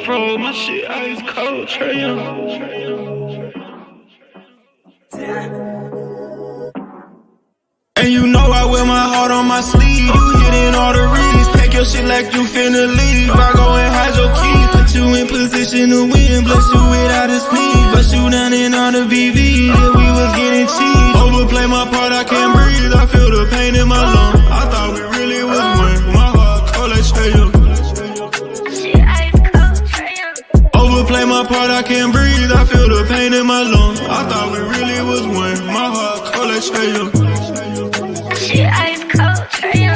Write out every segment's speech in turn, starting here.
froze, my shit ice cold, Trae Young. And you know I wear my heart on my sleeve. You hitting all the reads. Pack your shit like you finna leave. I go and hide your keys. Put you in position to win. Bless you without a sneeze. Bust you down in all the VV. Yeah, we was getting cheap. Overplay my part, I can't breathe. I feel the pain in my lungs. I thought we really was one. My heart cold like Trae Young. Overplay my part, I can't breathe. I feel the pain in my lungs. I thought we really was one. My heart cold like Trae Young. Shit ice cold, Trae Young.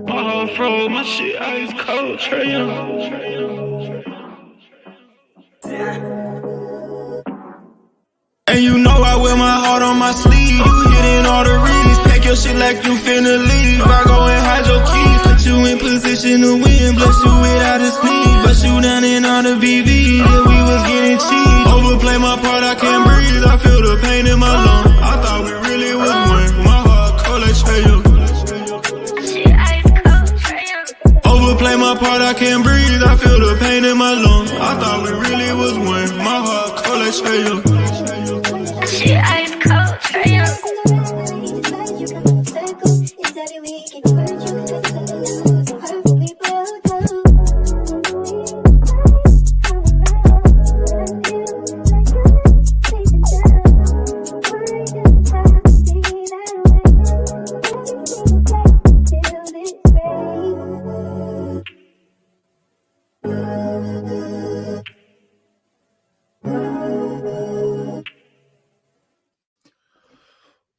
My heart froze, my shit ice cold, Trae Young. And you know I wear my heart on my sleeve. You hitting all the reads. Pack your shit like you finna leave. I go and hide your keys. Put you in position to win. Bless you without a sneeze. Bust you down in all the VV. Yeah, we was getting cheap. Overplay my part, I can't breathe. I feel the pain in my lungs. I thought we really was one. My heart cold like Trae Young. Overplay my part, I can't breathe. I feel the pain in my lungs. I thought we really was one. My heart cold like Trae Young. Shit ice cold, Trae Young.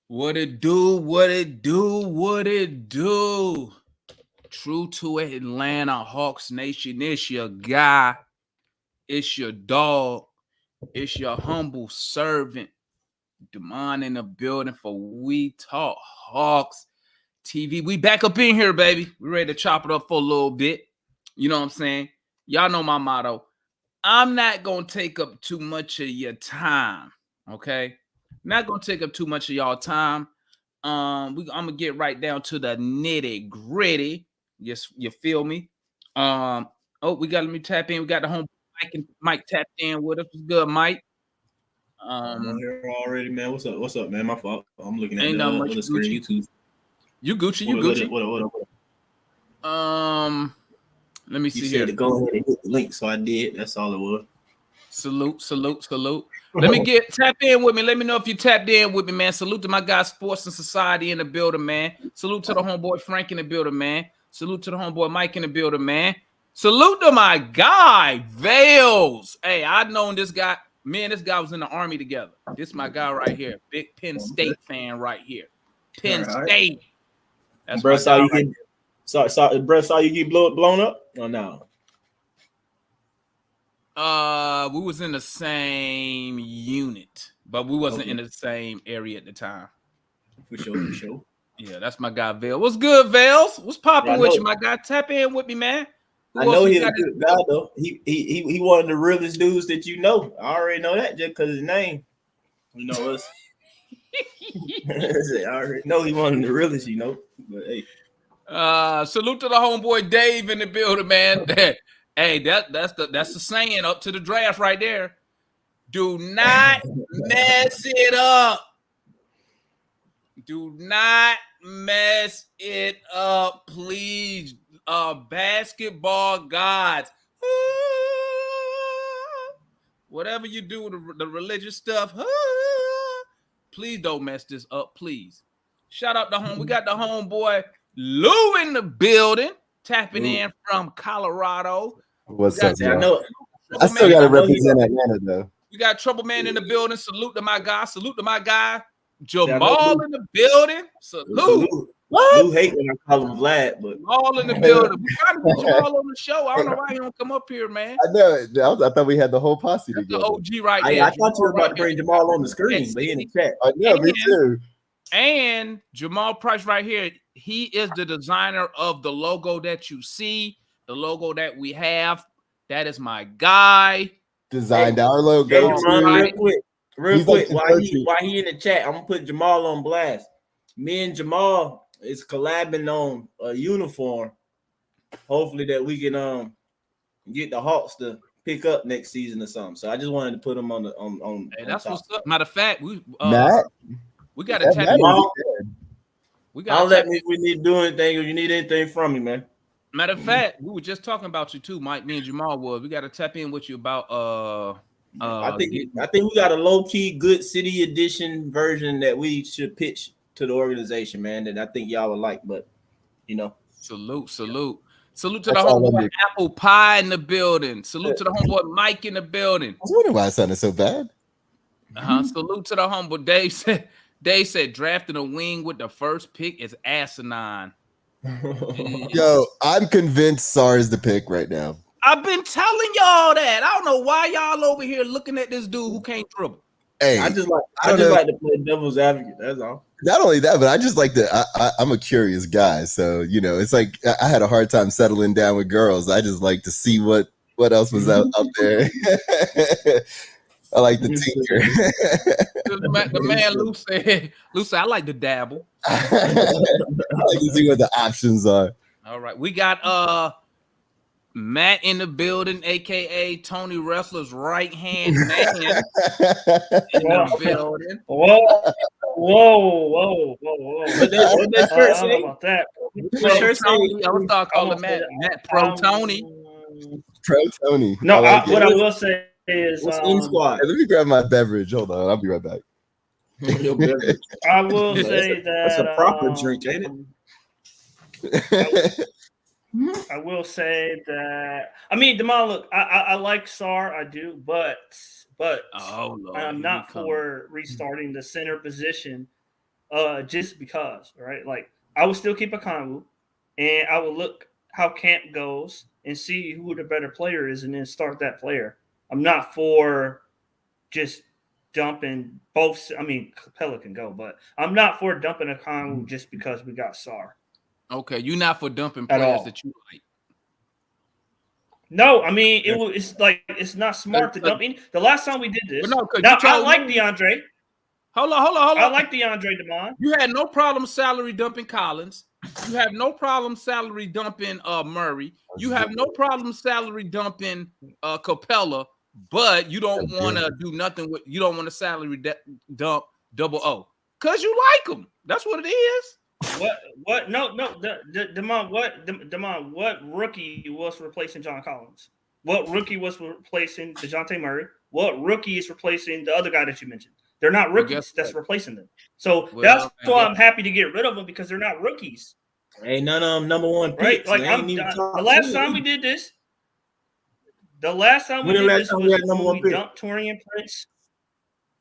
What it do, what it do, what it do. True to Atlanta Hawks Nation, it's your guy, it's your dog, it's your humble servant, Demond in the building for We Talk Hawks TV. We back up in here, baby. We ready to chop it up for a little bit. You know what I'm saying? Y'all know my motto. I'm not going to take up too much of your time, okay? Not gonna take up too much of y'all time. I'm gonna get right down to the nitty gritty. Yes, you feel me? Oh, let me tap in. We got the home Mike tapped in with us. What's good, Mike? I'm here already, man. What's up? What's up, man? My fault. I'm looking at the screen. YouTube. You Gucci. What? Let me see you here. Said to go ahead and hit the link, so I did. That's all it was. Salute. Let me tap in with me. Let me know if you tapped in with me, man. Salute to my guy Sports and Society in the building, man. Salute to the homeboy Frank in the building, man. Salute to the homeboy Mike in the building, man. Salute to my guy Vales. Hey, I've known this guy. Me and this guy was in the Army together. This is my guy right here. Big Penn State fan right here. Penn State. That's bro, saw you get saw you get blown up or no? We was in the same unit, but we wasn't in the same area at the time. For sure. Yeah, that's my guy Vale. What's good, Vales? What's popping with you, my guy? Tap in with me, man. I know he's a good guy though. He one of the realest dudes that you know. I already know that just because his name. You know us. I already know he one of the realest, you know. But hey. Salute to the homeboy Dave in the building, man. Hey, that's the saying up to the draft right there. Do not mess it up. Do not mess it up, please. Basketball gods. Whatever you do, the religious stuff, please don't mess this up, please. Shout out to home. We got the homeboy Lou in the building. tapping in from Colorado. What's up, I y'all? know. I still got to represent Atlanta, though. We got Trouble Man in the building. Salute to my guy. Salute to my guy. Jamal in the building. Salute. Lou hate when I call him Vlad, but Jamal in the building. We trying to get Jamal on the show. I don't know why he don't come up here, man. I know. I thought we had the whole posse That's together. the OG right there. I thought you were about to bring Jamal on the screen, but he in the chat. I know, me too. And Jamal Price right here. He is the designer of the logo that you see, the logo that we have. That is my guy. Designed our logo. Real quick, while he in the chat, I'm gonna put Jamal on blast. Me and Jamal is collabing on a uniform. Hopefully that we can get the Hawks to pick up next season or something. So I just wanted to put them on the on. Hey, that's what's up. Matter of fact, we Matt, got to tap in. We got. Don't let me if we need to do anything or you need anything from me, man. Matter of fact, we were just talking about you too, Mike. Me and Jamal was. We got to tap in with you about I think we got a low key good city edition version that we should pitch to the organization, man. That I think y'all would like, but you know, salute to the homeboy Apple Pie in the building. Salute to the homeboy Mike in the building. I was wondering why it sounded so bad. Salute to the homeboy Dave said drafting a wing with the first pick is asinine. Yo, I'm convinced Sarr is the pick right now. I've been telling y'all that. I don't know why y'all over here looking at this dude who can't dribble. Hey, I just like to play devil's advocate. That's all. Not only that, but I just like to. I'm a curious guy, so you know, it's like I had a hard time settling down with girls. I just like to see what else was out there. I like to tinker. The man Lou said, I like to dabble. I like to see what the options are. All right, we got Matt in the building, aka Tony Wrestler's right hand man in the building. Whoa. What that shirt say? About that? What shirt say? I was start calling Matt Pro Tony. Pro Tony. No, like what I will say is What's in squad? Hey, let me grab my beverage. Hold on, I'll be right back. I will say that that's a proper drink, ain't it? I will say that I mean, Demal, look, I like Sarr, I do, but oh, Lord, I'm not for restarting the center position just because, right? Like I will still keep a Conwu and I will look how camp goes and see who the better player is and then start that player. I'm not for just dumping both. I mean, Capella can go, but I'm not for dumping a Conwu just because we got Sarr. Okay, you're not for dumping players that you like. No, I mean it's like it's not smart to dump. The last time we did this, no, now I like DeAndre. Hold on. I like DeAndre DeMond. You had no problem salary dumping Collins. You have no problem salary dumping Murray. You have no problem salary dumping Capella, but you don't want to do nothing with. You don't want to salary dump Double O because you like him. That's what it is. What? No. Demond, what rookie was replacing John Collins? What rookie was replacing DeJounte Murray? What rookie is replacing the other guy that you mentioned? They're not rookies. That's replacing them. So that's why I'm happy to get rid of them because they're not rookies. Ain't none of them number one picks. Right? Like the last time we did this, was when we dumped Torian Prince.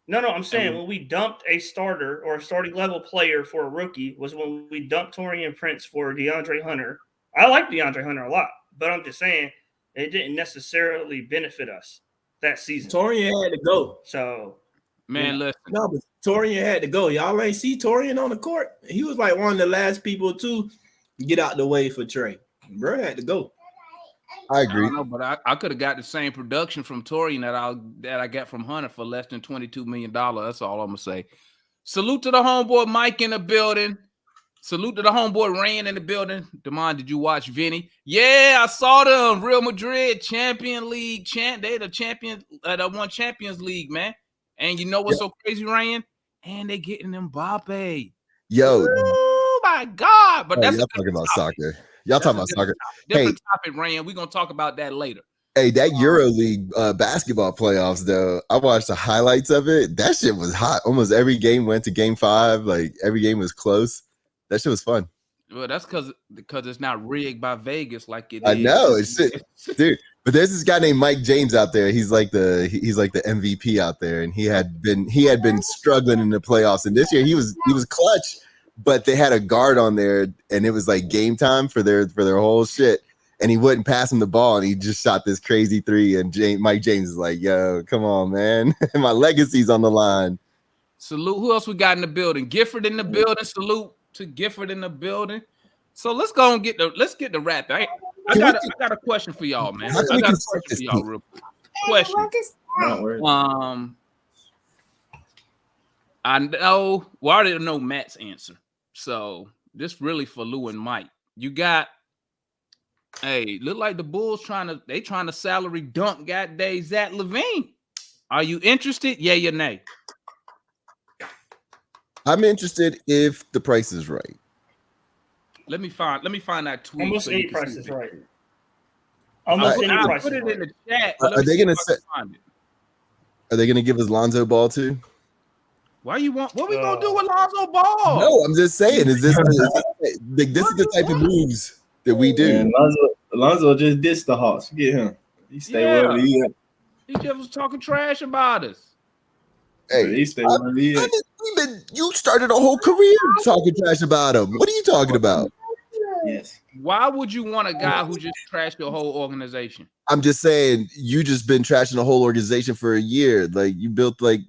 No, I'm saying when we dumped a starter or a starting level player for a rookie was when we dumped Torian Prince for DeAndre Hunter. I like DeAndre Hunter a lot, but I'm just saying it didn't necessarily benefit us that season. Torian had to go. So, man, listen. No, but Torian had to go. Y'all ain't see Torian on the court. He was like one of the last people to get out the way for Trae. Bro had to go. I agree. But I could have got the same production from Torian that I got from Hunter for less than $22 million. That's all I'm gonna say. Salute to the homeboy Mike in the building. Salute to the homeboy Rand in the building. Demond, did you watch Vinny? Yeah, I saw them. Real Madrid Champion League they the champion. They won Champions League, man. And you know what's so crazy, Rand? And they getting Mbappe. Yo, oh my God! But that's y'all talking about soccer. Y'all talking about soccer. Different topic, Rand. We're gonna talk about that later. Hey, that EuroLeague basketball playoffs, though, I watched the highlights of it. That shit was hot. Almost every game went to game 5. Like every game was close. That shit was fun. Well, that's because it's not rigged by Vegas like it is. I know it's dude. But there's this guy named Mike James out there. He's like the MVP out there, and he had been struggling in the playoffs. And this year he was clutch, but they had a guard on there, and it was like game time for their whole shit. And he wouldn't pass him the ball, and he just shot this crazy three. And Mike James is like, "Yo, come on, man, my legacy's on the line." Salute. Who else we got in the building? Gifford in the building. Salute to Gifford in the building. So let's go and get the rap. I got a question for y'all, man. I got a question for y'all, real quick. Question. I know. Well, I already know Matt's answer. So this really for Lou and Mike. You got. Hey, look like the Bulls trying to salary dump goddamn Zach LaVine. Are you interested? Yay or nay? I'm interested if the price is right. Let me find that tweet. Almost any price is right. Almost any price. Put it in the chat. Are they gonna Are they gonna give us Lonzo Ball too? Why you want? What we gonna do with Lonzo Ball? No, I'm just saying. Is this the type of moves that we do? Man, Lonzo just dissed the Hawks. Forget him. He stay wherever he at. He just was talking trash about us. Hey, he stay wherever he at. You started a whole career talking trash about him. What are you talking about? Yes. Why would you want a guy who just trashed your whole organization? I'm just saying, you just been trashing the whole organization for a year. Like, you built like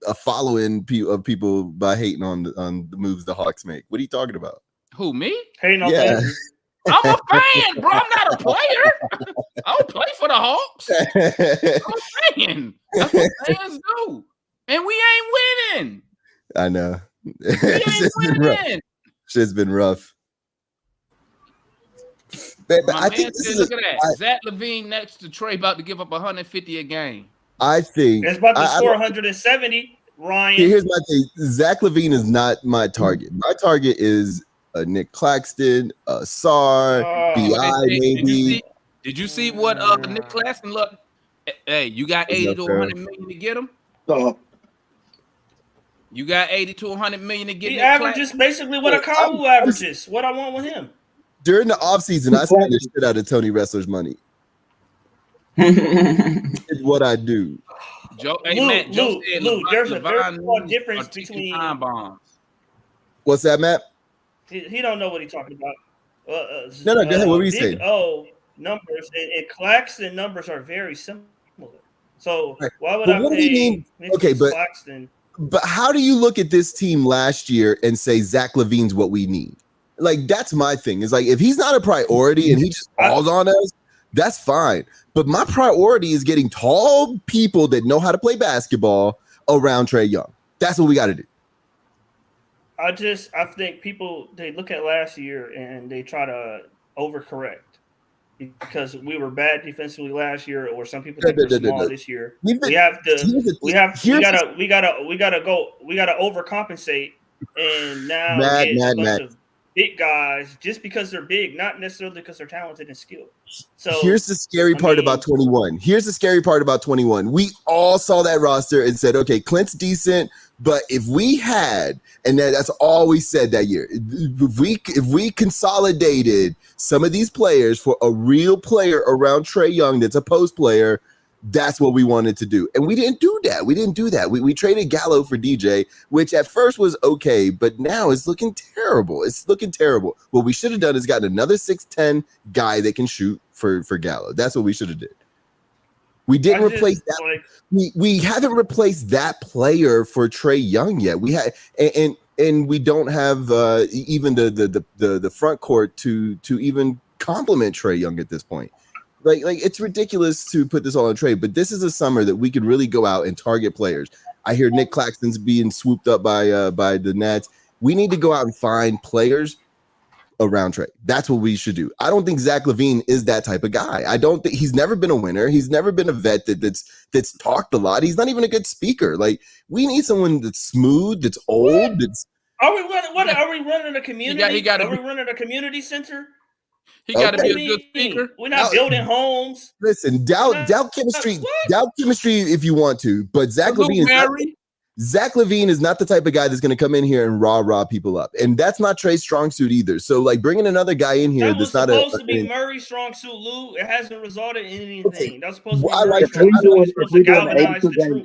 a following of people by hating on the moves the Hawks make. What are you talking about? Who, me? Hating on fans. I'm a fan, bro. I'm not a player. I don't play for the Hawks. I'm a fan. That's what fans do. And we ain't winning. I know. Shit's been rough. But I think look at that. Zach LaVine next to Trae about to give up 150 a game. I think it's about to score 170. Ryan. Here's my thing. Zach LaVine is not my target. My target is Nick Claxton, Sarr, BI maybe. Did you see what Nick Claxton look? Hey, you got 80 to 100 million to get him? You got 80 to 100 million to get him. He averages basically what a Kawu averages. What I want with him. During the offseason, I spent the shit out of Tony Wrestler's money. It's what I do. Joe, Lou, there's a difference between time bombs. What's that, Matt? He don't know what he's talking about. No, go ahead. What were you saying? Numbers and Claxton numbers are very similar. So why would what do you mean? Okay, Claxton? But how do you look at this team last year and say Zach LaVine's what we need? Like, that's my thing. It's like, if he's not a priority and he just falls on us, that's fine. But my priority is getting tall people that know how to play basketball around Trae Young. That's what we got to do. I think people, they look at last year and they try to overcorrect because we were bad defensively last year, or some people think we're small this year. We gotta overcompensate, and now a bunch of big guys just because they're big, not necessarily because they're talented and skilled. So here's the scary part about 21. We all saw that roster and said, okay, Clint's decent, but if we had, and that's all we said that year, if we consolidated some of these players for a real player around Trae Young that's a post player, that's what we wanted to do. And we didn't do that. We traded Gallo for DJ, which at first was okay, but now it's looking terrible. What we should have done is gotten another 6'10" guy that can shoot for Gallo. That's what we should have did. We didn't replace that. We haven't replaced that player for Trae Young yet. We had and we don't have even the front court to even complement Trae Young at this point. Like it's ridiculous to put this all on Trae, but this is a summer that we could really go out and target players. I hear Nick Claxton's being swooped up by the Nets. We need to go out and find players around Trae. That's what we should do. I don't think Zach LaVine is that type of guy. I don't think he's never been a winner. He's never been a vet that's talked a lot. He's not even a good speaker. Like, we need someone that's smooth, that's old. Are we running a community? Are we running a community center? He got to be a good speaker. We're not building homes. Listen, doubt chemistry if you want to, but Zach LaVine Zach LaVine is not the type of guy that's going to come in here and raw people up, and that's not Trae's strong suit either. So, like, bringing another guy in here that was that's not supposed to be Murray's strong suit, Lou. It hasn't resulted in anything. Okay. That was supposed to be I Murray's like strong suit. He's supposed to galvanize the 82 truth.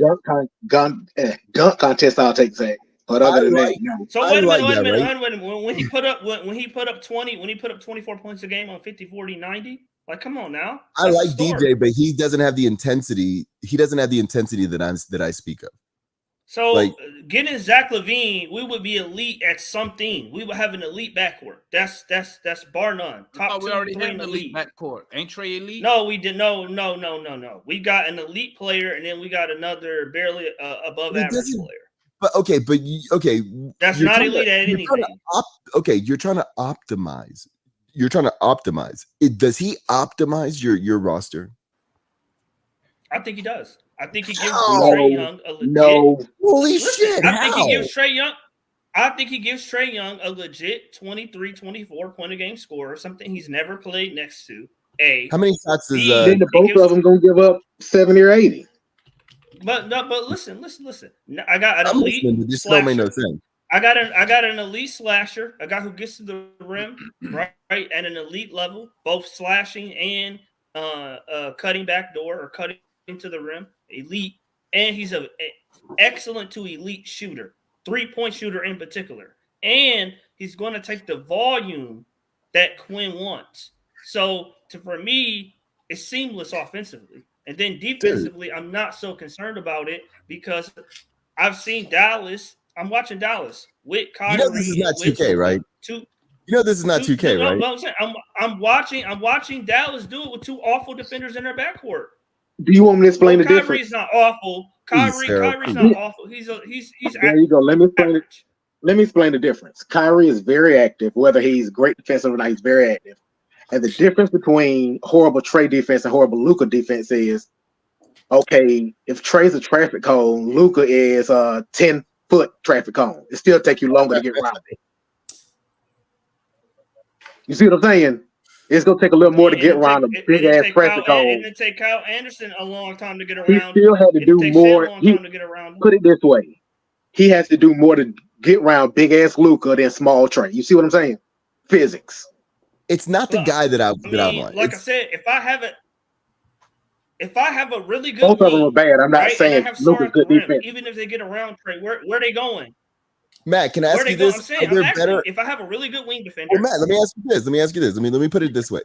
game dunk contest, I'll take Zach. But other than that, no. So wait a minute. When he put up 24 points a game on 50, 40, 90, like, come on now. I like DJ, but he doesn't have the intensity. He doesn't have the intensity that I speak of. So, like, getting Zach LaVine, we would be elite at something. We would have an elite backcourt. That's bar none. Top we 2, already 3 have in an the elite league. backcourt. Ain't Trae elite? No, we did. No. We got an elite player, and then we got another barely above average player. But okay. That's not elite at anything. You're trying to optimize. Does he optimize your roster? I think he does. I think he gives Trae Young a legit. Holy shit! I think he gives Trae Young a legit 23, 24 point a game scorer, something he's never played next to. How many shots is then both of them gonna give up 70 or 80? But listen. I got an elite listening, but this still made no sense. I got an elite slasher, a guy who gets to the rim, right, at an elite level, both slashing and cutting back door or cutting to the rim, elite, and he's an excellent to elite shooter, 3-point shooter in particular, and he's going to take the volume that Quinn wants. So for me, it's seamless offensively, and then defensively, I'm not so concerned about it because I've seen Dallas. I'm watching Dallas with Kyrie. You know this is not 2K, right? You know this is not 2K, right? No, I'm watching Dallas do it with two awful defenders in their backcourt. Do you want me to explain the difference? Kyrie's not awful. Kyrie's not awful. He's there you go. Let me explain the difference. Kyrie is very active, whether he's great defensive or not, he's very active. And the difference between horrible Trae defense and horrible Luka defense is, okay, if Trae's a traffic cone, Luka is a 10-foot traffic cone. It still take you longer to get around it. You see what I'm saying? It's gonna take a little more to get around a big ass traffic cone. And it take Kyle Anderson a long time to get around. He still had to do more. Put it this way: he has to do more to get around big ass Luka than small Trae. You see what I'm saying? Physics. It's not the guy that I want. Like I said, if I have a really good, both of them are bad. I'm not saying Luka's good defense. Even if they get around Trae, where are they going? Matt, can I ask you this? I'm saying, if I have a really good wing defender. Well, Matt, let me ask you this. Let me put it this way.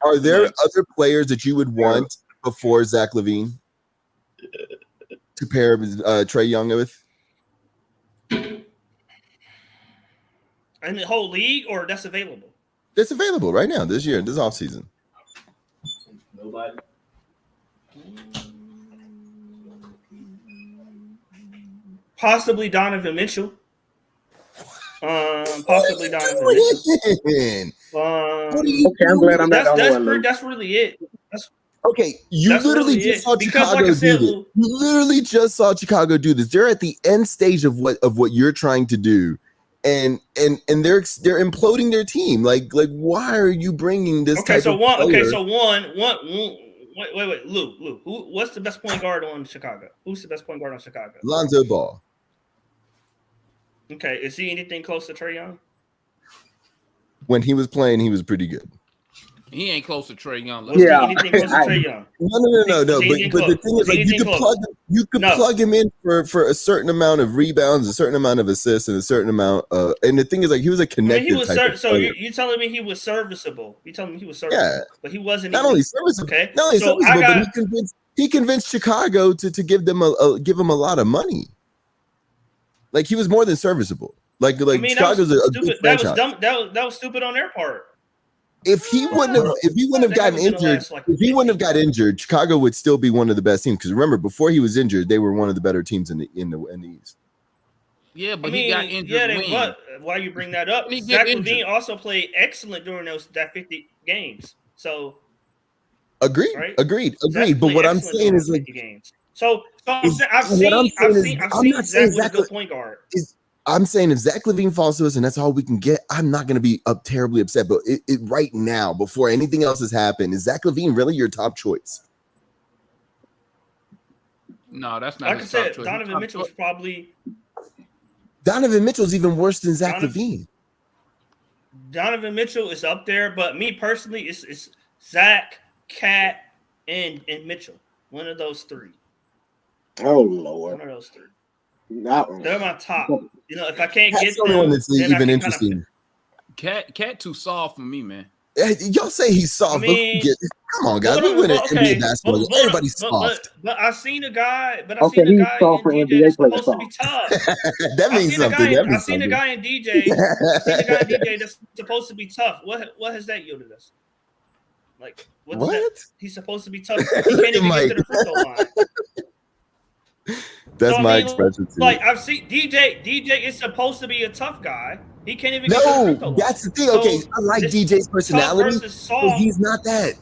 Are there other players that you would want before Zach LaVine to pair Trae Young with? In the whole league, or that's available? That's available right now, this year, this offseason. Nobody. Possibly Donovan Mitchell. Possibly Donovan Mitchell. Okay, I'm glad I'm not the only one. That's really it. You literally just saw Chicago do this. You literally just saw Chicago do this. They're at the end stage of what you're trying to do, and they're imploding their team. Like why are you bringing this? Wait, Lou. What's the best point guard on Chicago? Who's the best point guard on Chicago? Lonzo Ball. Okay, is he anything close to Trae Young? When he was playing, he was pretty good. He ain't close to Trae Young. Anything close to Trae Young? No. But the thing is, like, you could plug him in for a certain amount of rebounds, a certain amount of assists, and a certain amount of. And the thing is, like, he was a connected. You're telling me he was serviceable? You telling me he was serviceable? Yeah, but he wasn't. Not only serviceable, but he convinced Chicago to give him a lot of money. Like, he was more than serviceable. Chicago's a good franchise. That was stupid on their part. If he wouldn't have gotten injured, Chicago would still be one of the best teams. Because remember, before he was injured, they were one of the better teams in the East. Yeah, but he got injured. Why you bring that up? Zach LaVine also played excellent during that 50 games. So agreed. But what I'm saying is, like, games. So I've seen Zach with a good point guard. I'm saying if Zach LaVine falls to us and that's all we can get, I'm not going to be terribly upset. But it right now, before anything else has happened, is Zach LaVine really your top choice? No, that's not. Like I his said, top choice. Donovan Mitchell's probably. Donovan Mitchell's even worse than Zach LaVine. Donovan Mitchell is up there, but me personally, it's Zach, Cat, and Mitchell. One of those three. Oh Lord. One of those three. Not They're my top. You know, if I can't That's get the only them, one that's then even I interesting. Cat too soft for me, man. Y'all say he's soft, I mean, but come on, guys. We win an NBA basketball. Everybody's soft. But I seen a guy. But I okay, seen a he's guy soft in for DJ NBA that's players. supposed to be tough. That means something. I seen a guy in DJ. I seen a guy in DJ that's supposed to be tough. What has that yielded us? Like what? He's supposed to be tough. He can't even get to the free throw line. That's my expression too. Like I've seen DJ. DJ is supposed to be a tough guy. He can't even get to the free throw line. That's the thing. Okay, I like DJ's personality, but he's not that.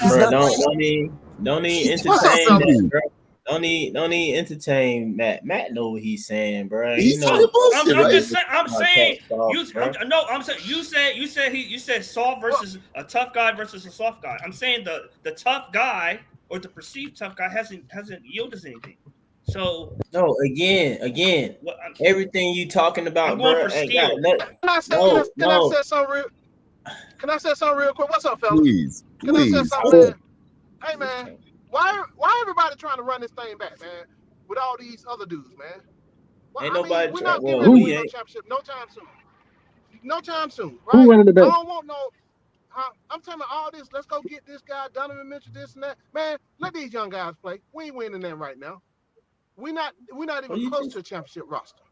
He's bro, not don't need entertain that, bro. Don't need entertain Matt. Matt know what he's saying, bro. He's talking bullshit, I'm saying you said soft versus a tough guy versus a soft guy. I'm saying the tough guy or the perceived tough guy hasn't yielded us anything. So no, again, everything you talking about, I'm going bro. for skill. Can I say something real quick? What's up, fellas? Please. Can I say something, man? Hey, man, why everybody trying to run this thing back, man? With all these other dudes, man. Well, Ain't nobody. We're not getting We no championship no time soon. No time soon. Right? Who running the back? I don't want no. I'm telling you all this. Let's go get this guy, Donovan Mitchell, this and that. Man, let these young guys play. We ain't winning them right now. We're not even close to a championship roster.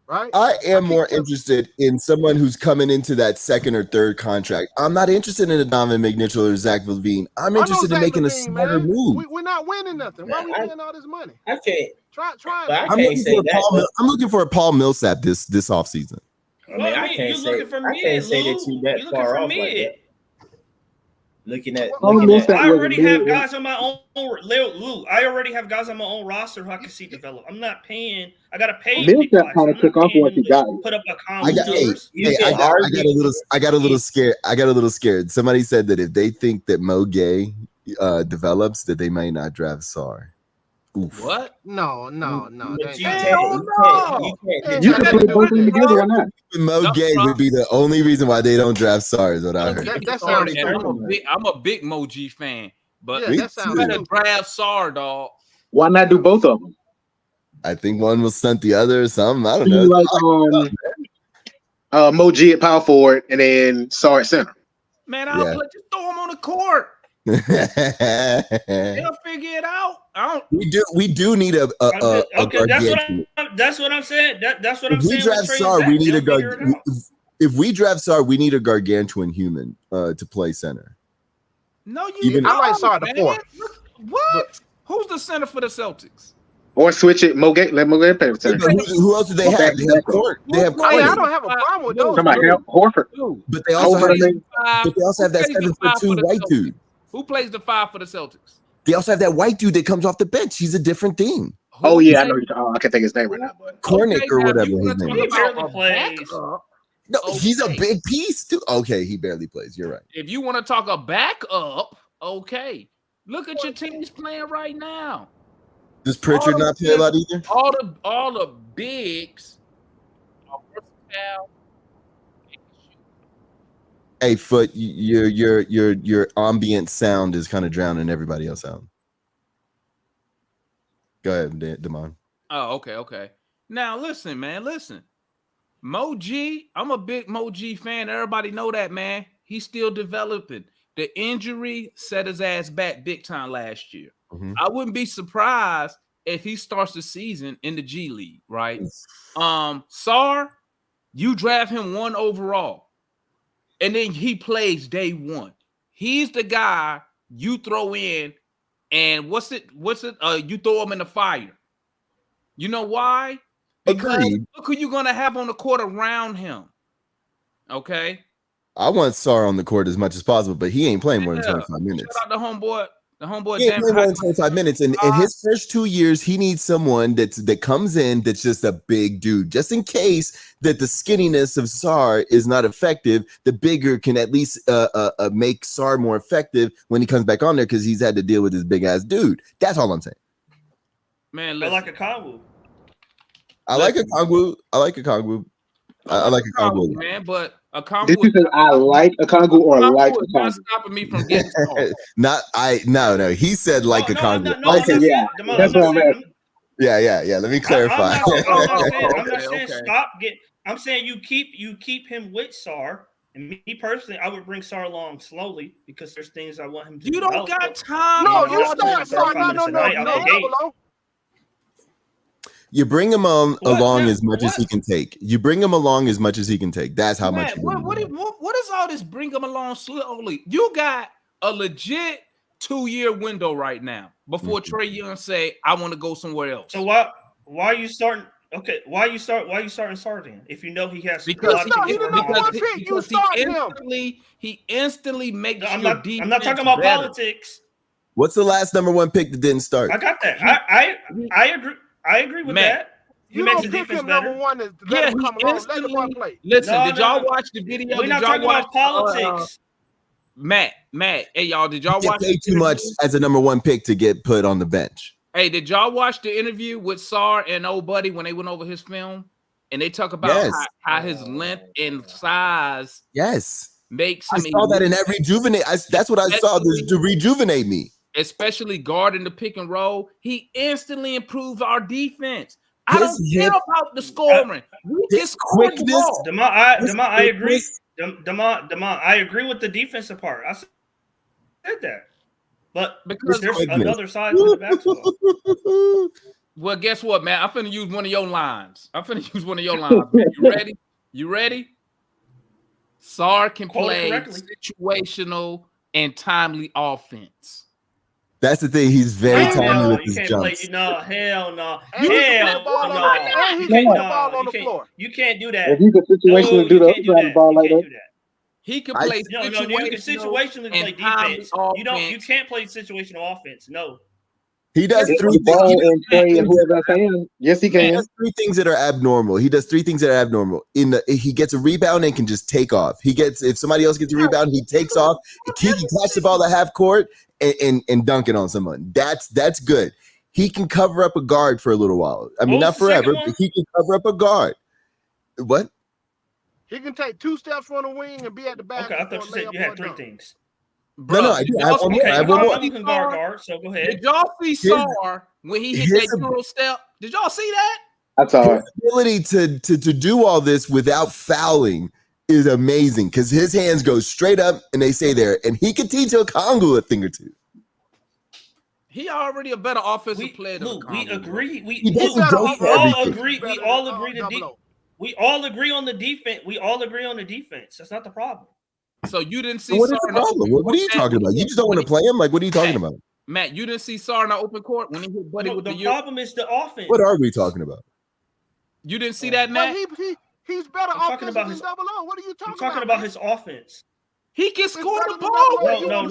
Right? I am more interested in someone who's coming into that second or third contract. I'm not interested in a Donovan McNitchell or Zach LaVine. I'm interested in making a smarter move. We're not winning nothing. Why are we paying all this money? I can't. I'm looking for a Paul Millsap this offseason. I can't say that you that far off like that. Looking at I already have guys on my own. Lou, I already have guys on my own roster who I can see develop. I'm not paying. I gotta pay. Millsap kind of took off what you got. Put up a I got a little scared. I got a little scared. Somebody said that if they think that Mo Gay develops, that they might not draft Sarr. Oof. What? No. But you can put both of them together. Why not? Mo Gay would be the only reason why they don't draft Sarr. Is what I heard. That sounds I'm a big Mo G fan, but that sounds you better draft Sarr, dog. Why not do both of them? I think one will stunt the other or something. I don't You know. Like Mo G at power forward and then Sarr at center. Man, I'll just throw him on the court. They'll figure it out. We do need a that's what I'm saying. That's what I'm If saying. we draft Sarr, we need if we draft Sarr, we need a gargantuan human to play center. No, I like Sarr the fourth. What? Who's the center for the Celtics? Or switch it, Mo Gay. Let Mo Gay play the center. Who else do they have? They have Court. They have I don't have a problem with those. Horford. But they also have that 7'2" white dude. Who plays the 5 for the Celtics? They also have that white dude that comes off the bench. He's a different thing. Oh yeah, I know. I can't think his name right now. But Cornick or whatever his name is. He barely plays. No, he's a big piece too. Okay, he barely plays. You're right. If you want to talk a backup, okay. Look at your teams playing right now. Does Pritchard not play a lot either? All the bigs are versatile. Hey, Foot, your ambient sound is kind of drowning everybody else out. Go ahead, Damon. Oh, okay. Now listen, man. Mo G, I'm a big Mo G fan. Everybody know that, man. He's still developing. The injury set his ass back big time last year. Mm-hmm. I wouldn't be surprised if he starts the season in the G League, right? Sarr, you draft him 1 overall, and then he plays day 1. He's the guy you throw in, and what's it? You throw him in the fire. You know why? Because look who you're gonna have on the court around him. Okay. I want Sarr on the court as much as possible, but he ain't playing more than 25 minutes. Shout out the homeboy. The homeboy. He ain't playing more than 25 minutes. And in his first 2 years, he needs someone that comes in that's just a big dude. Just in case that the skinniness of Sarr is not effective, the bigger can at least make Sarr more effective when he comes back on there because he's had to deal with this big ass dude. That's all I'm saying. Man, I listen. like a Kongwu. I like a Kongwu. I like a Kongwu. I like a Kongwu, man. But a Kongwu. Did you say I like a Kongwu or like a not Kongwu? stopping me from getting started. No. He said like a Kongwu. That's what I'm asking. Yeah. Let me clarify. I'm not saying stop. I'm saying you keep him with Sarr. And me personally, I would bring Sarr along slowly because there's things I want him to. You don't got time. No, you start Sarr. No. You bring him along as much as he can take. You bring him along as much as he can take. That's how much. What is all this? Bring him along slowly. You got a legit 2-year window right now before Trae Young say, "I want to go somewhere else." So why are you starting? Okay, why are you starting Sarr then? If you know he has because he instantly makes I'm not talking about better. Politics. What's the last number 1 pick that didn't start? I got that. I agree. I agree with that. He makes the defense better. Listen, did y'all watch the video? We're not talking about politics. Matt, hey y'all, did y'all watch? Pay too much as a number 1 pick to get put on the bench. Hey, did y'all watch the interview with Sarr and old buddy when they went over his film and they talk about how his length and size makes him? I saw that in that rejuvenate. That's what I saw to rejuvenate me. Especially guarding the pick and roll, he instantly improves our defense. I don't care about the scoring. We just score the ball. I agree. Demond, I agree with the defensive part. I said that. But because there's another side to the basketball. Well, guess what, man? I'm finna use one of your lines. Man, you ready? Sarr can play situational and timely offense. That's the thing. He's very timely with his jumps. Hell no. You can't do that. If you could situationally do the ball like that. He can play you can situationally play defense. You can't play situational offense. No. He does 3 things. Yes, he can. He does 3 things that are abnormal. He gets a rebound and can just take off. If somebody else gets a rebound, he takes off. He can catch the ball at half court and dunk it on someone. That's good. He can cover up a guard for a little while. I mean, not forever, but he can cover up a guard. What? He can take 2 steps from the wing and be at the back. Okay, I thought you said you had 3 things. Bro, no, I do. I have one more. You can guard, so go ahead. Did y'all see Sarr when he hit that Euro step? Did y'all see that? That's all right. His ability to do all this without fouling is amazing because his hands go straight up and they stay there, and he can teach Okongwu a thing or two. He already a better offensive player than Okongwu. We agree. We all agree on the defense. We all agree on the defense. That's not the problem. So you didn't see what is the problem? What are you talking about? You just don't want to play him? Like, what are you talking about? Matt, you didn't see Sarr in the open court when he hit Buddy with the problem is the offense. What are we talking about? You didn't see that, Matt? He's better offensive than double O. What are you talking about? I'm talking about his offense. He can score the ball. No.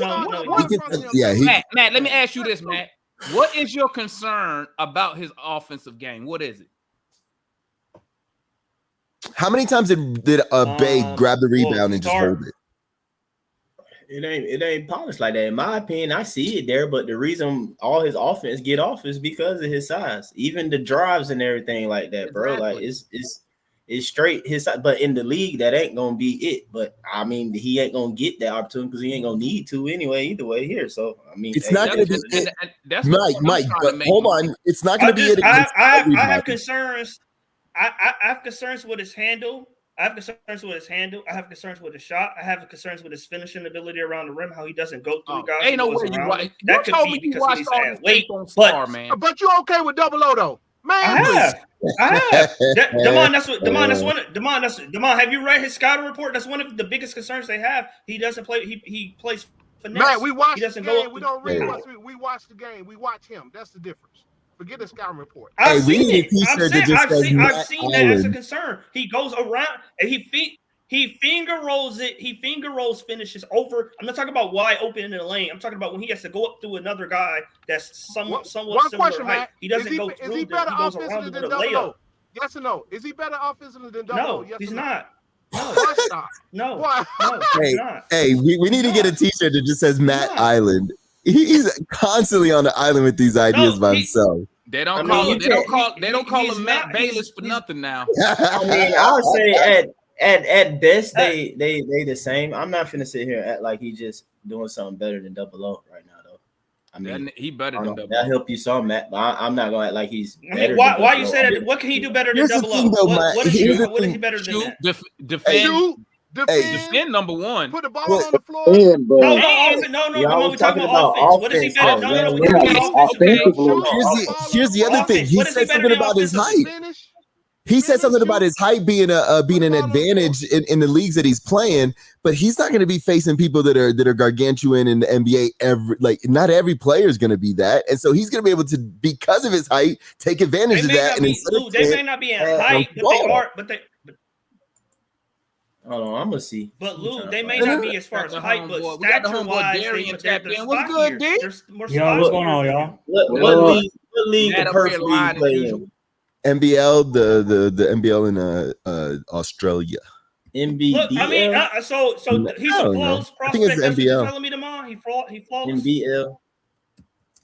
Matt, let me ask you this, Matt. What is your concern about his offensive game? What is it? How many times did Bay grab the rebound and just hold it? It ain't polished like that. In my opinion, I see it there, but the reason all his offense get off is because of his size. Even the drives and everything like that, bro. Like it's straight his size. But in the league, that ain't gonna be it. But I mean, he ain't gonna get that opportunity because he ain't gonna need to anyway. Either way, here. So I mean, it's not gonna be it. Mike. But hold on, it's not gonna be it. I have concerns. I have concerns with his handle. I have concerns with his shot. I have concerns with his finishing ability around the rim, how he doesn't go through guys. Ain't no way you right. That could be because he's had weight. But you okay with double O though? Man, I have. Demond, have you read his scouting report? That's one of the biggest concerns they have. He doesn't play. He plays finesse. Man, we watch the game. We don't read. We watch the game. We watch him. That's the difference. Forget the scouting report. I've seen that as a concern. He goes around and he finger rolls it. He finger rolls finishes over. I'm not talking about wide open in the lane. I'm talking about when he has to go up through another guy that's somewhat similar question, height. He doesn't go through. Is he better offensively than double O? Yes or no? Is he better offensively than double O? No, he's not. No. Hey, we need to get a T-shirt that just says Matt Island. He's constantly on the island with these ideas by himself. They don't I mean, call you him. They don't can't- call. he- They don't call he's him Matt not- Bayless for nothing now. I mean, I'll say at best they the same. I'm not finna sit here and act like he's just doing something better than Double O right now, though. I mean, He better than Double that'll O. help you some, Matt. But I'm not gonna act like he's. I mean, why you say that? What can he do better than Here's the Double thing, O? though, What Matt. is Here's the what is he thing. better than Shoot, that? defend, Shoot, defend number one. put the ball Well, on the floor. And, bro, No, Y'all we're talking about offense. offense, What is he better? though. No, Y'all we're talking yeah, about offense. offensively, Here's the other thing. Offense. He What is he said better something than about his offensively? height. Finish. He said something about his height being an advantage in the leagues that he's playing, but he's not going to be facing people that are gargantuan in the NBA. Not every player is going to be that, and so he's going to be able to, because of his height, take advantage of that. And They may not be in height, but they are. Hold on, I'm gonna see. But Lou, they may not be as far as height, but stature-wise, they're What's good, D? Yo, what's going on, y'all? What league the perfect league play in? NBL, the NBL in Australia. NBL. Look, I mean, so he's a flawless I think it's prospect. the That's what you're NBL. telling me, Demond? He flawless. NBL.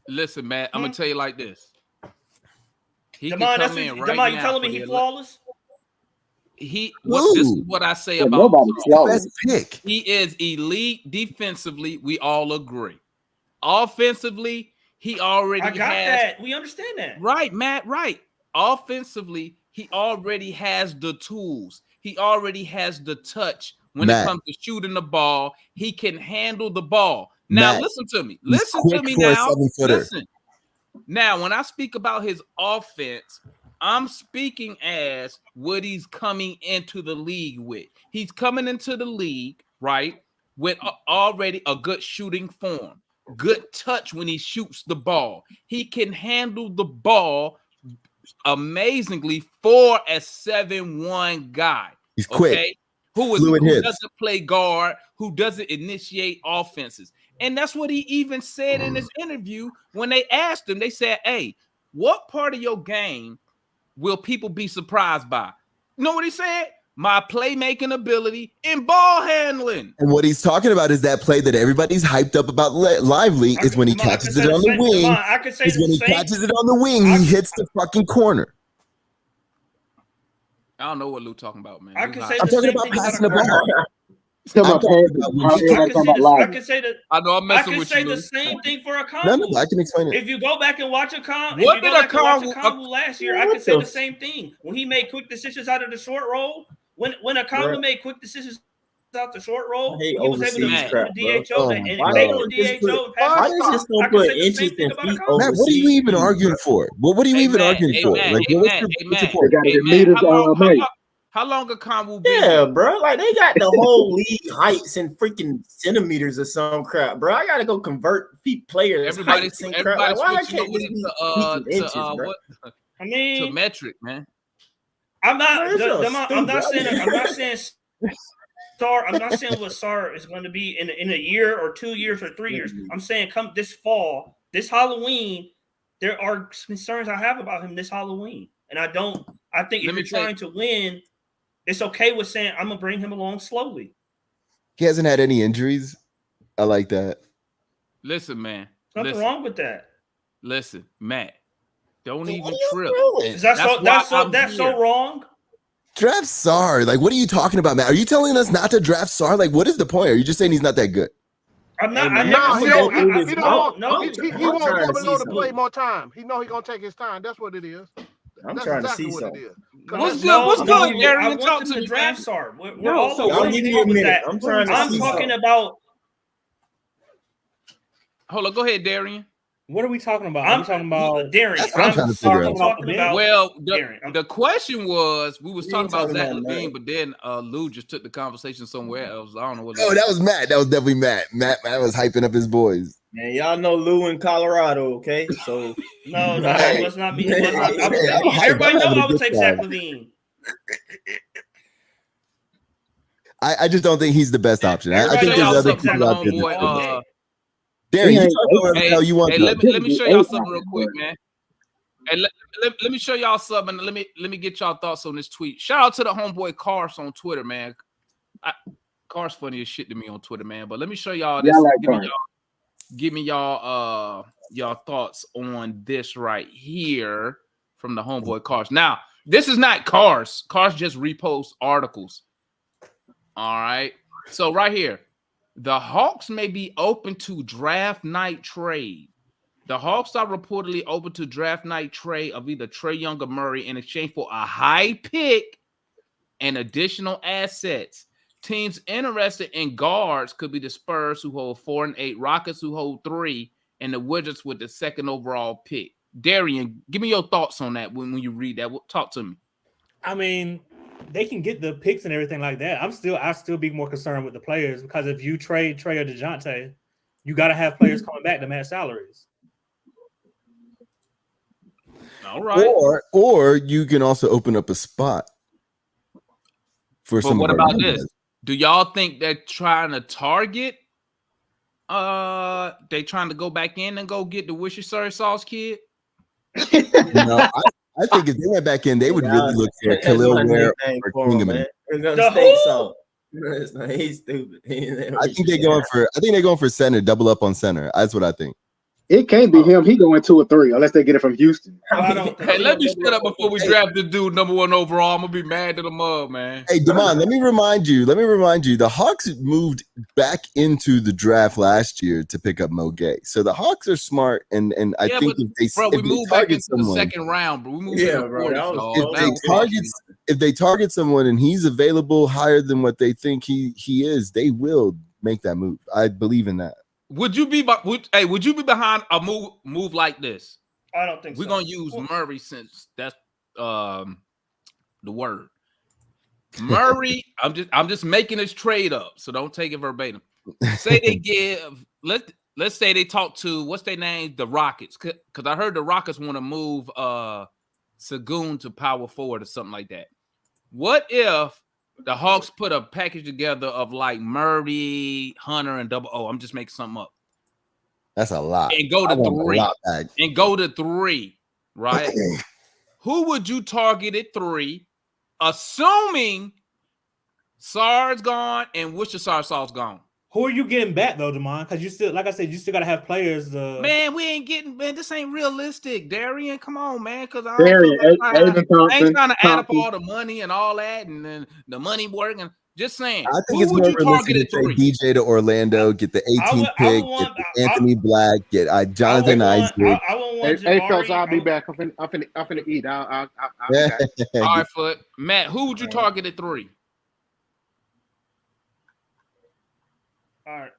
Listen, Matt, I'm gonna tell you like this. He Demond, can come in right Demond, you now telling me for he the- flawless? This is what I say about nobody's Sarr. flawless. Pick. He is elite defensively. We all agree. Offensively, he already I got has that. We understand that. right, Matt. Right. Offensively, he already has the tools. He already has the touch when Matt. it comes to shooting the ball. He can handle the ball. Now, Matt, listen to me. he's Listen to quick me for a now. 7-footer. Listen. Now, when I speak about his offense, I'm speaking as what he's coming into the league with. He's coming into the league, right, with already a good shooting form, good touch when he shoots the ball. He can handle the ball amazingly for a 7-1 guy. He's quick. Okay? Who Fluid hips. doesn't play guard, who doesn't initiate offenses. And that's what he even said in his interview when they asked him. They said, hey, what part of your game will people be surprised by? You know what he said? My playmaking ability and ball handling. And what he's talking about is that play that everybody's hyped up about lively is when he catches it on the wing. I could say Is when he catches it on the wing, he hits the fucking corner. I don't know what Lou talking about, man. I can say I'm the talking same about thing passing the about ball. I can say I know I'm I messing can with say you, the Lou. same thing for a No, combo. no, I can explain it. If you go back and watch a combo, What did a combo last year, I could say the same thing. When he made quick decisions out of the short roll, when a combo made quick decisions out the short roll, I hate he was able to overseas crap, the DHO bro. and Why take don't the just DHO put- and pass Why it. they just I don't can put say the same inches thing and about a feet combo. Matt, what are you even arguing for? What are you even arguing for? Like, what's your point? How long a combo been? Yeah, bro. Like they got the whole league heights in freaking centimeters or some crap, bro. I gotta go convert feet players. Everybody's heights and crap. Like, why I can't switching just over be inches, bro? what? I mean, To metric, man. I'm not. Man, that's I'm not stupid. saying. I'm not saying. Sarr, I'm not saying what Sarr is going to be in a year or 2 years or 3 years. I'm saying come this fall, this Halloween, there are concerns I have about him this Halloween, and I don't. I think if you're trying to win, it's okay with saying I'm gonna bring him along slowly. He hasn't had any injuries. I like that. Listen, man. Nothing wrong with that. Listen, Matt. Don't even trip. Is that that's so wrong? Draft Sarr. Like, what are you talking about, Matt? Are you telling us not to draft Sarr? Like, what is the point? Are you just saying he's not that good? I'm not. He won't give Double to play more time. He know he's gonna take his time. That's what it is. I'm trying to see something. What's good, Aaron? I want them to draft Sarr. We're all I'll give you a minute. I'm trying to see talking something. about. Hold on, go ahead, Darian. What are we talking about? I'm talking about Darian. That's what I'm trying to figure out. talking about. Well, Darian. the question was, we was talking about Zach about Levine, Matt. but then Lou just took the conversation somewhere else. I don't know what. Oh, that was Matt. That was definitely Matt. Matt was hyping up his boys. Man, y'all know Lou in Colorado, okay? So No, it was not me. It was not, everybody know I would take Zach Levine. I just don't think he's the best option. I think there's other people out there. Darian, you talk about whatever the hell you want. Let me show y'all something real quick, man. And let me show y'all something. Let me get y'all thoughts on this tweet. Shout out to the homeboy Cars on Twitter, man. Cars funny as shit to me on Twitter, man. But let me show y'all this. Give me y'all y'all thoughts on this right here from the homeboy Cars. Now, this is not Cars. Cars just repost articles. All right. So right here, the Hawks may be open to draft night trade. The Hawks are reportedly open to draft night trade of either Trae Young or Murray in exchange for a high pick and additional assets. Teams interested in guards could be the Spurs, who hold 4 and 8, Rockets, who hold 3, and the Wizards with the 2nd overall pick. Darian, give me your thoughts on that when you read that. Talk to me. I mean, they can get the picks and everything like that. I still be more concerned with the players, because if you trade Trae or DeJounte, you got to have players coming back to match salaries. All right. Or you can also open up a spot for some. What about this? Do y'all think they're trying to target? They trying to go back in and go get the Worcestershire sauce kid? No, I think if they went back in, they would really look for Khalil Ware or Kingman. He's stupid. I think they're going for center, double up on center. That's what I think. It can't be him. He going 2 or 3 unless they get it from Houston. Hey, let me shut up before we draft the dude number 1 overall. I'm gonna be mad at the mug, man. Hey, Damon, let me remind you. The Hawks moved back into the draft last year to pick up Mo Gay. So the Hawks are smart, and I think we moved back into the 2nd round, but we moved to the 40s. If they target someone and he's available higher than what they think he is, they will make that move. I believe in that. Would you be behind a move like this? I don't think we're gonna use Murray, since that's the word. Murray, I'm just making this trade up, so don't take it verbatim. Say they give, let's say they talk to, what's their name, the Rockets, because I heard the Rockets want to move Sagoon to power forward or something like that. What if the Hawks put a package together of like Murray, Hunter, and Double O? I'm just making something up. That's a lot. And go to 3. Right? Who would you target at 3, assuming Sarr's gone and Worcestershire sauce gone? Who are you getting back though, Damon? Because you still, like I said, you still gotta have players. Man, we ain't getting. Man, this ain't realistic, Darian. Come on, man. Because I ain't trying to add up all the money and all that, and then the money working. Just saying. I think it's more realistic to trade DJ to Orlando, get the 18th pick, get Anthony Black, get Jonathan Isaac. Hey, fellas, I'll be back. I'm finna eat. I'll all right, Foot. Matt, who would you target at 3? All right.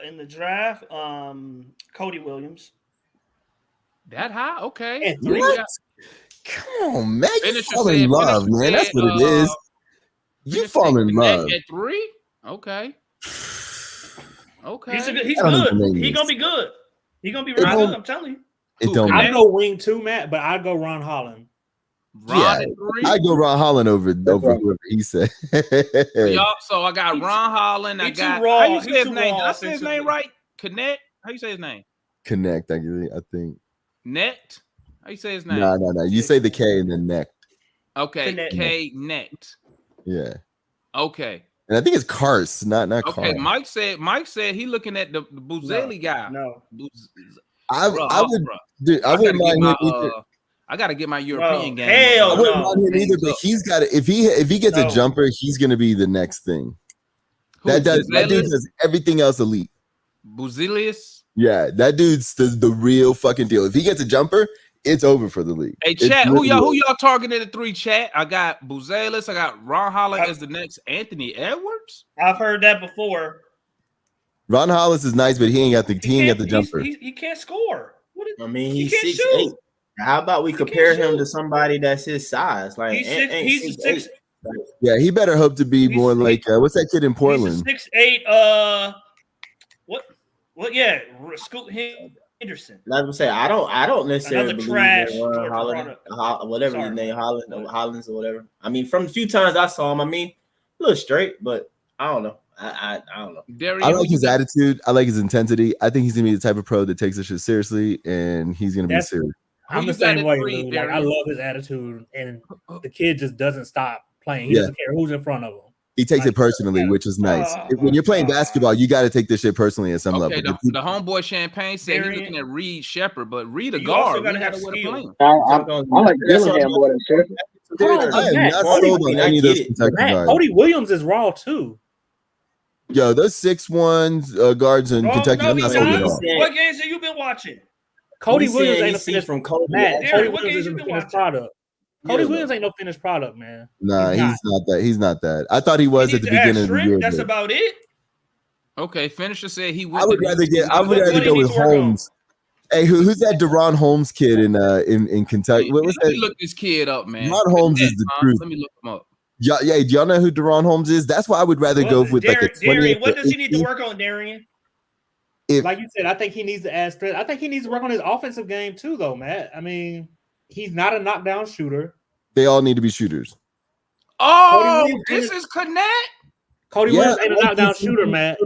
In the draft, Cody Williams. That high? Okay. What? Come on, man. You fall in love, man. That's what it is. You fall in love. At 3? Okay. Okay. He's good. He's gonna be good. He's gonna be really good. I'm telling you. I'd go wing 2, Matt, but I'd go Ron Holland. I go Ron Holland over whoever he said. So I got Ron Holland. I got how you say his name? Did I say his name right? Connect. How you say his name? Connect. I think. Net. How you say his name? No. You say the K and then neck. Okay. K net. Yeah. Okay. And I think it's Cars, not okay. Cars. Mike said he looking at the Buzeli guy. No. I wouldn't mind him either. I got to get my European game. Hell, I wouldn't mind him either, but he's got to. If he gets a jumper, he's going to be the next thing. That dude does everything else elite. Buzelius? Yeah, that dude's the real fucking deal. If he gets a jumper, it's over for the league. Hey, chat, who y'all targeting at 3? Chat, I got Buzelis. I got Ron Holland as the next Anthony Edwards. I've heard that before. Ron Hollis is nice, but he ain't got the jumper. He can't score. He's 6'8". How about we compare him to somebody that's his size? Like he's 6'8". Yeah, he better hope to be more like what's that kid in Portland? He's 6'8". What? Yeah, Scoot Henderson. Like I say, I don't necessarily believe trash in Holland, whatever his name, Hollins or whatever. I mean, from the few times I saw him, a little straight, but I don't know. I don't know. I like his attitude. I like his intensity. I think he's gonna be the type of pro that takes this shit seriously, and he's gonna be serious. I'm the same way. Dude. Like, I love his attitude, and the kid just doesn't stop playing. He doesn't care who's in front of him. He takes it personally, which is nice. When you're playing basketball, you got to take this shit personally at some level. The homeboy Champagne said he's looking at Reed Shepard, but Reed a You guard. also gotta have skill. I like Dillingham more than Shepard. I am not sold on any of those Kentucky guards. Cody Williams is raw too. Yo, those 6'1" guards in Kentucky. No, I'm not sold at all. what games have you been watching? Cody Williams ain't a finished from Cody. Cody Williams isn't a finished product. Cody Williams ain't no finished product, man. Nah, he's not that. He's not that. I thought he was at the beginning of the year. That's about it. Okay, Finisher said he would. I would rather go with Holmes. Hey, who's that Deron Holmes kid in Kentucky? What was that? Let me look this kid up, man. Deron Holmes is the truth. Let me look him up. Yeah, do y'all know who Deron Holmes is? That's why I would rather go with like a 20. Darian, what does he need to work on, Darian? Like you said, I think he needs to add strength. I think he needs to work on his offensive game too, though, Matt. I mean, he's not a knockdown shooter. They all need to be shooters. Oh, this is Connect. Cody Williams ain't a knockdown shooter, man.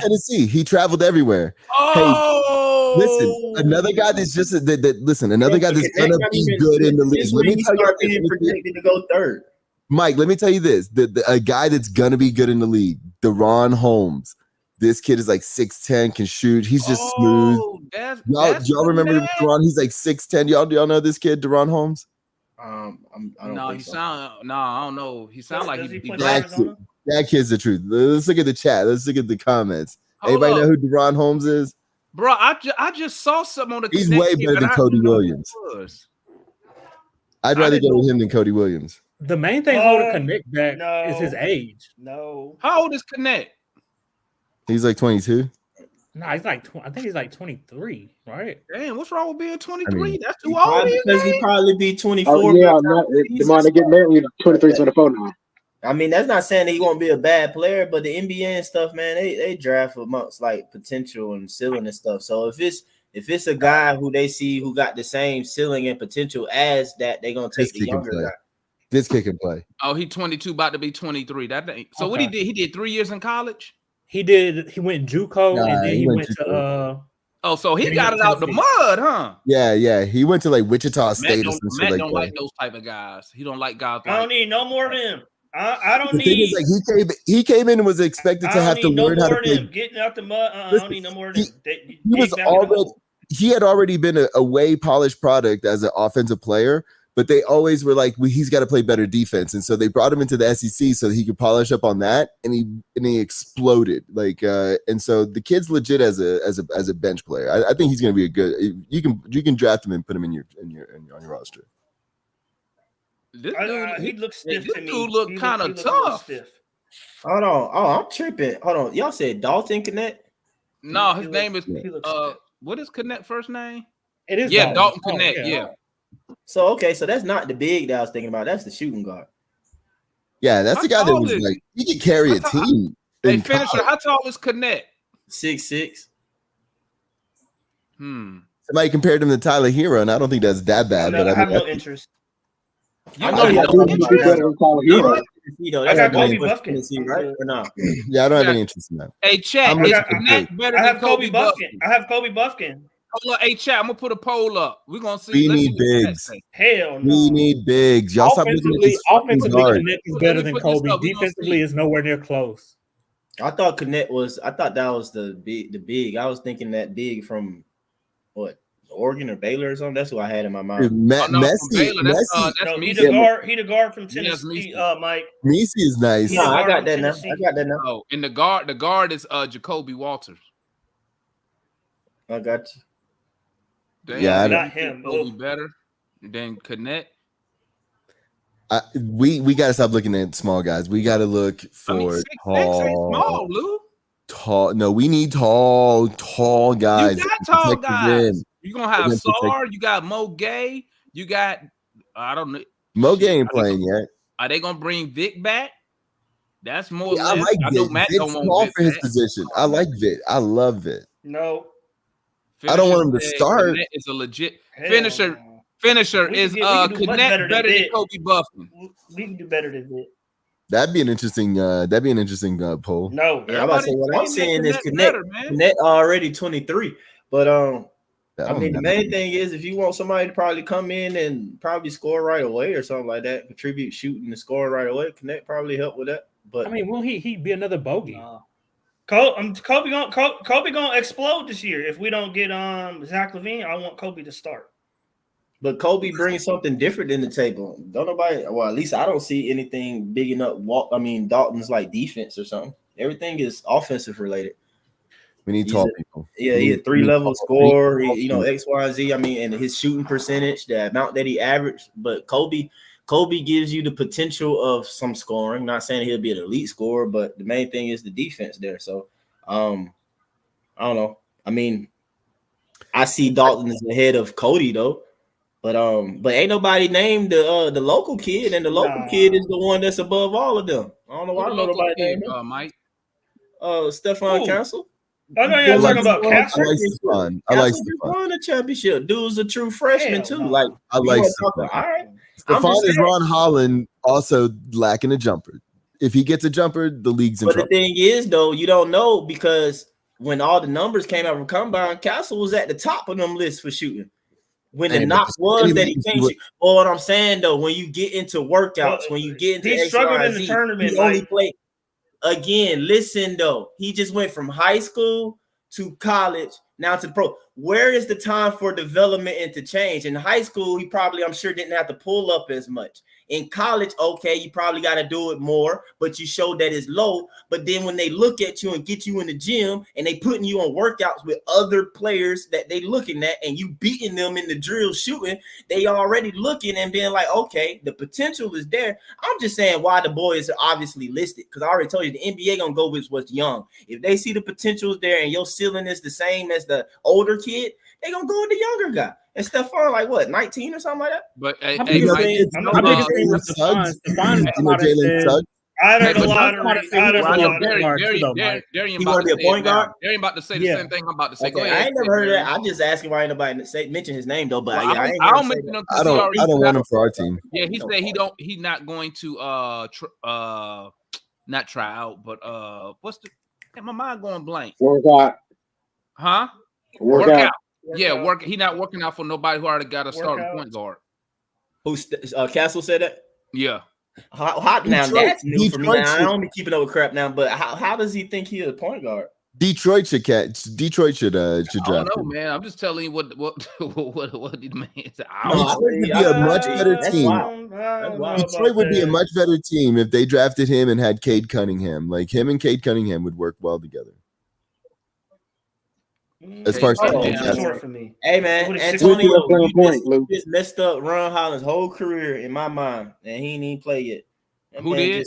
Tennessee. He traveled everywhere. Oh, hey, listen, another guy that's just another guy that's gonna be good in the league. Let me tell you, predicted to go third. Mike, let me tell you this: a guy that's gonna be good in the league, Deron Holmes. This kid is like 6'10", can shoot. He's just smooth. Y'all remember Deron? He's like 6'10". Y'all know this kid, Deron Holmes? I don't know. He sounds like that kid's the truth. Let's look at the chat. Let's look at the comments. Anybody know who Deron Holmes is? Bro, I just saw something on the. He's way better than Cody Williams. I'd rather go with him than Cody Williams. The main thing holding Connect back is his age. No. How old is Connect? He's like 22. No, he's like I think he's like 23, right? Damn, what's wrong with being 23? I mean, that's too old. Because he'd probably be 24. Oh, yeah, the man they get married 23, 24 now. I mean, that's not saying that he won't be a bad player, but the NBA and stuff, man, they draft amongst like potential and ceiling and stuff. So if it's a guy who they see who got the same ceiling and potential as that, they're gonna take the younger guy. This kid can play. Oh, he 22, about to be 23. So what he did? He did 3 years in college. He did. He went JUCO and then he went to. Oh, so he got it out the mud, huh? Yeah. He went to like Wichita State or something Matt like don't that. like those type of guys. He don't like guys. I don't need no more of them. I don't the thing need. Is, like, he came in and was expected to have to learn how to play. Getting out the mud. I don't need no more of them. He had already been a way polished product as an offensive player, but they always were like, he's got to play better defense, and so they brought him into the SEC so that he could polish up on that, and he exploded. Like, and so the kid's legit as a bench player. I think he's going to be a good. You can draft him and put him on your roster. He looks stiff to me. This dude look kind of tough. Hold on. Oh, I'm tripping. Hold on. Y'all said Dalton Connect? No, his name is what is Connect first name? It is Dalton Connect. Yeah. So so that's not the big that I was thinking about. That's the shooting guard. Yeah, that's the guy that was like he could carry a team. Hey, Finisher, how tall is Connect? 6'6". Somebody compared him to Tyler Hero, and I don't think that's that bad. I have no interest. You know, I got Kobe Buffkin, right? Or no? Yeah, I don't have any interest in that. Hey, chat, is Connect better than Kobe Buffkin? I have Kobe Buffkin. Hold up, hey, chat, I'm gonna put a poll up. We're gonna see. We need bigs. Hell no. We need bigs. Y'all stop looking at this. Offensively, Connect is better than Kobe. Defensively, is nowhere near close. I thought that was the big. I was thinking that big from what? Oregon or Baylor or something. That's who I had in my mind. Messi. He the guard from Tennessee. Mike. Messi is nice. No, I got that now. Oh, and the guard is Jacoby Walters. I got you. Damn, yeah, not him. Kobe better than Connect. We got to stop looking at small guys. We got to look for tall. Ain't small, Lou. Tall. No, we need tall guys. You got tall guys. You're gonna have Sarr. You got Mo Gay. You got I don't know. Mo Gay ain't playing yet. Are they gonna bring Vic back? That's more. Yeah, I like Vic. Vic's small for his position. I like Vic. I love Vic. No. I don't want him to start. It's a legit finisher. Finisher is Connect better than Kobe Buffkin. We can do better than Vic. That'd be an interesting poll. No, yeah, I'm about to say what I'm saying is Connect already 23, but I mean the main thing is if you want somebody to probably come in and probably score right away or something like that, contribute shooting and score right away, Connect probably help with that. But I mean, won't he be another bogey? Kobe gonna explode this year. If we don't get Zach LaVine, I want Kobe to start. But Kobe brings something different in the table. Don't nobody, well, at least I don't see anything big enough. Dalton's like defense or something. Everything is offensive related. We need tall people. Yeah, he's a 3-level scorer. X, Y, and Z. I mean, and his shooting percentage, the amount that he averaged. But Kobe gives you the potential of some scoring. Not saying he'll be an elite scorer, but the main thing is the defense there. So, I don't know. I mean, I see Dalton as ahead of Cody though. But ain't nobody named the local kid, and the local kid is the one that's above all of them. I don't know why I know nobody named him. Mike. Stephon Council. I know you're talking about Castle. I like Stephon. Won a championship. Dude's a true freshman too. Like I like Stephon. All right. Stephon is Ron Holland also lacking a jumper. If he gets a jumper, the league's in trouble. But the thing is, though, you don't know because when all the numbers came out from Combine, Castle was at the top of them lists for shooting. When the knock was that he can't shoot. Well, what I'm saying though, when you get into workouts, when you get into he struggled in the tournament. He only played. Again, listen though, he just went from high school to college, now to the pro. Where is the time for development and to change? In high school, he probably, I'm sure, didn't have to pull up as much. In college, okay, you probably got to do it more, but you show that it's low. But then when they look at you and get you in the gym and they putting you on workouts with other players that they looking at and you beating them in the drill shooting, they already looking and being like, okay, the potential is there. I'm just saying why the boys are obviously listed because I already told you the NBA gonna go with what's young. If they see the potential is there and your ceiling is the same as the older kid, they gonna go with the younger guy. And Stephon, like what, 19 or something like that? But Jalen Suggs. Out of the lottery. Darian he want to be a point guard. Darian about to say the same thing I'm about to say. Okay. Go ahead. I ain't never heard of that. I'm just asking why anybody mention his name though. But well, I don't mention him. I don't want him for our team. Yeah, he said he's not going to not try out, but what's the? My mind going blank. Workout. Huh? Workout. Yeah, work. He not working out for nobody who already got a starting point guard. Who's Castle said that? Yeah. Hot now. That's new for me. Now, I don't be keeping up with crap now, but how does he think he's a point guard? Detroit should draft. I don't know, man. I'm just telling you what the man said. Detroit would be a much better team. Detroit would be a much better team if they drafted him and had Cade Cunningham. Like him and Cade Cunningham would work well together. As far as short for me. Hey man, Antonio just messed up Ron Holland's whole career in my mind, and he didn't even play yet. Who did?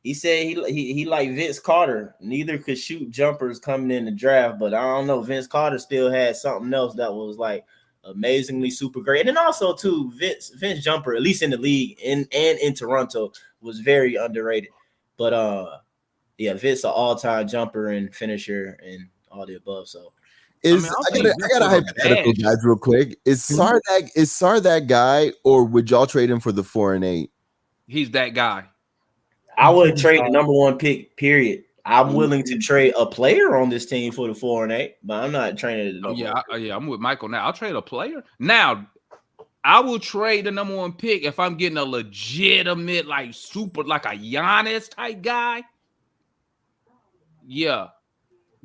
He said he like Vince Carter. Neither could shoot jumpers coming in the draft, but I don't know. Vince Carter still had something else that was like amazingly super great. And then also too, Vince jumper, at least in the league and in Toronto, was very underrated. But yeah, Vince an all-time jumper and finisher and all the above. So. I got a hypothetical, guys, real quick. Is Sarr that guy, or would y'all trade him for the 4 and 8? He's that guy. I would trade the number 1 pick. Period. I'm willing to trade a player on this team for the 4 and 8, but I'm not trading it. I'm with Michael now. I'll trade a player. Now, I will trade the number 1 pick if I'm getting a legitimate, like super, like a Giannis type guy. Yeah.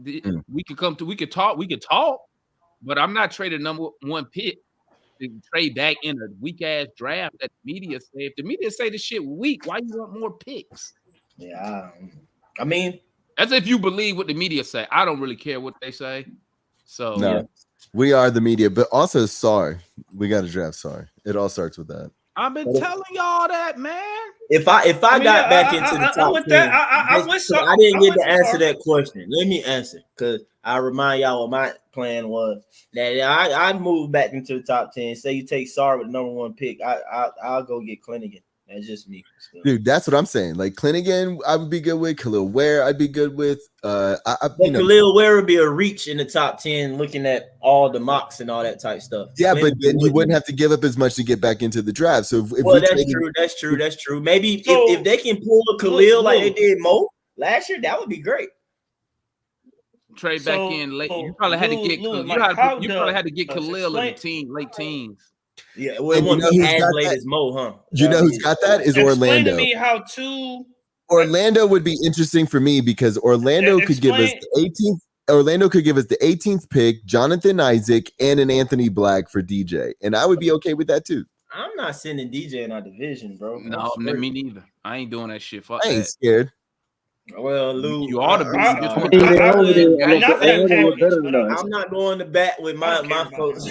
We could talk, but I'm not trading number 1 pick to trade back in a weak ass draft that the media say. If the media say the shit weak, why you want more picks? Yeah, I mean, as if you believe what the media say. I don't really care what they say. So no, we are the media, but also Sarr. We got to draft Sarr. It all starts with that. I've been telling y'all that, man. If I got back into the top 10, I didn't get to answer that question. Let me answer because I remind y'all what my plan was. That I'd move back into the top 10. Say you take Sarr with the number 1 pick, I'll go get Clinton. That's just me. Still. Dude, that's what I'm saying. Like Clinton, I would be good with. Khalil Ware, I'd be good with. Khalil Ware would be a reach in the top 10, looking at all the mocks and all that type stuff. Yeah, but then you wouldn't have to give up as much to get back into the draft. So that's true. Maybe if they can pull a Khalil like they did Mo last year, that would be great. Trade back in late. You probably had to get. You probably had to get Khalil in the late teens. Yeah, well, it won't be as late as Mo, huh? You know who's got that is Orlando. Explain to me how two Orlando would be interesting for me because Orlando could give us the 18th. Orlando could give us the 18th pick, Jonathan Isaac, and an Anthony Black for DJ, and I would be okay with that too. I'm not sending DJ in our division, bro. No, me neither. I ain't doing that shit. Fuck I ain't that. scared. Well, Lou, you ought to be. I'm not going to bat with my folks.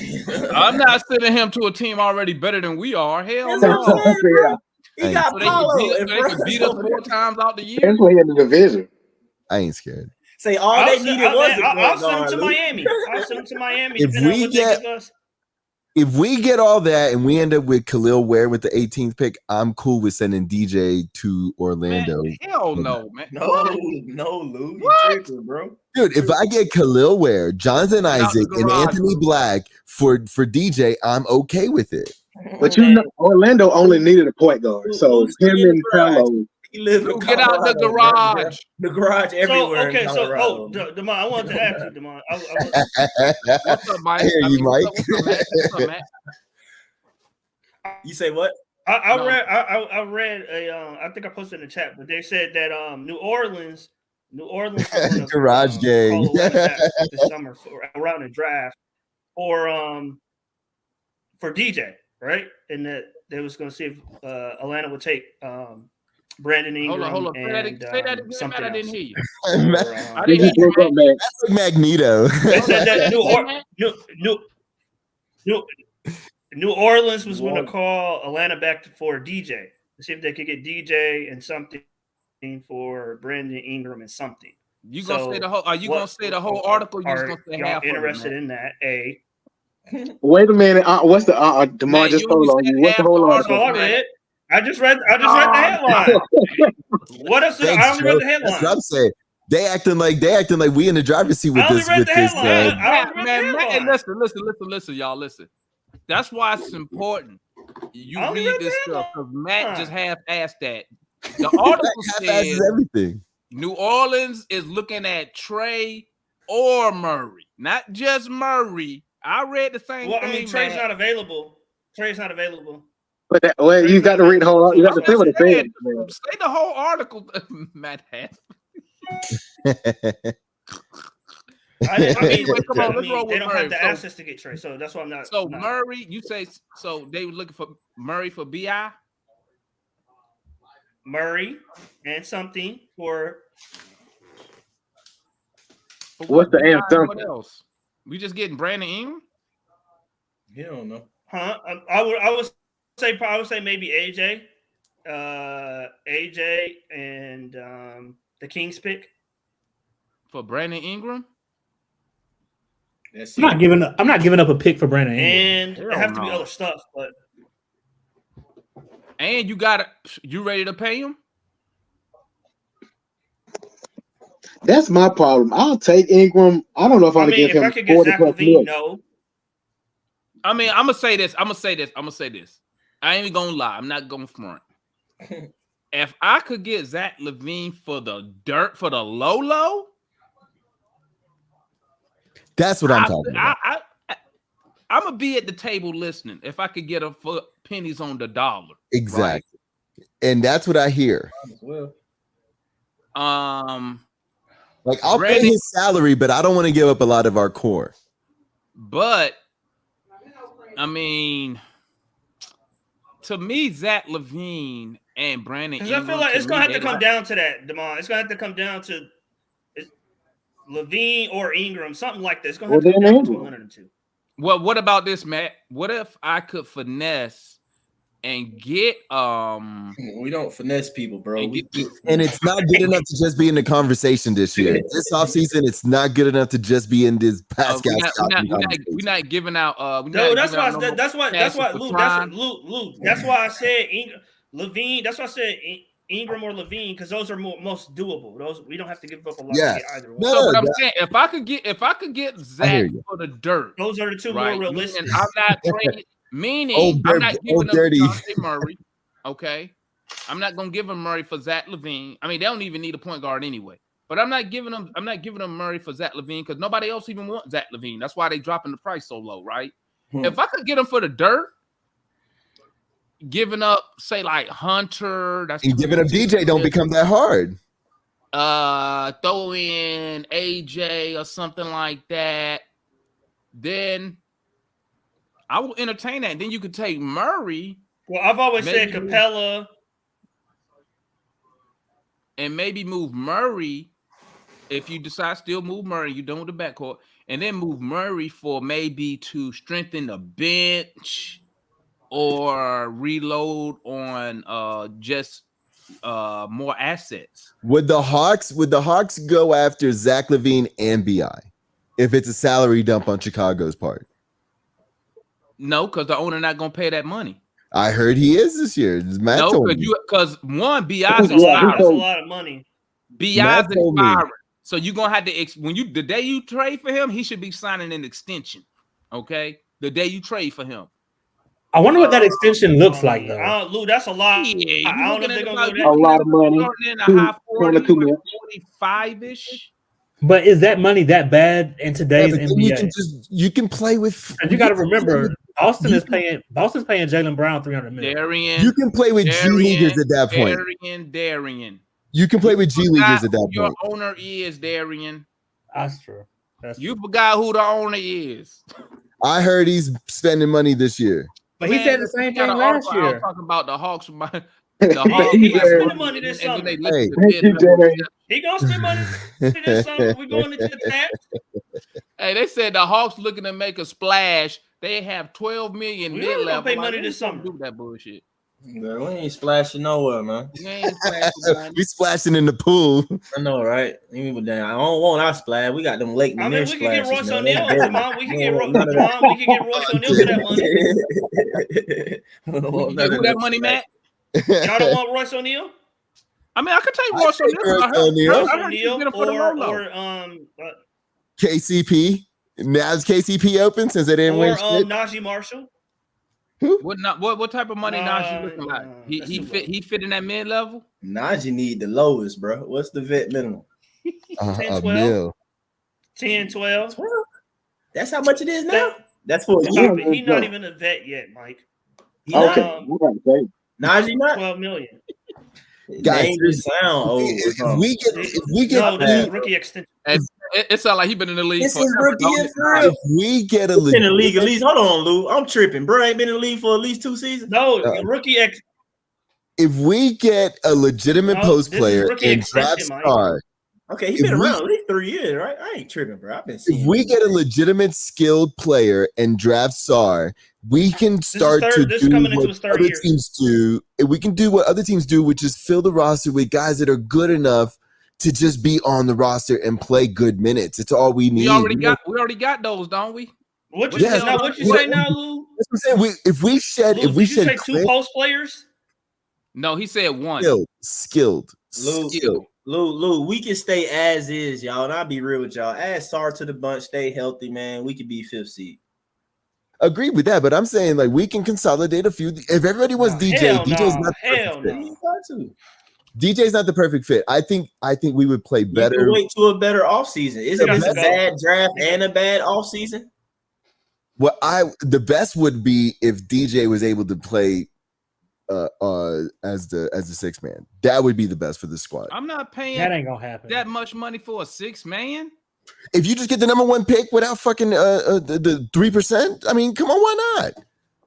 I'm not sending him to a team already better than we are. Hell no. He got Paulo. They can beat us 4 times out the year. Especially in the division. I ain't scared. Say all they needed was a I'll send him to Miami. I'll send him to Miami. If we get all that and we end up with Khalil Ware with the 18th pick, I'm cool with sending DJ to Orlando. Man, hell no, man. No, Lou. You tripping, bro. Dude, if I get Khalil Ware, Jonathan Isaac, and Anthony Black for DJ, I'm okay with it. But Orlando only needed a point guard. So him and Paolo. Get out the garage. The garage everywhere. Demond, I wanted to ask you, Demond. What's up, Mike? I hear you, Mike. What's up, Matt? You say what? I read I think I posted in the chat, but they said that New Orleans garage gang this summer around the draft for DJ, right? And that they was going to see if Atlanta would take Brandon Ingram. Hold on. Say that again. Something I didn't hear you. I didn't hear you. That's like Magneto. They said that New Orleans was going to call Atlanta back for DJ to see if they could get DJ and something for Brandon Ingram and something. You gonna say the whole? Are you gonna say the whole article? You just gonna say half? Interested in that? Wait a minute. What's the Demond just told on you? What's the whole article? I read. I just read the headline. What else? I only read the headline. That's what I'm saying. They acting like we in the driver's seat with this. Man, listen, y'all. Listen. That's why it's important. You read this stuff because Matt just half-assed that. The article says everything. New Orleans is looking at Trae or Murray, not just Murray. I read the same thing. I mean, Trae's not available. But you got to read the whole. You got to say what it says. Say the whole article, Matt. They don't have the access to get Trae, so that's why I'm not. So Murray, you say so they were looking for Murray for BI. Murray and something for what's the answer? What else? We just getting Brandon Ingram? You don't know, huh? I would say maybe AJ and the Kings pick for Brandon Ingram. I'm not giving up a pick for Brandon Ingram. And it have to be other stuff, but. And you ready to pay him? That's my problem. I'll take Ingram. I don't know if I'm gonna give him. If I could get Zach LaVine, no. I mean, I'm gonna say this. I ain't even gonna lie. I'm not gonna front. If I could get Zach LaVine for the dirt, for the low, that's what I'm talking about. I'm gonna be at the table listening. If I could get him for pennies on the dollar, exactly, right? And that's what I hear. Like I'll pay his salary, but I don't want to give up a lot of our core. But I mean, to me, Zach LaVine and Brandon Ingram. I feel like it's gonna have to come down to that, Demond. It's gonna have to come down to LaVine or Ingram, something like this. It's gonna have to come down to one of the two. Well, what about this, Matt? What if I could finesse and get we don't finesse people, bro. And it's not good enough to just be in the conversation this year. This offseason, it's not good enough to just be in this Pascal. We're not giving out. No, that's why Lou. That's why I said LaVine. That's why I said Ingram or LaVine, because those are most doable. Those we don't have to give up a lot to get either one. No, but I'm saying if I could get Zach for the dirt, those are the two more realistic. And I'm not trading. Meaning, I'm not giving them DeJounte Murray. Okay, I'm not gonna give him Murray for Zach LaVine. I mean, they don't even need a point guard anyway. But I'm not giving them Murray for Zach LaVine because nobody else even wants Zach LaVine. That's why they dropping the price so low, right? If I could get him for the dirt, giving up, say like Hunter, that's and giving up DJ don't become that hard. Throw in AJ or something like that, then I will entertain that. Then you could take Murray. Well, I've always said Capella. And maybe move Murray. If you decide still move Murray, you're done with the backcourt. And then move Murray for maybe to strengthen the bench or reload on just more assets. Would the Hawks go after Zach LaVine and BI if it's a salary dump on Chicago's part? No, because the owner not gonna pay that money. I heard he is this year. No, because one BI's That's a lot of money. BI's expiring. So you're gonna have to the day you trade for him, he should be signing an extension. Okay, the day you trade for him. I wonder what that extension looks like, though. Lou, that's a lot. Yeah, I don't know if they're gonna a lot of money. 25-ish. But is that money that bad in today's NBA? You can play with. And you got to remember, Boston's paying Jaylen Brown $300 million. Darian, you can play with G Leaguers at that point. Darian. You can play with G Leaguers at that point. Your owner is Darian. That's true. You forgot who the owner is. I heard he's spending money this year. But he said the same thing last year. I was talking about the Hawks. He gonna spend money this summer. He gonna spend money this summer. We going into the tax. Hey, they said the Hawks looking to make a splash. They have $12 million mid level. Pay money this summer. Do that bullshit. Girl, we ain't splashing nowhere, man. We splashing in the pool. I know, right? I don't want our splash. We got them Lake Lanier we can get Royce O'Neal. Come on, we can get Royce O'Neal for that money. Who that money, Matt? Y'all don't want Royce O'Neal? I mean, I could take Royce O'Neal. Or KCP. Now is KCP open since they didn't win shit? Najee Marshall. What type of money Najee looking like? He fit in that mid level. Najee need the lowest, bro. What's the vet minimum? 10, 12. 10, 12. That's how much it is now. That's for a year. He's not even a vet yet, Mike. Okay. Najee not $12 million. Guys, if we get rookie extension. It sounds like he's been in the league. This is rookie if we get a in the league at least. Hold on, Lou. I'm tripping, bro. Ain't been in the league for at least 2 seasons. No, rookie. If we get a legitimate post player and draft Sarr, okay, he's been around at least 3 years, right? I ain't tripping, bro. I've been seeing. If we get a legitimate skilled player and draft Sarr, we can start to do what other teams do. We can do what other teams do, which is fill the roster with guys that are good enough to just be on the roster and play good minutes. It's all we need. We already got those, don't we? What you say now, Lou? That's what I'm saying. If we shed 2 post players. No, he said 1. Skilled. Lou, we can stay as is, y'all. And I'll be real with y'all. Add Sarr to the bunch, stay healthy, man. We could be 5th seed. Agree with that, but I'm saying like we can consolidate a few. If everybody wants DJ, DJ's not the perfect fit. DJ's not the perfect fit. I think we would play better. You can wait to a better offseason. Isn't this a bad draft and a bad offseason? Well, the best would be if DJ was able to play as the 6th man. That would be the best for the squad. I'm not paying that ain't gonna happen. That much money for a 6th man. If you just get the number 1 pick without fucking the 3%, I mean, come on, why not?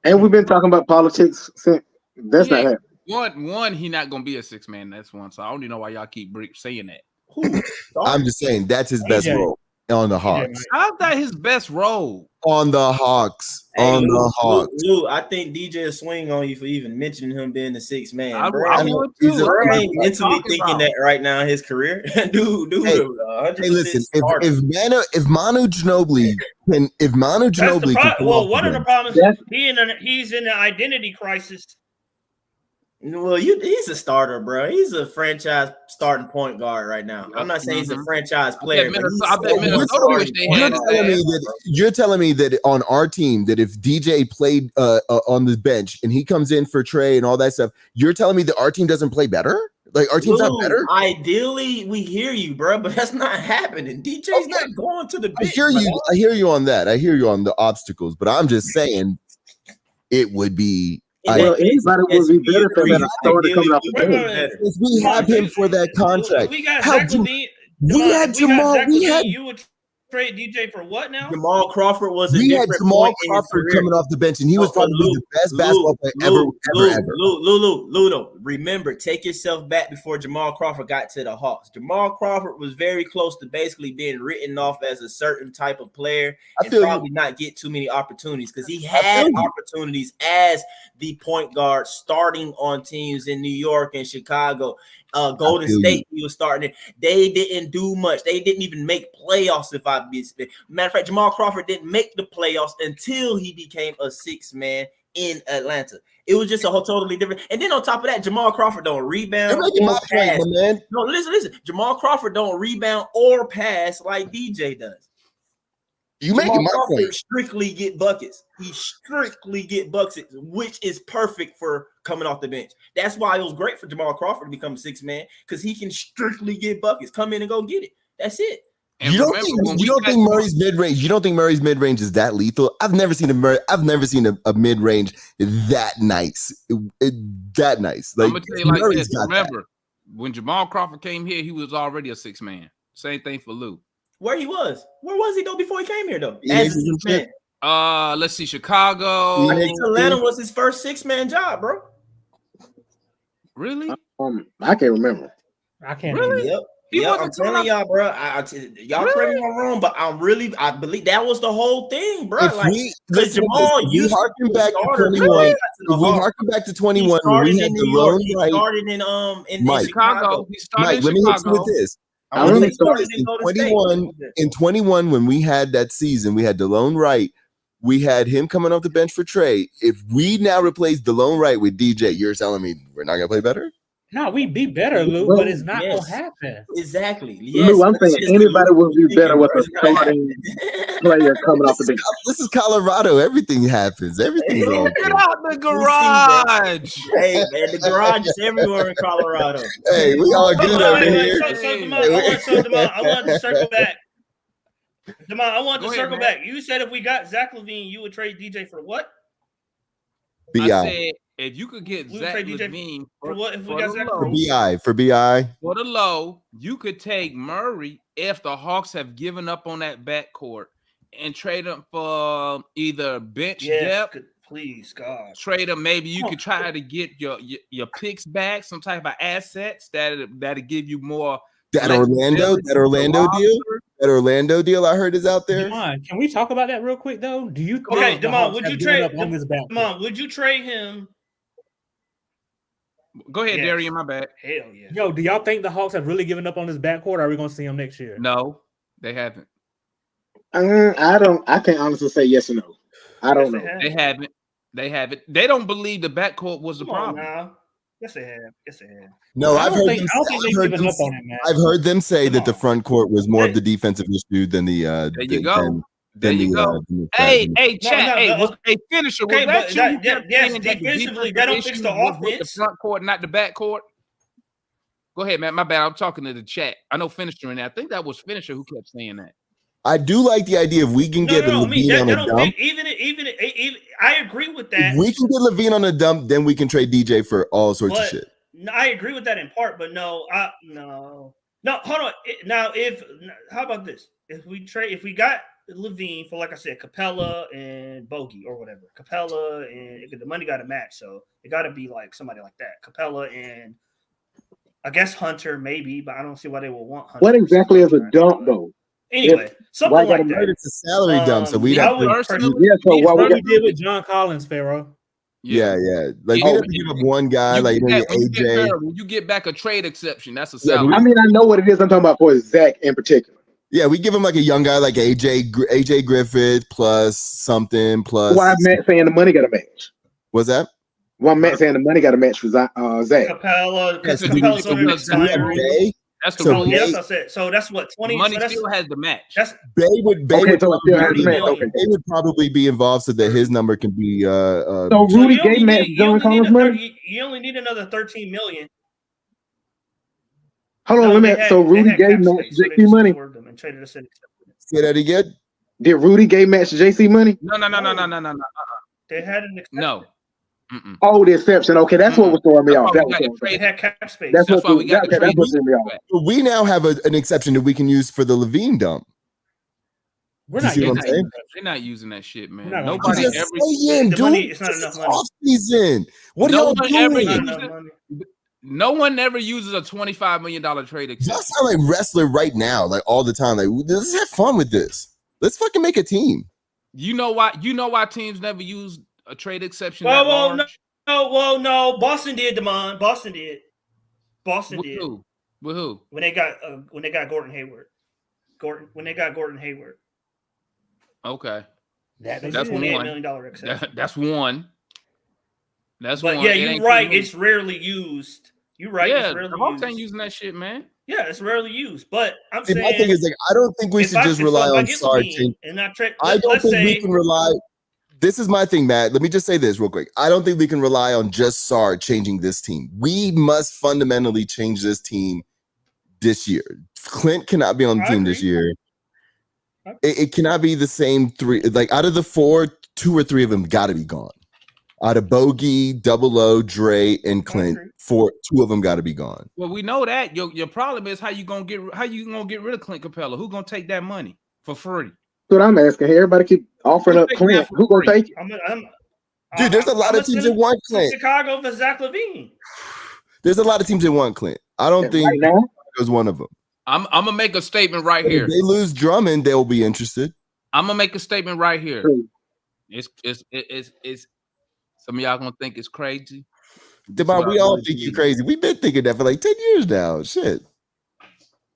And we've been talking about politics since that's not happening. One, he not gonna be a 6th man. That's one. So I don't even know why y'all keep saying that. I'm just saying that's his best role on the Hawks. How's that his best role? On the Hawks. Lou, I think DJ will swing on you for even mentioning him being the 6th man. I would too. Bro ain't mentally thinking that right now in his career. Dude. Hey, listen, if Manu Ginobili one of the problems he's in an identity crisis. Well, he's a starter, bro. He's a franchise starting point guard right now. I'm not saying he's a franchise player. You're telling me that on our team, that if DJ played on the bench and he comes in for Trae and all that stuff, you're telling me that our team doesn't play better? Like our team's not better? Ideally, we hear you, bro, but that's not happening. DJ's not going to the bench. I hear you on that. I hear you on the obstacles, but I'm just saying it would be Well, anybody would be better if they had a starter coming off the bench. Because we have him for that contract. If we got How Zach do- Levine, we had Jamal. We had you would trade DJ for what now? Jamal Crawford was a we had different Jamal point in his Crawford career. coming off the bench, and he was probably the best basketball player ever. Ludo, remember, take yourself back before Jamal Crawford got to the Hawks. Jamal Crawford was very close to basically being written off as a certain type of player and probably not get too many opportunities because he had opportunities as the point guard starting on teams in New York and Chicago. Golden State, he was starting it. They didn't do much. They didn't even make playoffs. If I be matter of fact, Jamal Crawford didn't make the playoffs until he became a sixth man in Atlanta. It was just a whole totally different. And then on top of that, Jamal Crawford don't rebound or pass. No, listen. Jamal Crawford don't rebound or pass like DJ does. You making my point? Strictly get buckets. He strictly get buckets, which is perfect for coming off the bench. That's why it was great for Jamal Crawford to become a sixth man because he can strictly get buckets. Come in and go get it. That's it. And you don't think Murray's mid range? You don't think Murray's mid range is that lethal? I've never seen a mid range that nice. That nice. Like, I'm gonna tell you like this. Remember, when Jamal Crawford came here, he was already a six man. Same thing for Lou. Where was he though before he came here though? Let's see, Chicago. I think Atlanta was his first six-man job, bro. Really? I can't remember. I can't really. remember. Yep, I'm telling y'all, bro. Y'all correct me if I'm wrong, but I believe that was the whole thing, bro. Because Jamal, you harken back to 21. If we harken back to 21, we had the lone right. Started in Chicago. He started Mike, let me hit you with this. In 21, when we had that season, we had DeLone Wright. We had him coming off the bench for Trae. If we now replace DeLone Wright with DJ, you're telling me we're not gonna play better? No, we'd be better, Lou, but it's not gonna happen. Exactly. Lou, I'm saying anybody would be better with a starting player coming off the bench. This is Colorado. Everything happens. Everything's all Get out the garage. Hey, man, the garage is everywhere in Colorado. Hey, we all good over here. I want to circle back. Demond, I want to circle back. You said if we got Zach Levine, you would trade DJ for what? BI. I said if you could get Zach Levine for what? If we got Zach for BI for the low, you could take Murray if the Hawks have given up on that backcourt and trade him for either bench depth. Please, God, trade him. Maybe you could try to get your picks back, some type of assets that'll give you more. That Orlando deal I heard is out there. Demond, can we talk about that real quick though? Do you think Demond, would you trade Demond, would you trade him? Go ahead, Darian, my bad. Hell yeah. Yo, do y'all think the Hawks have really given up on this backcourt, or are we gonna see him next year? No, they haven't. I can't honestly say yes or no. I don't know. They haven't. They don't believe the backcourt was the problem. Yes, they have. No, I've heard them say that the front court was more of the defensive issue than the. There you go. Hey, chat. Hey, finisher. Okay, was that you? Yes, defensively, that don't fix the offense. The front court, not the back court. Go ahead, man. My bad. I'm talking to the chat. I know finisher in there. I think that was finisher who kept saying that. I do like the idea if we can get Levine on a dump. Even I agree with that. If we can get Levine on a dump, then we can trade DJ for all sorts of shit. I agree with that in part, but no. Hold on. Now, how about this? If we got Levine for, like I said, Capella and Bogey or whatever. Capella and the money got to match, so it got to be like somebody like that. Capella and I guess Hunter maybe, but I don't see why they would want Hunter. What exactly is a dump though? Anyway, something like that. It's a salary dump, so we have what we did with John Collins, Pharaoh. Yeah. Like we have to give up one guy, like AJ. When you get back a trade exception, that's a salary. I mean, I know what it is. I'm talking about for Zach in particular. Yeah, we give him like a young guy like AJ Griffith plus something plus. Why Matt saying the money got to match? What's that? Why Matt saying the money got to match for Zach? Capella, because Capella's on the expiring. That's the rule. Yes, I said. So that's what 20. Money still has the match. That's Bay would probably be involved so that his number can be. So Rudy Gay match John Collins money. You only need another 13 million. Hold on, let me. So Rudy Gay match JC money. Say that again. Did Rudy Gay match JC money? No. They had an no. Oh, the exception. Okay, that's what was throwing me off. They had cap space. That's why we got that's what's throwing me off. We now have an exception that we can use for the Levine dump. We're Do you not see what I'm using saying? They're not using that shit, man. Not gonna Nobody use ever. The money, it's not enough money. Off season. What No are y'all one ever doing? uses No one ever uses a $25 million trade Y'all exception. sound like wrestler right now, like all the time. Like, let's have fun with this. Let's fucking make a team. You know why? You know why teams never use a trade exception? No. Boston did, Damon. Boston did. With who? With who? When they got Gordon Hayward. When they got Gordon Hayward. Okay. That's one. $28 million exception. That's one. That's but one. Yeah, you're right. It's rarely used. You're right. Yeah, it's rarely the Hawks used. ain't using that shit, man. Yeah, it's rarely used. But I'm saying my thing is like I don't think we should just rely on Sarr. I don't think we can rely. This is my thing, Matt. Let me just say this real quick. I don't think we can rely on just Sarr changing this team. We must fundamentally change this team this year. Clint cannot be on the team this year. It cannot be the same three. Like out of the four, 2 or 3 of them got to be gone. Out of Bogey, Double O, Dre, and Clint, 2 of them got to be gone. Well, we know that. Your problem is how you gonna get rid of Clint Capella? Who gonna take that money for free? That's what I'm asking. Everybody keep offering up Clint. Who gonna take it? Dude, there's a lot of teams that want Clint. Chicago for Zach LaVine. There's a lot of teams that want Clint. I don't think right was one of them. I'm gonna make a statement right here. If they lose Drummond, they'll be interested. I'm gonna make a statement right here. It's some of y'all gonna think it's crazy. Devon, we all think you're crazy. We've been thinking that for like 10 years now. Shit.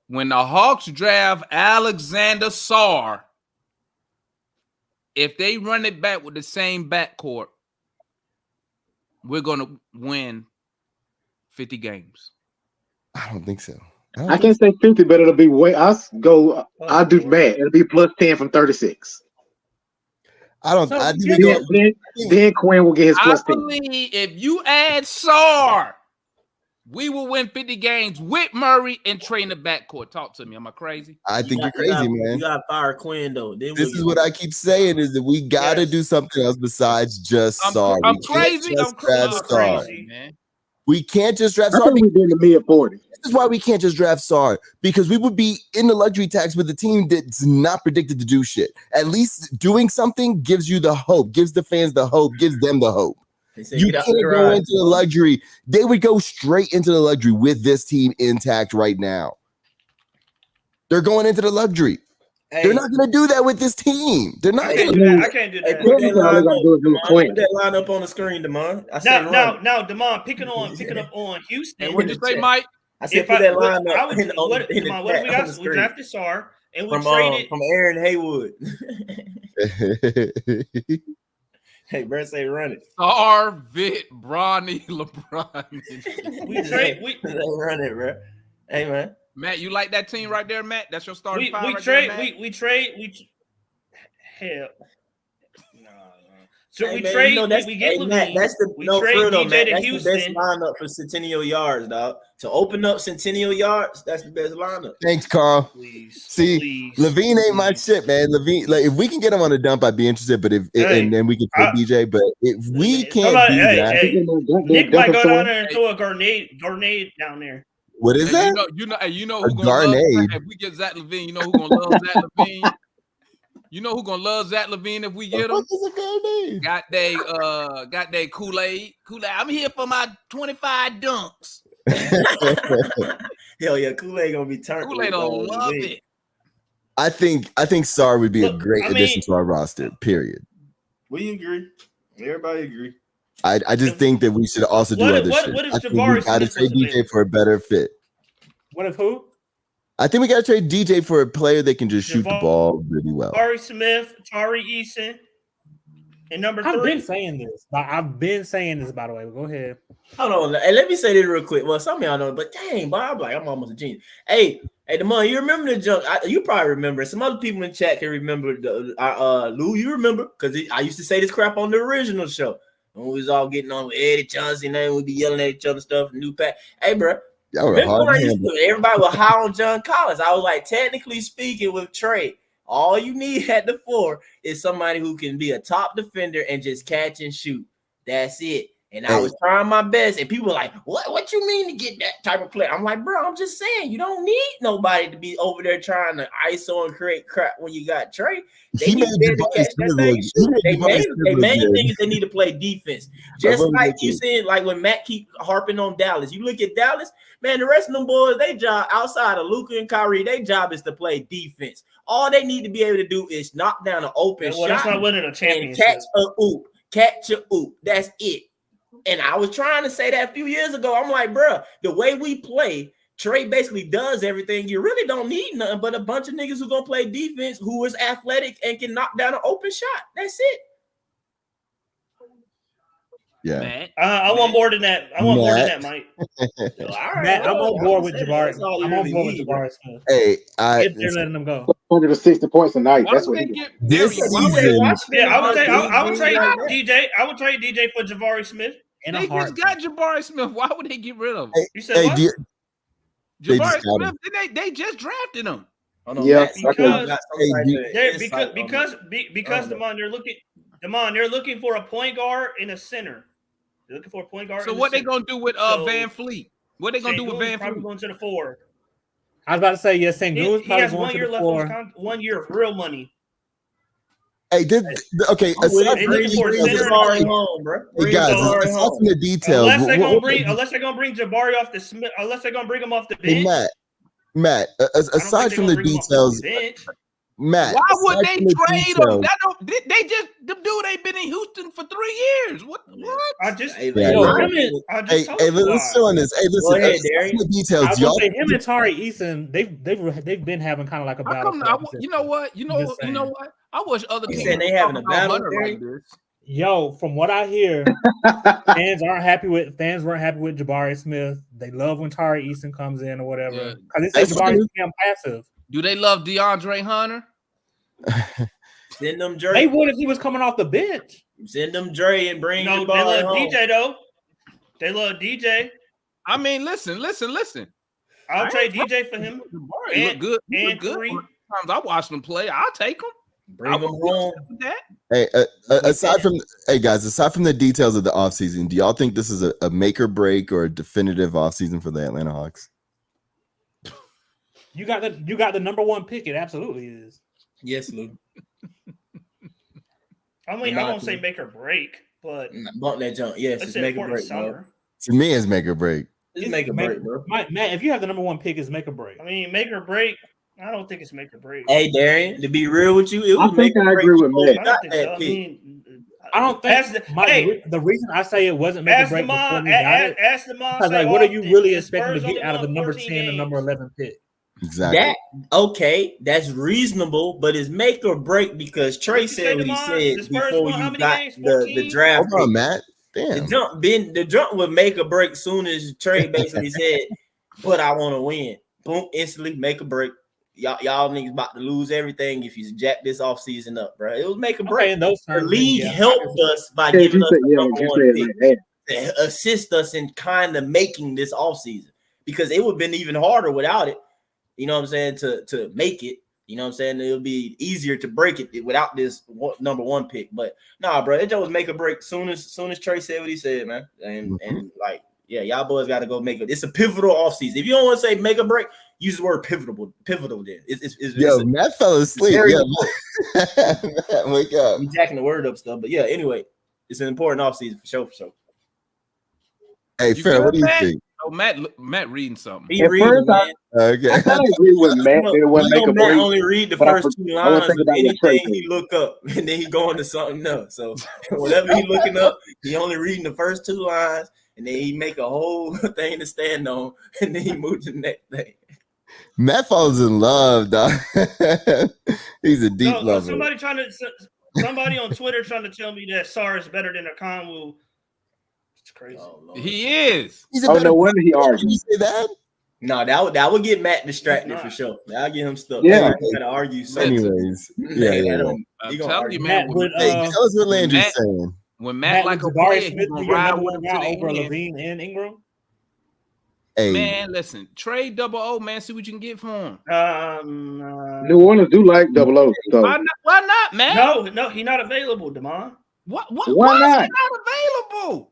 When the Hawks draft Alexander Sarr, if they run it back with the same backcourt, we're gonna win 50 games. I don't think so. I can't say 50, but it'll be way. I'll do bad. It'll be plus 10 from 36. I don't. So, then Quinn will get his plus 10. I believe if you add Sarr, we will win 50 games with Murray and Trae in the backcourt. Talk to me. Am I crazy? I think you're crazy, man. You got to fire Quinn, though. This is what I keep saying is that we got to do something else besides just Sarr. I'm crazy. I'm crazy, man. We can't just draft Sarr. I think we've been in the mid-40s. This is why we can't just draft Sarr, because we would be in the luxury tax with a team that's not predicted to do shit. At least doing something gives you the hope, gives the fans the hope, gives them the hope. You can't go into the luxury. They would go straight into the luxury with this team intact right now. They're going into the luxury. Hey. They're not going to do that with this team. They're not. I can't do that. Put that line up on the screen, Damon. Now, Damon, picking up on Houston. And what did you say, Mike? I said put that line up. What we got? We drafted Sarr and we traded from Aaron Haywood. Hey, Brett, say run it. Sarr, Vitt, Bronny, LeBron. We run it, bro. Hey, man. Matt, you like that team right there, Matt? That's your starting five. We trade. Hell. So we trade. We get Levine. That's the we trade DJ to Houston. That's the best lineup for Centennial Yards, dog. To open up Centennial Yards, that's the best lineup. Thanks, Carl. See, Levine ain't my shit, man. Levine, like if we can get him on a dump, I'd be interested. But and then we can trade DJ. But if we can't do that, Nick might go down there and throw a grenade down there. What is that? You know who's gonna love if we get Zach LaVine. You know who's gonna love Zach LaVine. You know who's gonna love Zach LaVine if we get him? Got they Kool-Aid. I'm here for my 25 dunks. Hell yeah, Kool-Aid gonna be turned. Kool-Aid don't love it. I think Sarr would be a great addition to our roster. Period. We agree. Everybody agree. I just think that we should also do other shit. What if I think we got to trade DJ for a better fit. What if who? I think we got to trade DJ for a player that can just shoot the ball really well. Jabari Smith, Tari Eason, and number 3. I've been saying this. By the way. Go ahead. Hold on. Hey, let me say this real quick. Well, some of y'all know, but dang, Bob, I'm almost a genius. Hey, Damon, you remember the junk? You probably remember. Some other people in chat can remember. Lou, you remember? Because I used to say this crap on the original show. When we was all getting on with Eddie Johnson, and we'd be yelling at each other stuff. New pack. Hey, bro. Remember when everybody was high on John Collins? I was like, technically speaking, with Trae, all you need at the 4 is somebody who can be a top defender and just catch and shoot. That's it. And I was trying my best, and people were like, what you mean to get that type of player? I'm like, bro, I'm just saying, you don't need nobody to be over there trying to ISO and create crap when you got Trae. They main thing is they need to play defense. Just like you said, like when Matt keep harping on Dallas. You look at Dallas, man, the rest of them boys, they job outside of Luka and Kyrie, their job is to play defense. All they need to be able to do is knock down an open shot. That's not winning a championship. Catch a oop. That's it. And I was trying to say that a few years ago. I'm like, bro, the way we play, Trae basically does everything. You really don't need nothing but a bunch of niggas who gonna play defense, who is athletic and can knock down an open shot. That's it. Yeah, I want more than that. I want more than that, Mike. Matt, I'm on board with Jabari. I'm on board with Jabari Smith. Hey, if they're letting them go, 160 points a night. That's what he get. This season, I would trade DJ. I would trade DJ for Jabari Smith. They just got Jabari Smith. Why would they get rid of him? You said what? Jabari Smith. They just drafted him. Yeah, because Damon, they're looking for a point guard and a center. They're looking for a point guard. So what they gonna do with Van Fleet? What they gonna do with Van Fleet? Probably going to the 4. I was about to say yes. St. Louis He has probably 1 year left on his 1 year of real money. Hey, okay. Aside from the details, unless they're gonna bring Jabari off the Smith, unless they're gonna bring him off the bench. Hey, Matt. Aside from the details, Matt. Why would they trade him? The dude ain't been in Houston for 3 years. What? Let's show on this. Hey, listen. The details, y'all. Him and Tari Eason, they've been having kind of like a battle. You know what? I wish other teams they having a battle like this. Yo, from what I hear, fans weren't happy with Jabari Smith. They love when Tari Eason comes in or whatever. Because they said Jabari's become passive. Do they love DeAndre Hunter? Send them Dre. They would if he was coming off the bench. Send them Dre and bring they love DJ though. They love DJ. I mean, listen. I'll trade DJ for him. He look good. Times I watched him play. I'll take him. Bring them home. Hey, aside from the details of the offseason, do y'all think this is a make or break or a definitive offseason for the Atlanta Hawks? You got the number 1 pick. It absolutely is. Yes, Lou. I mean, I won't say make or break, but bump that jump. Yes, it's make or break, bro. To me, it's make or break. It's make or break, bro. Matt, if you have the number 1 pick, it's make or break. I mean, make or break. I don't think it's make or break. Hey, Darian, to be real with you, it was make or break. I agree with Matt. I don't think the reason I say it wasn't make or break before we got it. Ask the mom. Because what are you really expecting to get out of the number 10 and number 11 pick? Exactly. That's reasonable, but it's make or break because Trae said what he said before you got the draft. Hold on, Matt. Damn. The jump would make or break soon as Trae basically said, "But I want to win." Boom! Instantly make or break. Y'all niggas about to lose everything if you jack this offseason up, bro. It was make or break. The league helped us by giving us the number 1 pick to assist us in kind of making this offseason because it would have been even harder without it. You know what I'm saying? To make it, you know what I'm saying? It'll be easier to break it without this number 1 pick. But nah, bro, it just was make or break. Soon as Trae said what he said, man, and like, yeah, y'all boys got to go make it. It's a pivotal offseason. If you don't want to say make or break, use the word pivotal. Then Matt fell asleep. Yeah, Matt, wake up. He's jacking the word up stuff, but yeah. Anyway, it's an important offseason for sure. Hey, Fair, what do you think? Oh, Matt reading something. He reading, man. Okay. I agree with Matt. Matt only read the first 2 lines of anything he look up, and then he going to something else. So whatever he looking up, he only reading the first 2 lines, and then he make a whole thing to stand on, and then he move to the next thing. Matt falls in love, dog. He's a deep lover. Somebody on Twitter trying to tell me that Sarr is better than Okongwu. It's crazy. He is. No wonder he argued. Did you say that? No, that would get Matt distracted for sure. That'll get him stuck. Yeah. Gotta argue. Anyways, I'm telling you, man. Tell us what Landry's saying. When Matt like a player, he's gonna ride with him over Levine and Ingram. Hey. Man, listen, trade double O, man. See what you can get for him. New Orleans do like double O. So. Why not, man? No, he's not available, Damon. Why not? Why is he not available?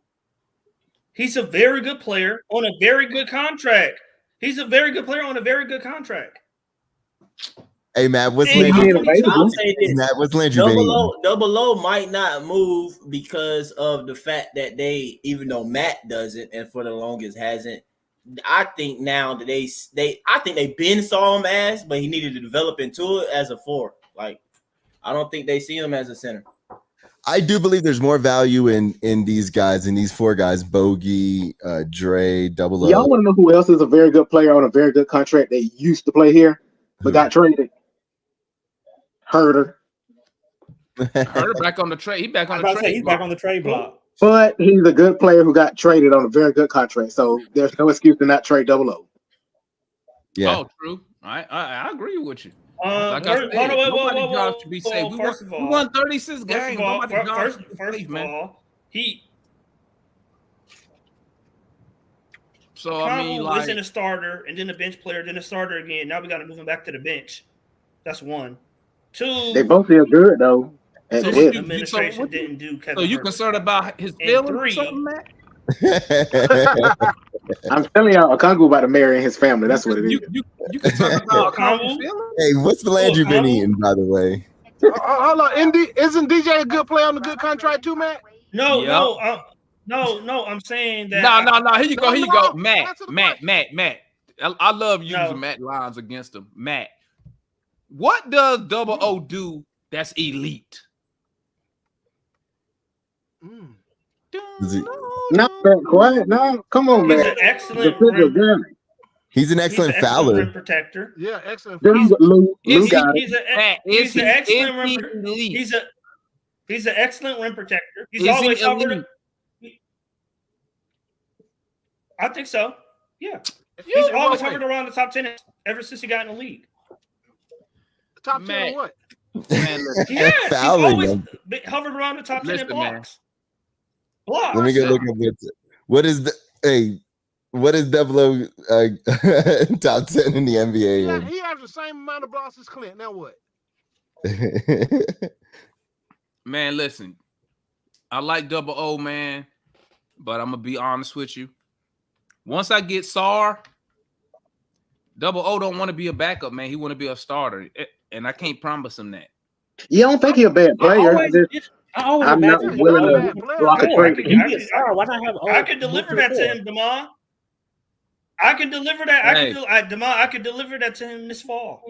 He's a very good player on a very good contract. He's a very good player on a very good contract. Hey, Matt, what's I'll Landry? say this. Matt, what's Landry been eating? Double O might not move because of the fact that they, even though Matt doesn't and for the longest hasn't, I think now that I think they been saw him as, but he needed to develop into it as a 4. Like, I don't think they see him as a center. I do believe there's more value in these guys, in these 4 guys, Bogey, Dre, Double O. Y'all want to know who else is a very good player on a very good contract that used to play here but got traded? Herder. Herder back on the trade. He's back on the trade. He's back on the trade block. But he's a good player who got traded on a very good contract. So there's no excuse to not trade Double O. Yeah. Oh, true. I agree with you. Like I said, nobody jobs should be safe. We won 36 games. First of all, he. So I mean, like, wasn't a starter, and then a bench player, then a starter again. Now we got to move him back to the bench. That's 1. 2. They both feel good though. So the administration didn't do Kevin. So you concerned about his feelings, Matt? I'm telling y'all, Okongwu about to marry his family. That's what it is. You concerned about Okongwu? Hey, what's the Landry been eating, by the way? Hold on, isn't DJ a good player on a good contract too, Matt? No. I'm saying that. No. Here you go. Matt. I love using Matt lines against him. Matt, what does Double O do that's elite? Not that quiet. No, come on, man. He's an excellent He's an excellent fouler. Rim protector. Yeah, excellent. He's an excellent rim protector. He's always covered. I think so. Yeah. He's always hovered around the top 10 ever since he got in the league. Top 10 of what? Man, yeah, he's always hovered around the top 10 in blocks. Let me go look at what is Double O top 10 in the NBA? Yeah, he has the same amount of blocks as Clint. Now what? Man, listen, I like Double O, man, but I'm gonna be honest with you. Once I get Sarr, Double O don't want to be a backup, man. He want to be a starter, and I can't promise him that. You don't think he's a bad player? I'm not willing to block a trade. I can deliver that to him, Demar. I can deliver that. I can deliver that to him this fall.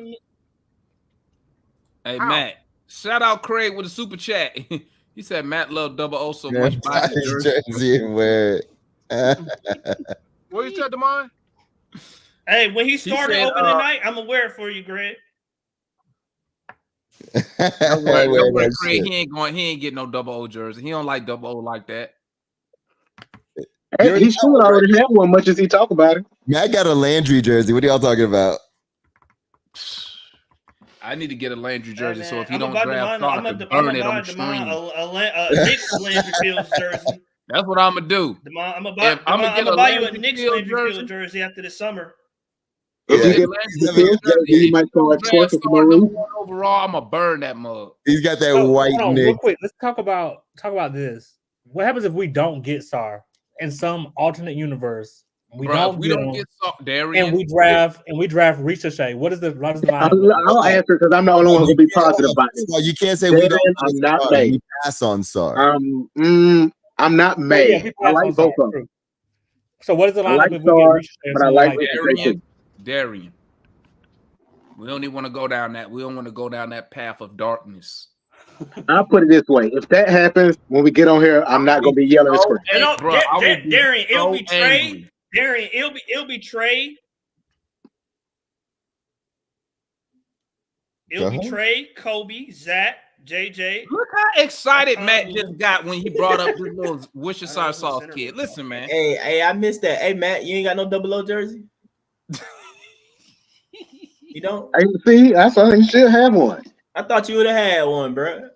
Hey, Matt, shout out Craig with a super chat. He said Matt loved Double O so much. What you said, Demar? Hey, when he started opening night, I'm aware for you, Greg. Craig, he ain't getting no Double O jersey. He don't like Double O like that. Hey, he should already have one, much as he talk about it. Matt got a Landry jersey. What are y'all talking about? I need to get a Landry jersey, so if you don't draft, I'm gonna burn it on the stream. Knicks Landry Fields jersey. That's what I'm gonna do. I'm gonna buy you a Knicks Landry Fields jersey after the summer. He might call it overall. I'm gonna burn that mug. He's got that white Knicks. Real quick, let's talk about this. What happens if we don't get Sarr in some alternate universe? We don't get Darian, and we draft Ricochet. What is the line? I'll answer because I'm the only one who can be positive about it. No, you can't say we don't. I'm not mad. We pass on Sarr. I'm not mad. I like both of them. So what is the line? I like Sarr, but I like Darian. We don't even want to go down that. We don't want to go down that path of darkness. I'll put it this way: if that happens when we get on here, I'm not gonna be yelling and screaming. Darian, it'll be Trae. Darian, it'll be Trae. It'll be Trae, Kobe, Zach, JJ. Look how excited Matt just got when he brought up this little Worcestershire sauce kid. Listen, man. Hey, I missed that. Hey, Matt, you ain't got no Double O jersey? You don't? I see. I thought you should have one. I thought you would have had one, bro.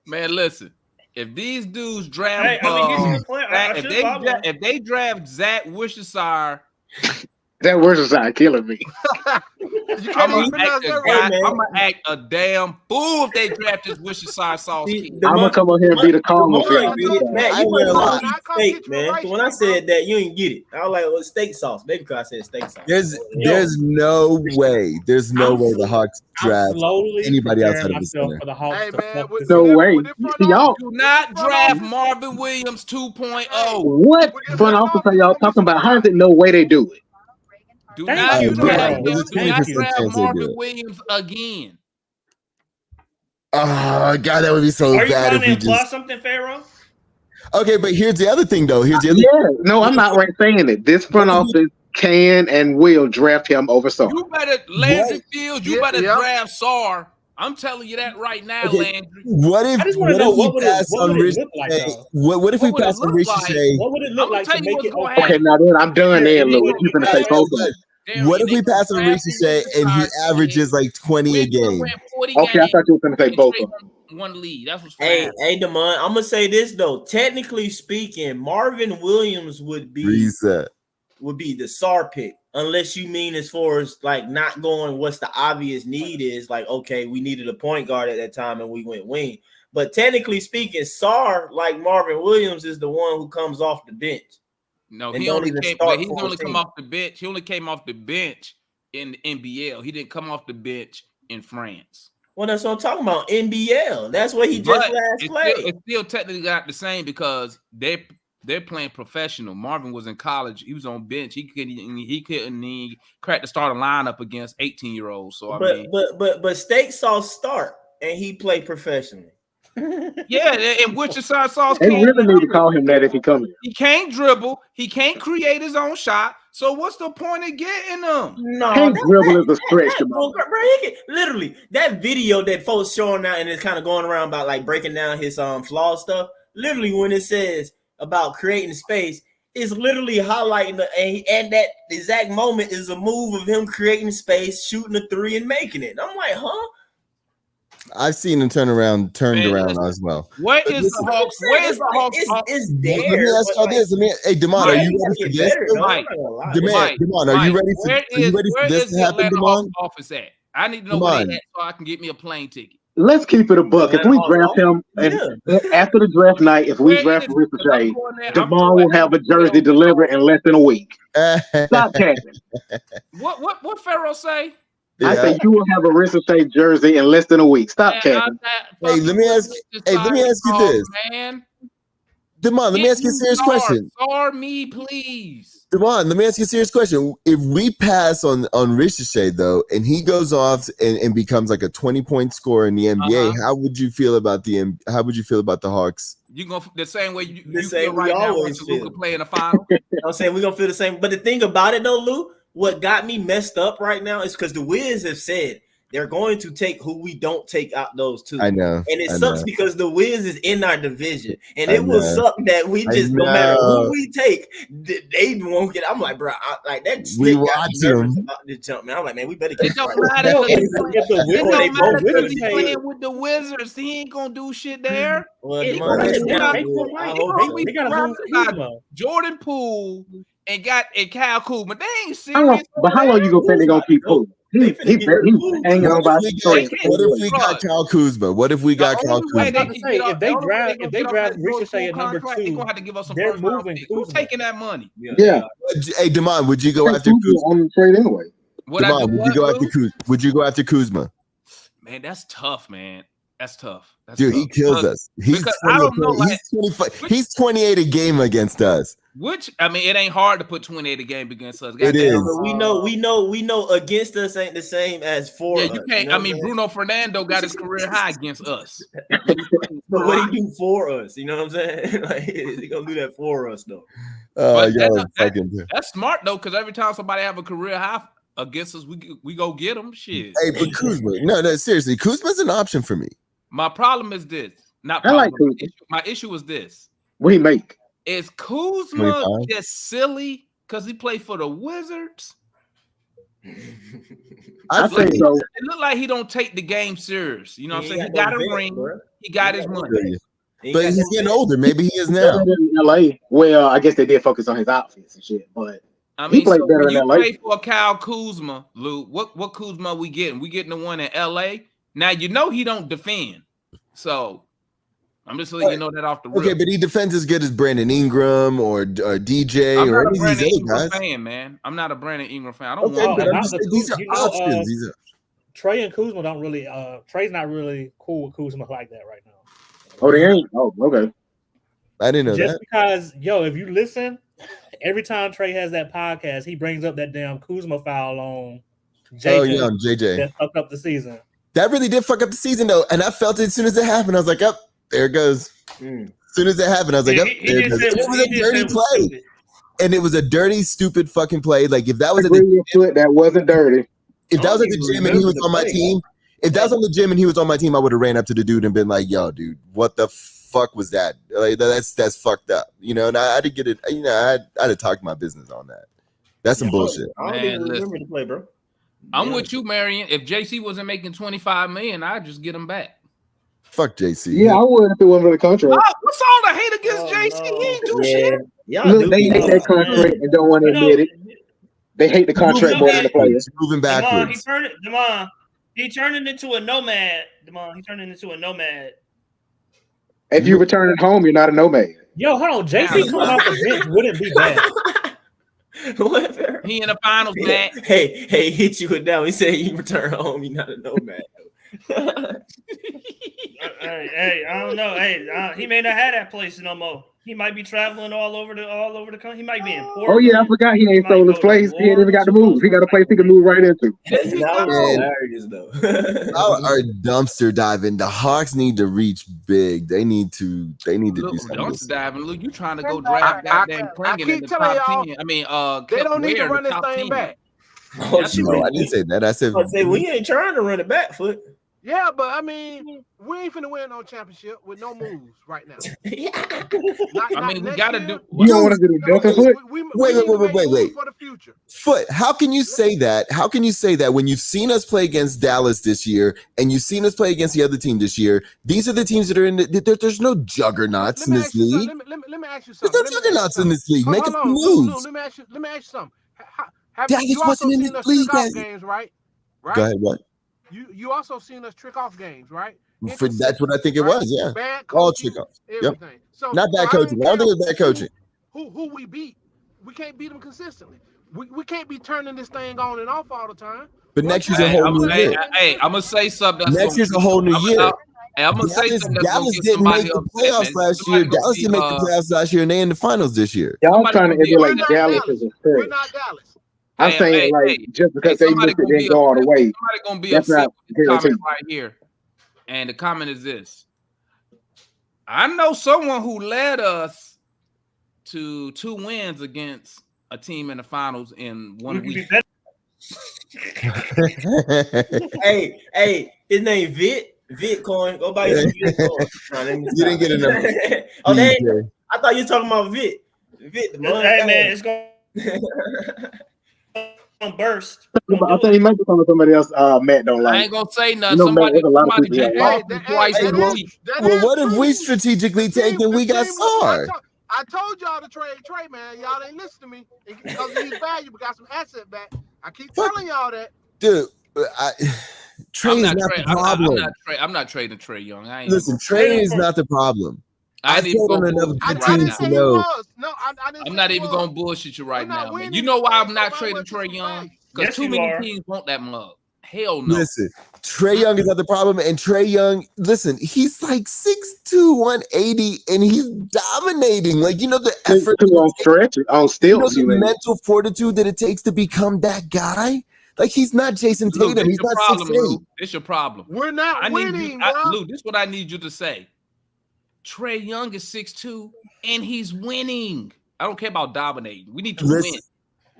Man, listen. If these dudes draft, he's a good player. if they draft Zach Worcestershire That Worcestershire killing me. I'm gonna act a damn fool if they draft this Worcestershire sauce kid. I'm gonna come on here and be the calm for y'all. Matt, you went on steak, man. So when I said that, you didn't get it. I was like, well, steak sauce. Maybe because I said steak sauce. There's no way. There's no way the Hawks draft anybody outside of the center. No way. Y'all do not draft Marvin Williams 2.0. What front office are y'all talking about? How is it no way they do it? Do not draft Marvin Williams again. Oh God, that would be so bad. Are you trying if to we imply just... something, Pharaoh? Okay, but here's the other thing, though. No, I'm not right saying it. This front office can and will draft him over Sarr. You better Landry Fields. You better draft Sarr. I'm telling you that right now, Landry. What if we pass on Ricochet? What if we pass on Ricochet? What would it look like to make it okay? Now then, I'm done there, Louis. You gonna say both of them? What if we pass on Ricochet and he averages like 20 a game? Okay, I thought you were gonna say both of them. One lead. That's what's hey, Damon. I'm gonna say this though. Technically speaking, Marvin Williams would be the Sarr pick, unless you mean as far as like not going what's the obvious need is. Like, okay, we needed a point guard at that time and we went wing. But technically speaking, Sarr, like Marvin Williams, is the one who comes off the bench. No, he only come off the bench. He only came off the bench in the NBL. He didn't come off the bench in France. Well, that's what I'm talking about. NBL. That's what he just last played. It's still technically not the same because they're playing professional. Marvin was in college. He was on bench. He couldn't crack the starting lineup against 18-year-olds. So but Steak Sauce start and he played professionally. Yeah, and Worcestershire sauce. They really need to call him that if he comes. He can't dribble. He can't create his own shot. So what's the point of getting him? No, can't dribble is a stretch. Bro, literally, that video that folks showing out and it's kind of going around about like breaking down his flaw stuff. Literally, when it says about creating space, it's literally highlighting and that exact moment is a move of him creating space, shooting a three, and making it. I'm like, huh? I've seen him turned around as well. Where is the Hawks? It's there. Let me ask y'all this. Hey, Damon, are you ready for this? Damon, are you ready for this to happen, Damon? Office at? I need to know where they at so I can get me a plane ticket. Let's keep it a buck. If we draft him, and after the draft night, if we draft Ricochet, Damon will have a jersey delivered in less than a week. Stop capping. What Pharaoh say? I say you will have a Ricochet jersey in less than a week. Stop capping. Hey, let me ask you this. Damon, let me ask you a serious question. Sarr me, please. Damon, let me ask you a serious question. If we pass on Ricochet though, and he goes off and becomes like a 20-point scorer in the NBA, how would you feel about the Hawks? You go the same way you feel right now when Luka play in the final. I'm saying we're gonna feel the same. But the thing about it though, Lou, what got me messed up right now is because the Wiz have said they're going to take who we don't take out those two. I know. And it sucks because the Wiz is in our division. And it will suck that we just, no matter who we take, they won't get. I'm like, bro, like that. We watch him. Jump, man. I'm like, man, we better get it. Don't matter if he's playing with the Wizards. He ain't going to do shit there. Well, Jordan Poole and Kyle Kuzma. They ain't serious. But how long you gonna think they're gonna keep Poole? He's hanging on by the string. What if we got Kyle Kuzma? What if we got Kyle Kuzma? If they draft Ricochet at number 2, they're gonna have to give us some they're first moving. Who's taking that money? Yeah. Hey, Damon, would you go after Kuzma on the trade anyway? Damon, would you go after Kuzma? Man, that's tough, man. That's tough. Dude, he kills us. He's he's 28 a game against us. Which, I mean, it ain't hard to put 28 a game against us. It is. But we know against us ain't the same as for us. You can't. You know, I mean, Bruno Fernando got his career high against us. But what he do for us? You know what I'm saying? Like, he gonna do that for us though. That's smart though, because every time somebody have a career high against us, we go get them. Shit. Hey, but Kuzma, no, seriously, Kuzma's an option for me. My problem is this. My issue is this. What do you make? Is Kuzma just silly because he played for the Wizards? I think so. It looked like he don't take the game serious. You know what I'm saying? He got a ring. Bro. He got his money. But he's getting older. Maybe he is now. In LA. Well, I guess they did focus on his outfits and shit. But I mean, so when you pay for Kyle Kuzma, Lou, what Kuzma we getting? We getting the one in LA. Now you know he don't defend. So I'm just letting you know that off the rip. Okay, but he defends as good as Brandon Ingram or DJ I'm or not any a of these Brandon other Ingram guys. fan, man. I'm not a Brandon Ingram fan. I don't Okay, want but I'm just saying, these are options. Trae and Kuzma don't really. Trae's not really cool with Kuzma like that right now. Oh, they ain't. Oh, okay. I didn't know Just that. because, if you listen, every time Trae has that podcast, he brings up that damn Kuzma foul on JJ. Oh, yeah, on JJ. That fucked up the season. That really did fuck up the season, though. And I felt it as soon as it happened. I was like, up, there it goes. As soon as it happened, I was like, there it goes. It was a dirty play. And it was a dirty, stupid fucking play. Like, if that was at the gym, that wasn't dirty. If that was at the gym and he was on my team, if that was on the gym and he was on my team, I would have ran up to the dude and been like, yo, dude, what the fuck was that? Like, that's fucked up. You know, and I didn't get it. You know, I'd have talked my business on that. That's some bullshit. I don't even remember the play, bro. I'm with you, Marion. If JC wasn't making $25 million, I'd just get him back. Fuck JC. Yeah, I would if it wasn't for the contract. What's all the hate against JC? He ain't do shit. Look, they hate that contract and don't want to admit it. They hate the contract more than the players. Moving backwards. He turned it into a nomad. He turned it into a nomad. If you return it home, you're not a nomad. Yo, hold on. JC coming off the bench wouldn't be bad. He in the finals, man. Hey, he hit you with that. He said you return home, you're not a nomad. Hey, I don't know. Hey, he may not have that place no more. He might be traveling all over the country. He might be in Portland. Oh yeah, I forgot he ain't sold his place. He ain't even got to move. He got a place he can move right into. Hilarious though. Our dumpster diving. The Hawks need to reach big. They need to do something. Dumpster diving. Look, you trying to go draft goddamn Pringle in the top 10. I mean, they don't need to run this thing back. Oh, no, I didn't say that. I said we ain't trying to run it back, Foot. Yeah, but I mean, we ain't finna win no championship with no moves right now. I mean, we gotta do. You don't want to do nothing, Foot. Wait. For the future. Foot, how can you say that? How can you say that when you've seen us play against Dallas this year and you've seen us play against the other team this year? These are the teams that are in there's no juggernauts in this league. Let me ask you something. There's no juggernauts in this league. Make a few moves. Let me ask you something. Dallas wasn't in this league. Games, right? Go ahead, what? You also seen us trick off games, right? That's what I think it was, yeah. Bad coaching, all trick offs. Yep. So not bad coaching. I don't think it was bad coaching. Who we beat, we can't beat them consistently. We can't be turning this thing on and off all the time. But next year's a whole new year. Hey, I'm gonna say something. Next year's a whole new year. I'm gonna say something. Dallas didn't make the playoffs last year. Dallas didn't make the playoffs last year, and they in the finals this year. Y'all trying to emulate Dallas as a We're not Dallas. I'm saying, just because they missed it didn't go all the way. Somebody gonna be upset with the comment right here, and the comment is this: I know someone who led us to 2 wins against a team in the finals in 1 week. hey, his name Vitcoin. Go buy some Vitcoin. You didn't get a number. I thought you were talking about Vit. Hey man, it's going. Burst. I think he might be talking to somebody else. Matt don't like. I ain't gonna say nothing. Somebody get off twice a week. Well, what if we strategically take and we got Sarr? I told y'all to trade Trae, man. Y'all ain't listen to me because he's valuable. Got some asset back. I keep telling y'all that. Dude, Trae is not the problem. I'm not trading Trae Young. Listen, Trae is not the problem. I didn't even know. I'm not even gonna bullshit you right now, man. You know why I'm not trading Trae Young? Because too many teams want that mug. Hell no. Listen, Trae Young is not the problem, and Trae Young, listen, he's like 6'2", 180, and he's dominating. Like, you know the effort on stretch, on stilts, the mental fortitude that it takes to become that guy. Like, he's not Jason Tatum. He's not 6'8". It's your problem. We're not winning, bro. Lou, this is what I need you to say. Trae Young is 6'2", and he's winning. I don't care about dominating. We need to win.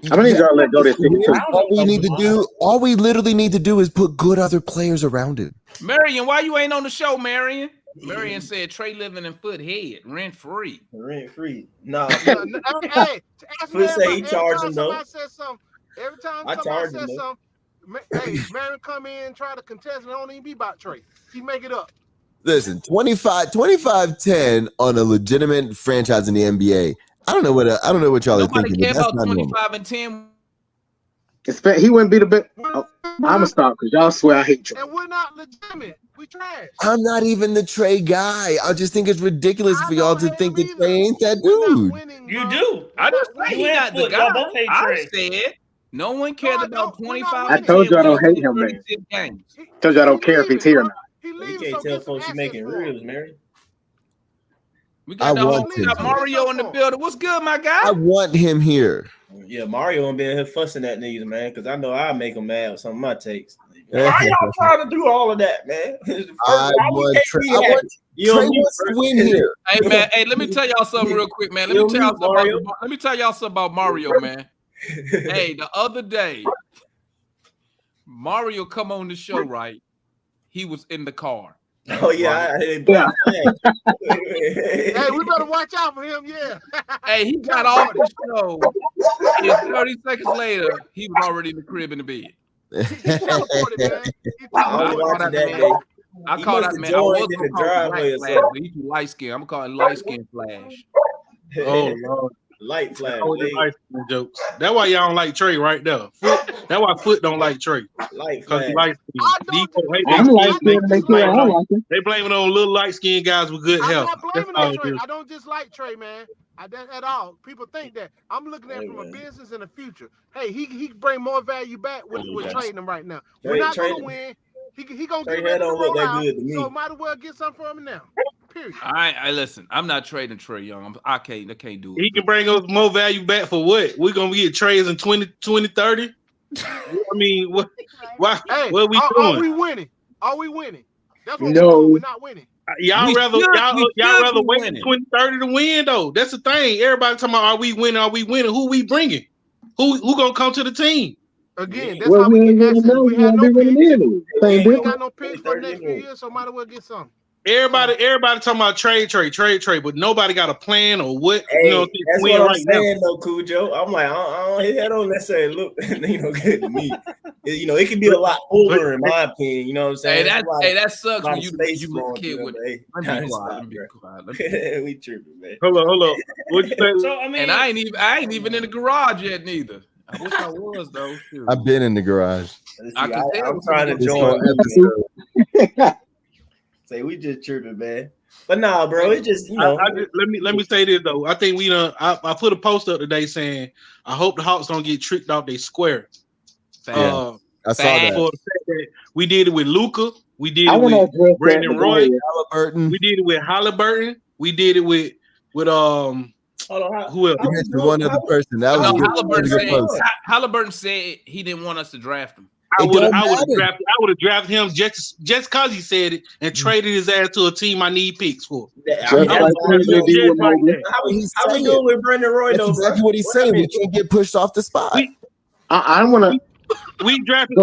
I don't need y'all to let go this thing. All we literally need to do is put good other players around him. Marion, why you ain't on the show, Marion? Marion said Trae living in Foothead, rent free. Rent free. No. Hey, Foot say he charging though. Every time somebody says something, hey, Marion come in and try to contest and it don't even be about Trae. He make it up. Listen, 25-10 on a legitimate franchise in the NBA. I don't know what y'all are thinking. Nobody care about 25 and 10. He wouldn't be the best. Oh, I'm gonna stop because y'all swear I hate Trae. And we're not legitimate. We trash. I'm not even the Trae guy. I just think it's ridiculous for y'all to think that Trae ain't that dude. You do. I just say he's not the guy. I said no one cares about 25. I told you I don't hate him, man. Told you I don't care if he's here or not. You can't tell folks you making ribs, Mary. We got Mario in the building. What's good, my guy? I want him here. Yeah, Mario won't be in here fussing at niggas, man, because I know I'll make him mad with some of my takes. Why y'all trying to do all of that, man? I want Trae wants to win here. Hey, man. Hey, let me tell y'all something real quick, man. Let me tell y'all something about Mario, man. Hey, the other day, Mario come on the show, right? He was in the car. Oh yeah, Hey, we better watch out for him. Yeah. Hey, he got off the show, and 30 seconds later, he was already in the crib in the bed. I call that man. I was gonna call him Black Flash, but he's too light skin. I'm gonna call him light skin Flash. Oh Lord. Light Flash. Jokes. That's why y'all don't like Trae right there. That's why Foot don't like Trae. Light Flash. They blame it on little light skinned guys with good health. I don't dislike Trae, man. At all. People think that. I'm looking at it from a business in the future. Hey, he bring more value back with trading him right now. We're not gonna win. He gonna get ready to roll out, so might as well get something from him now. Period. I listen. I'm not trading Trae Young. I can't do it. He can bring us more value back for what? We're gonna get trades in 2030. I mean, what? Why? Hey, what are we doing? Are we winning? Are we winning? That's what we're not winning. Y'all rather wait for 2030 to win though. That's the thing. Everybody talking about are we winning? Are we winning? Who we bringing? Who gonna come to the team? Again, that's how we get access. We have no picks. We ain't got no picks for the next few years, so might as well get some. Everybody talking about trade, but nobody got a plan or what. Hey, that's what I'm saying, though, Cujo. I'm like, I don't necessarily look, good to me. It can be a lot older, in my opinion. You know what I'm saying? Hey, that sucks when you was a kid with. Let me we tripping, man. Hold on. What you say? So I mean, and I ain't even in the garage yet, neither. I wish I was though. I've been in the garage. I'm trying to join. Say we just tripping, man. But nah, bro, it's just let me say this though. I think we done. I put a post up today saying I hope the Hawks don't get tricked off their square. I saw that. We did it with Luka. We did it with Brandon Roy. We did it with Halliburton. We did it with who else? One other person. That was Halliburton said he didn't want us to draft him. I would have drafted him just because he said it and traded his ass to a team I need picks for. How we doing with Brandon Roy though? That's exactly what he's saying. We can't get pushed off the spot. I want to. We drafted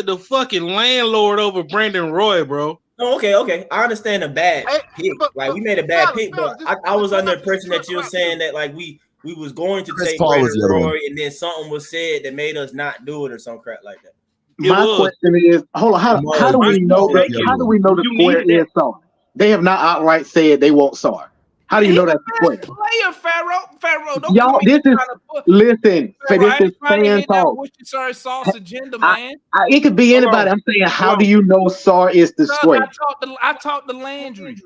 the fucking landlord over Brandon Roy, bro. Oh, okay. I understand a bad pick. Like we made a bad pick, but I was under the impression that you were saying that like we was going to take Brandon Roy, and then something was said that made us not do it or some crap like that. My question is, hold on, how do we know that? How do we know the square is Sarr? They have not outright said they want Sarr. How do you know that's the square? Player, Pharaoh. Don't y'all, this is listen. This is fan talk. Sauce agenda, man. It could be anybody. I'm saying, how do you know Sarr is the square? I talked to Landry.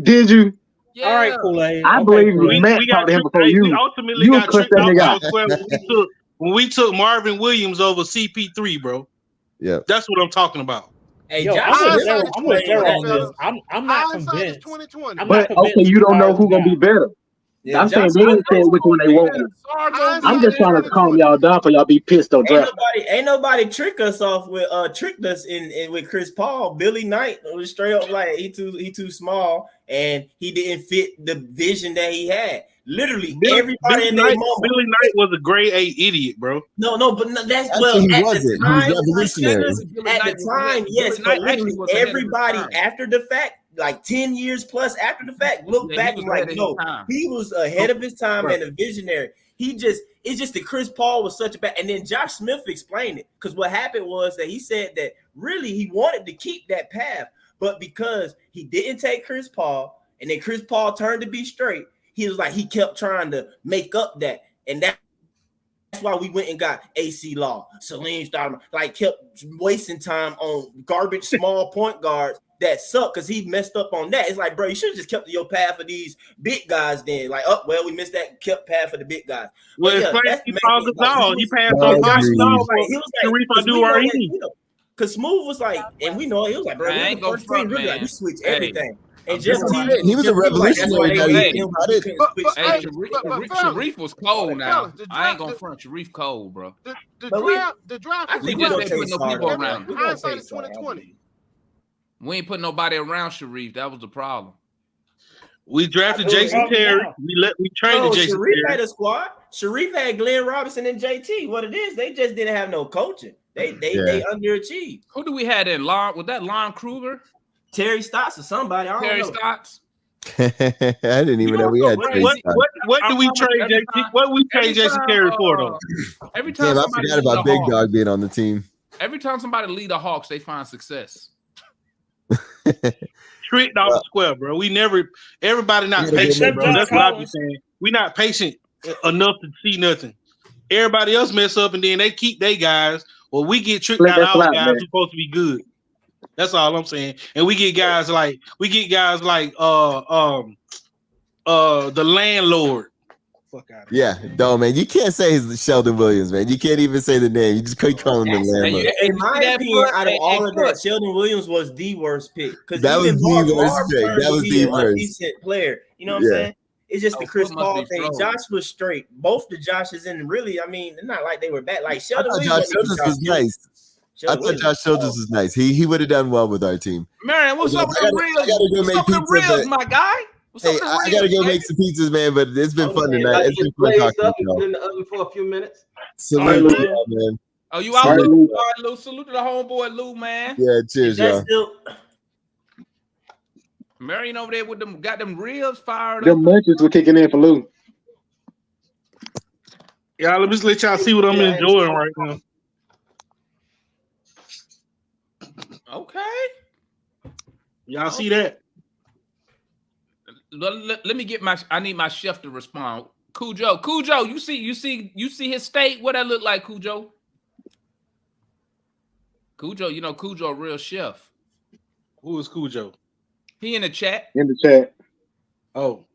Did you? Yeah. All right, Kool-Aid. I believe Matt talked to him before you. We ultimately got tricked off when we took Marvin Williams over CP3, bro. Yeah, that's what I'm talking about. Hey, I'm not convinced. But okay, you don't know who's gonna be better. Yeah, I'm saying they didn't say which one they want. I'm just trying to calm y'all down for y'all be pissed on draft. Ain't nobody tricked us off with tricked us in with Chris Paul. Billy Knight was straight up like he too small and he didn't fit the vision that he had. Literally, everybody in their moment. Billy Knight was a grade A idiot, bro. No, but that's well. He wasn't. He was revolutionary. At the time, yes, but literally everybody after the fact, like 10 years plus after the fact, look back and like, no, he was ahead of his time and a visionary. It's just that Chris Paul was such a bad, and then Josh Smith explained it because what happened was that he said that really he wanted to keep that path, but because he didn't take Chris Paul, and then Chris Paul turned to be straight. he was like he kept trying to make up that, and that's why we went and got AC Law, Salim Stoudemire, like kept wasting time on garbage small point guards that suck because he messed up on that. It's like, bro, you should have just kept your path for these big guys then. Like, oh, well, we missed that, kept path for the big guys. Well, yeah, that's he passed on Sharif Abdul-Rahim. Because Smooth was like, and we know it was like, bro, we the first team, really, like, we switched everything. And he was a revolutionary. Sharif was cold now. I ain't gonna front Sharif cold, bro. The draft. We just didn't put no people around. Hindsight is 2020. We ain't put nobody around Sharif. That was the problem. We drafted Jason Terry. We traded Jason Sharif Terry. had a squad. Sharif had Glenn Robinson and JT. What it is, they just didn't have no coaching. They underachieved. Who do we had in Lon? Was that Lon Kruger? Terry Stotts or somebody? I don't Terry know. Stotts. I didn't even know we had. What do we trade JT? What we trade Jason Terry for though? Every time I forgot about Big Dog being on the team. Every time somebody lead the Hawks, they find success. Tricked off the square, bro. Everybody not patient, bro. That's what I be saying. We not patient enough to see nothing. Everybody else mess up and then they keep their guys. Well, we get tricked out our guys who's supposed to be good. That's all I'm saying. And we get guys like the landlord. Fuck out of here. Yeah, no, man. You can't say he's Sheldon Williams, man. You can't even say the name. You just couldn't call him the landlord. In my opinion, out of all of that, Sheldon Williams was the worst pick. That was the worst pick. That was the worst. Decent player. You know what I'm saying? It's just the Chris Paul thing. Josh was straight. Both the Joshes, and really, I mean, it's not like they were bad. Like Sheldon Williams was nice. I thought Josh Childress was nice. He would have done well with our team. Marion, what's up with the reels? What's up with the reels, my guy? I gotta go make some pizzas, man. But it's been fun tonight. It's been fun talking to y'all. In the oven for a few minutes. Salute, man. Oh, you out, Lou? Lou? Salute to the homeboy, Lou, man. Yeah, cheers, y'all. Marion over there with them, got them reels fired up. The munchies were kicking in for Lou. Yeah, let me just let y'all see what I'm enjoying right now. Okay. Y'all see that? Let me get I need my chef to respond. Cujo, you see his state? What that look like, Cujo? Cujo, you know Cujo a real chef. Who is Cujo? He in the chat. In the chat. Oh.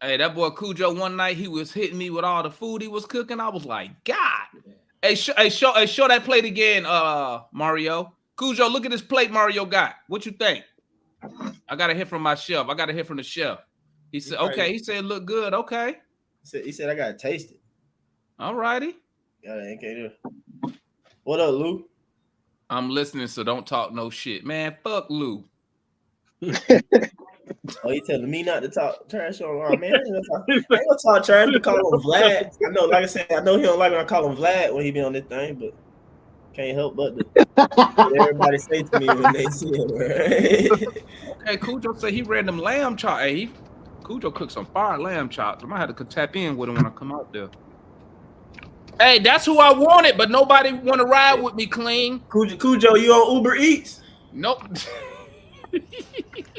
Hey, that boy Cujo, one night he was hitting me with all the food he was cooking. I was like, God. Hey, show that plate again, Mario. Cujo, look at this plate Mario got. What you think? I got to hear from my chef. I got to hear from the chef. He said, okay. He said, look good. Okay. He said I got to taste it. All righty. What up, Lou? I'm listening, so don't talk no shit. Man, fuck Lou. Oh, you telling me not to talk trash on man? I ain't gonna talk trash to call him Vlad. I know, like I said, I know he don't like when I call him Vlad when he be on this thing, but can't help but everybody say to me when they see him. Right? Okay, Cujo said he ran them lamb chops. Hey, Cujo cooked some fire lamb chops. I might have to tap in with him when I come out there. Hey, that's who I wanted, but nobody want to ride with me clean. Cujo, you on Uber Eats? Nope.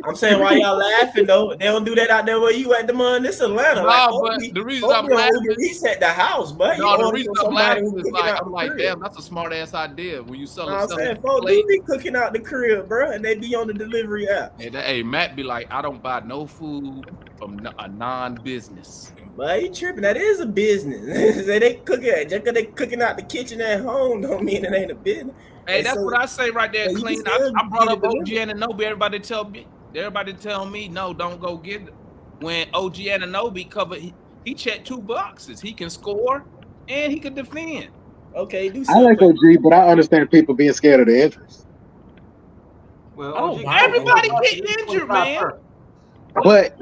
I'm saying, why y'all laughing though? They don't do that out there where you at the man. This Atlanta. No, like, but the reason I'm laughing, he's at the house, but no, the reason I'm laughing is like I'm like, damn, that's a smart ass idea. When you sell it, I'm saying, folks do be cooking out the crib, bro, and they be on the delivery app. Hey, Matt be like, I don't buy no food from a non-business. But he tripping. That is a business. They cooking just because they cooking out the kitchen at home don't mean it ain't a business. Hey, and that's what I say right there, clean. I brought up OG Anunoby. Everybody tell me, no, don't go get it. When OG Anunoby covered, he checked 2 boxes. He can score and he can defend. Okay, I like OG, but I understand people being scared of the injuries. Well, everybody get injured, man. But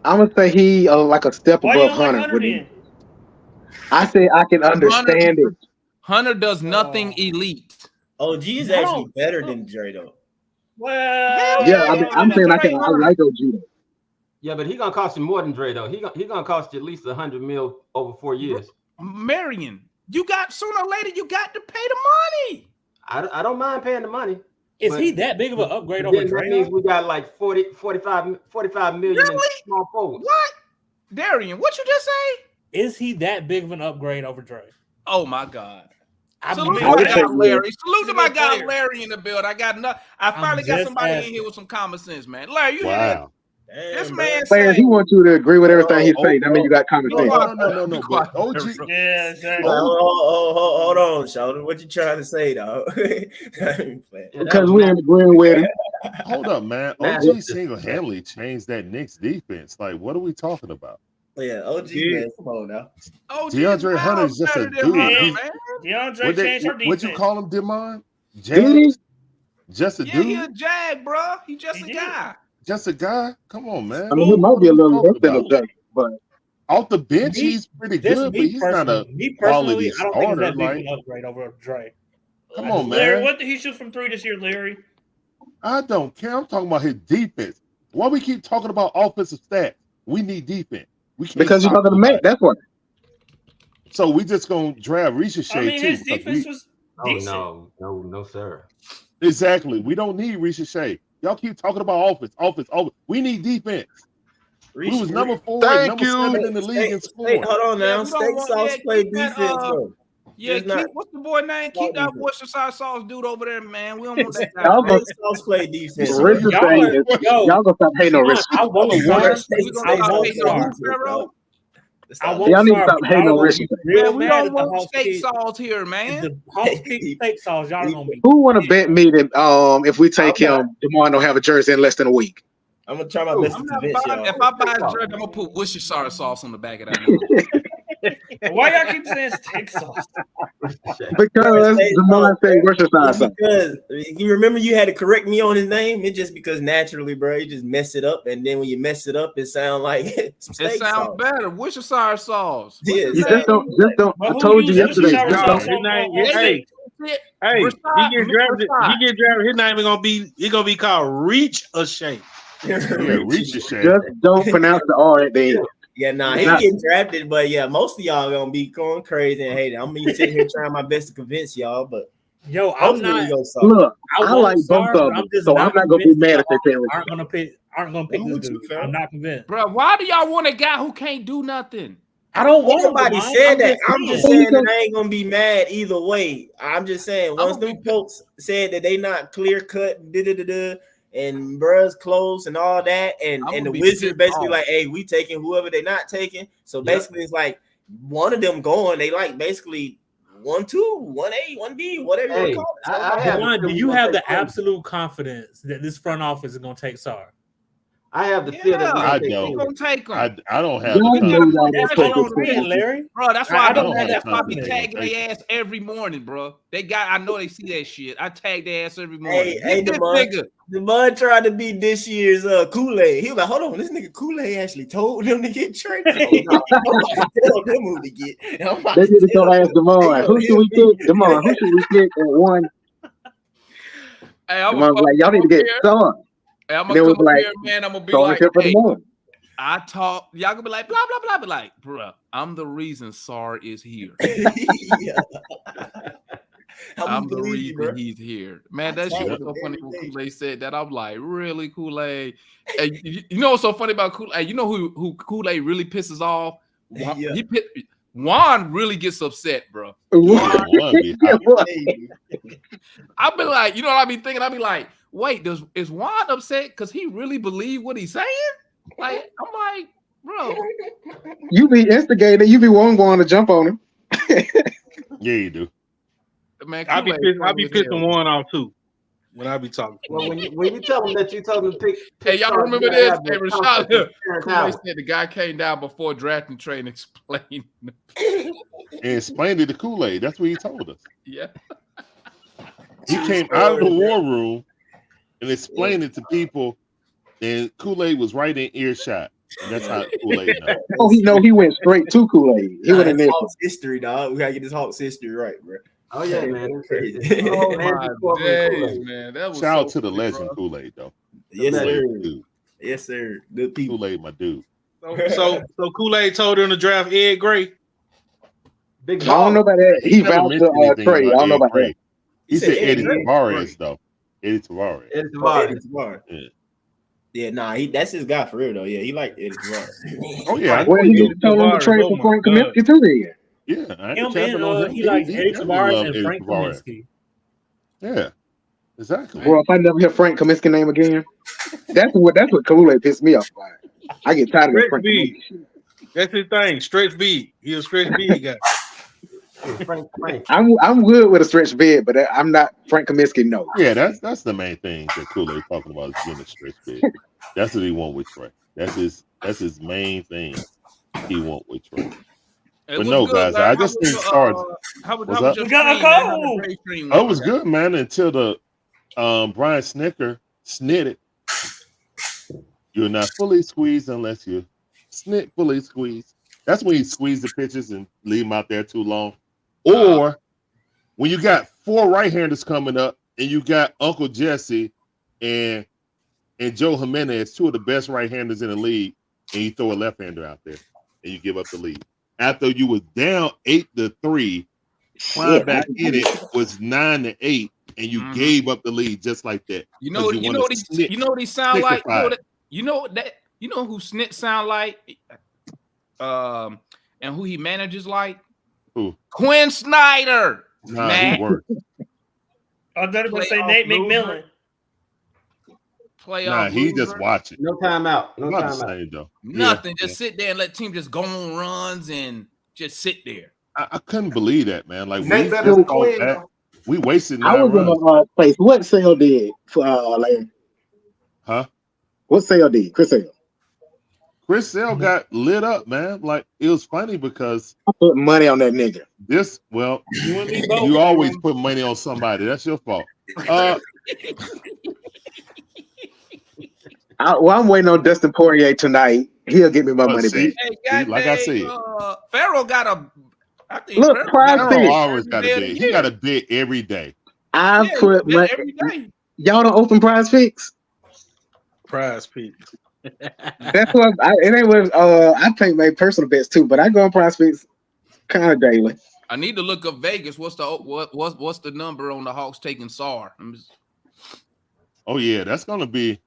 I'm gonna say he like a step above Hunter. I say I can understand it. Hunter does nothing elite. OG is actually better than Dre though. Well, yeah, I'm saying I like OG. Yeah, but he gonna cost you more than Dre though. He gonna cost you at least $100 million over 4 years. Marion, you got sooner or later you got to pay the money. I don't mind paying the money. Is he that big of an upgrade over Trae? That means we got like 45 million Really? in small forwards. What? Darian, what you just say? Is he that big of an upgrade over Trae? Oh my God. I Salute to my guy Larry. Salute to my guy Larry in the building. I finally got somebody in here with some common sense, man. Larry, you hear that? This man saying he wants you to agree with everything he's saying. I mean, you got common sense. No. But OG, yeah, exactly. Hold on, Sheldon. What you trying to say, dog? Because we're agreeing with him. Hold up, man. OG single-handedly changed that Knicks defense. Like, what are we talking about? Yeah, OG, man. Come on now. DeAndre Hunter is just a dude. DeAndre changed her defense. What'd you call him, Demond? James? Just a dude? Yeah, he a jag, bro. He just a guy. Just a guy? Come on, man. I mean, he might be a little less than a jag, but off the bench, he's pretty good, but he's not a quality starter. I don't think he's that big an upgrade over Trae. Come on, man. Larry, what did he shoot from 3 this year, Larry? I don't care. I'm talking about his defense. Why we keep talking about offensive stats? We need defense. Because you're talking to Matt, that's why. So we just gonna draft Ricochet too. His defense was decent. No, sir. Exactly. We don't need Ricochet. Y'all keep talking about offense. We need defense. We was number 4, number 7 in the league in scoring. Hold on now. Steak Sauce play defense, bro. Yeah, what's the boy name? Keep that Worcestershire sauce dude over there, man. We don't want that guy. Steak Sauce play defense. Y'all gonna stop hating on Rich. Y'all need to stop hating on Rich. Man, we don't want steak sauce here, man. The Hawks kick steak sauce, y'all gonna be. Who want to bet me that if we take him, DeMar don't have a jersey in less than a week? I'm gonna try my best to convince y'all. If I buy a jersey, I'm gonna put Worcestershire sauce on the back of that. Why y'all keep saying steak sauce? Because DeMar said Worcestershire sauce. Because you remember you had to correct me on his name. It's just because naturally, bro, you just mess it up, and then when you mess it up, it sounds like some steak it sounds better. Worcestershire sauce. Yeah, you just don't. I told you yesterday. Hey, he get drafted. His name is gonna be called Reach a Shake. Reach a Shake. Just don't pronounce the R at the end. Yeah, he getting drafted, but yeah, most of y'all gonna be going crazy and hating. I'm gonna sit here trying my best to convince y'all, but yo, I'm not. Look, I like both of them, so I'm not gonna be mad if they pick. Aren't gonna pick this dude. I'm not convinced, bro. Why do y'all want a guy who can't do nothing? I don't want nobody said that. I'm just saying that I ain't gonna be mad either way. I'm just saying once them folks said that they not clear cut, and bruh's close and all that, and the Wizards basically like, hey, we taking whoever they not taking. So basically, it's like one of them going. They like basically 1-2, 1A, 1B, whatever you call it. Do you have the absolute confidence that this front office is gonna take Sarr? I have the feeling I don't. Gonna take him. I don't have the Larry. Bro, that's why I be tagging their ass every morning, bro. I know they see that shit. I tag their ass every morning. Hey, the Mud tried to be this year's Kool-Aid. He was like, hold on, this nigga Kool-Aid actually told them to get traded. I'm about to tell them who to get. They need to go ask DeMar, who should we pick? DeMar, who should we pick at 1? Hey, I'm like, y'all need to get Sarr. Hey, I'm gonna come up here, man. I'm gonna be like, hey, I talk. Y'all gonna be like, blah blah blah. Be like, bro, I'm the reason Sarr is here. I'm the reason he's here, man. That shit was so funny when Kool-Aid said that. I'm like, really, Kool-Aid? Hey, you know what's so funny about Kool-Aid? You know who Kool-Aid really pisses off? Juan really gets upset, bro. I'll be like, you know what I be thinking? I'll be like, wait, is Juan upset because he really believe what he's saying? Like, I'm like, bro. You be instigating, you be wanting to jump on him. Yeah, you do. Man, I'll be pissing Juan off too when I be talking. Well, when you tell him that you told him to pick hey, y'all remember this? Hey, Rashad, Kool-Aid said the guy came down before drafting Trae and explained. Explained it to Kool-Aid. That's what he told us. Yeah. He came out of the war room and explained it to people, and Kool-Aid was right in earshot. And that's how Kool-Aid knows. He went straight to Kool-Aid. He went in there. Hawks history, dog. We gotta get this Hawks history right, bro. Oh yeah, man. That's crazy. Man. That was shout out to the legend Kool-Aid, though. Yes, sir. Dude. Yes, sir. Good people. Kool-Aid, my dude. So Kool-Aid told him to draft Ed Gray. I don't know about that. He vouched to Trae. I don't know about that. He said Eddie Tavares, though. Eddie Tavares. Eddie Eddie Tavares. Tavares. Yeah, nah, that's his guy for real though. Yeah, he like Eddie Tavares. Oh yeah, Well, he need to tell him to trade for Frank Kaminsky too. Then. Yeah, I ain't Him trapping on him. he likes Eddie definitely Tavares love and Eddie Frank Tavares. Kaminsky. Yeah, exactly. Well, if I never hear Frank Kaminsky name again, that's what Kool-Aid pissed me off by. I get tired of that Frank Kaminsky shit. That's his thing. Stretch big. He a stretch big guy. Frank. I'm good with a stretch bid, but I'm not Frank Kaminsky. No. Yeah, that's the main thing that Kool-Aid talking about is getting a stretch big. That's what he want with Trae. That's his main thing he want with Trae. But no, guys, I just think Sarr. What's up? We got a call. Oh, it was good, man, until the Brian Snicker snitted. You're not fully squeezed unless you snit fully squeezed. That's when you squeeze the pitches and leave them out there too long. Or when you got 4 right-handers coming up and you got Uncle Jesse and Joe Jimenez, 2 of the best right-handers in the league, and you throw a left-hander out there and you give up the lead. After you was down 8-3, climb back in it was 9-8, and you gave up the lead just like that. You know what he sound like? You know who Snit sound like? And who he manages like? Who? Quinn Snyder. Nah, he worked. I thought it was say Nate McMillan. Nah, he just watch it. No timeout. No timeout. Though. Nothing. Just sit there and let team just go on runs and just sit there. I couldn't believe that, man. Like Nate better than Quinn. We wasted 9 I was runs. in a place. What Sale did for Larry? Huh? What Sale did? Chris Sale. Chris Sale got lit up, man. Like it was funny because I put money on that nigga. You always put money on somebody. That's your fault. I'm waiting on Dustin Poirier tonight. He'll get me my money back. Hey, like I said, Pharaoh got a. I think Look, Pharaoh always got a bid. He got a bid every day. I put money. Every day. Y'all don't open Prize Picks. Prize Picks. That's what it ain't what I take my personal bets too, but I go on Prize Picks kind of daily. I need to look up Vegas. What's the number on the Hawks taking Sarr? Oh yeah, that's gonna be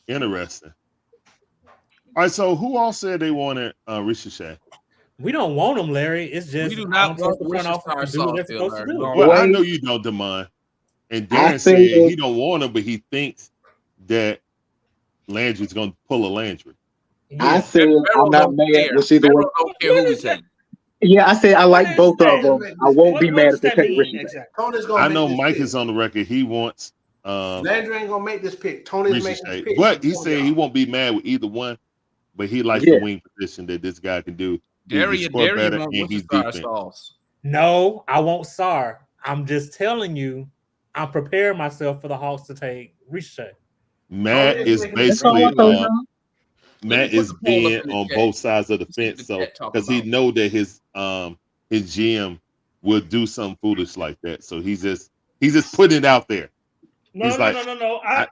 interesting. All right, so who all said they wanted Ricochet? We don't want him, Larry. It's just we do not want the front office to do what they're supposed to do. Well, I know you don't, Damon. And Darren said he don't want him, but he thinks that Landry's going to pull a Landry. I said I'm not mad with either one. Don't care who we take. Yeah, I said I like both of them. I won't be mad if they take Ricochet. I know Mike is on the record. He wants Landry ain't gonna make this pick. Tony's making this pick. But he said he won't be mad with either one. But he likes the wing position that this guy can do. No, I won't Sarr. I'm just telling you, I'm preparing myself for the Hawks to take Ricochet. Matt is basically Matt is being on both sides of the fence, so because he know that his GM will do something foolish like that. So he's just putting it out there. No. I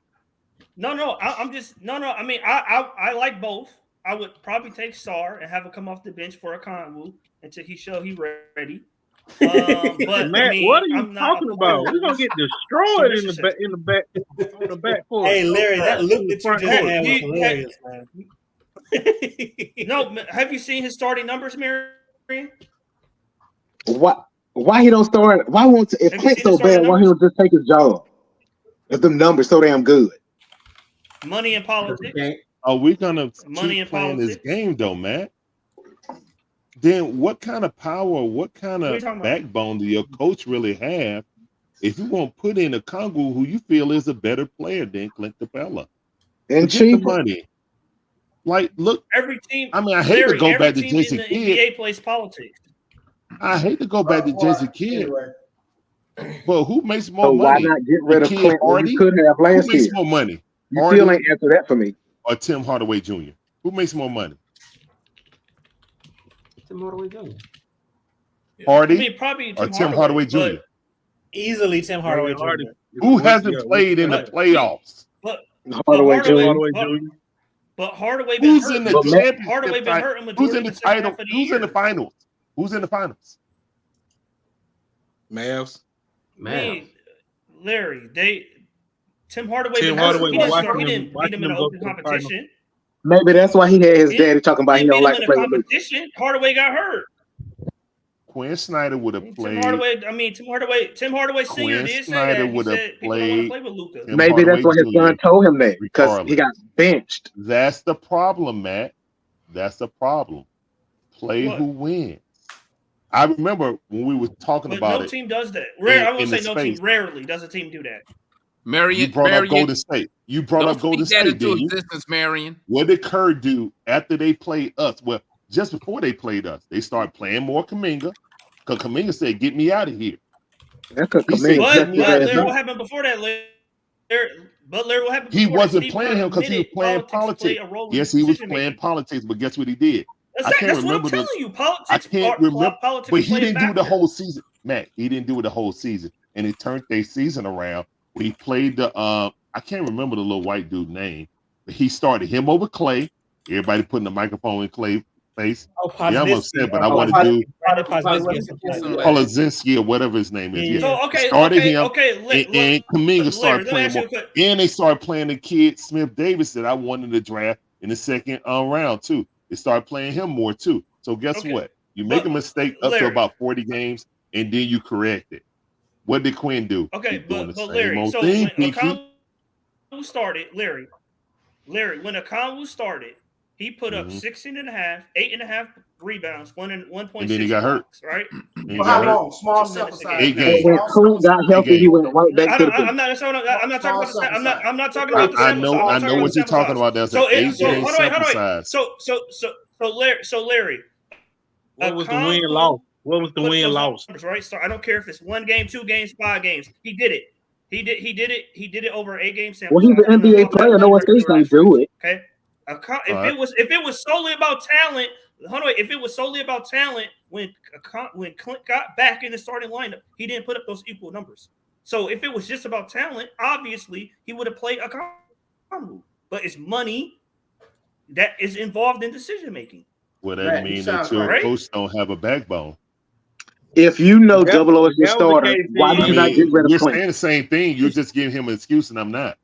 mean, I like both. I would probably take Sarr and have him come off the bench for a Conwu until he show he ready. But Matt, I mean, what are you talking about? We're gonna get destroyed in the back on the back court. Hey, Larry, that look that you just had was hilarious, man. No, have you seen his starting numbers, Marion? Why he don't start? Why won't if Clint's so bad? Why he don't just take his job? If the numbers so damn good. Money and politics. Are we gonna money keep playing this game though, Matt? Then what kind of power, what kind of backbone do your coach really have if you won't put in a Kongu who you feel is a better player than Clint Capella? And cheap money. Like, look, every team. I mean, I hate to go back to Jason Kidd. NBA plays politics. I hate to go back to Jason Kidd. But who makes more money? Why not get rid of Clint? You could have last year. Who makes more money? You still ain't answer that for me. Or Tim Hardaway Jr. Who makes more money? Tim Hardaway Jr. Hardy? I mean, probably Tim Hardaway Jr. Easily Tim Hardaway Jr. Who hasn't played in the playoffs? Hardaway Jr. But Hardaway been hurt. In the championship? Hardaway been hurt. Who's in the title? Who's in the finals? Who's in the finals? Mavs. I mean, Larry, Tim Hardaway he didn't beat him in an open competition. Maybe that's why he had his daddy talking about he don't like to play with competition. Hardaway got hurt. Quinn Snyder would have played. Tim Hardaway Sr. did say that. He said people don't want to play with Luka. Maybe that's why his son told him that, because he got benched. That's the problem, Matt. That's the problem. Play who wins. I remember when we were talking about it. No team does that. I won't say no team. Rarely does a team do that. You brought up Golden State. You brought up Golden State, didn't you? Marion. What did Kerr do after they played us? Well, just before they played us, they started playing more Kuminga, because Kuminga said, "Get me out of here." What happened before that, Larry? But Larry, what happened? He wasn't playing him because he was playing politics. Yes, he was playing politics, but guess what he did? I can't remember. I can't remember. But he didn't do the whole season, Matt. He didn't do it the whole season, and he turned their season around. We played the I can't remember the little white dude's name, but he started him over Clay. Everybody putting the microphone in Clay's face. Yeah, I'm upset, but I want to do Polazinski or whatever his name is. Yeah. So, started him, and Kuminga started playing more. And they started playing the kid Smith Davis that I wanted to draft in the second round too. They started playing him more too. So guess what? You make a mistake up to about 40 games, and then you correct it. What did Quinn do? Okay, but Larry, so when Okongwu started, Larry, when Okongwu started, he put up 8.5 rebounds, 1.6 and then he got hurt. Right? For how long? Small sample size. 8 games. When Clint got healthy, he went right back to the. I'm not talking about the sample size. I know what you're talking about. That's an 8-game sample size. So Larry, what was the win loss? What was the win loss? Right. So I don't care if it's 1 game, 2 games, 5 games. He did it. He did it over 8-game sample. Well, he's an NBA player. No one thinks he do it. Okay. If it was solely about talent, if it was solely about talent, when Clint got back in the starting lineup, he didn't put up those equal numbers. So if it was just about talent, obviously he would have played Okongwu. But it's money that is involved in decision making. Well, that means that your coach don't have a backbone. If you know Double O is your starter, why would you not get rid of We're Clint? saying the same thing. You're just giving him an excuse, and I'm not.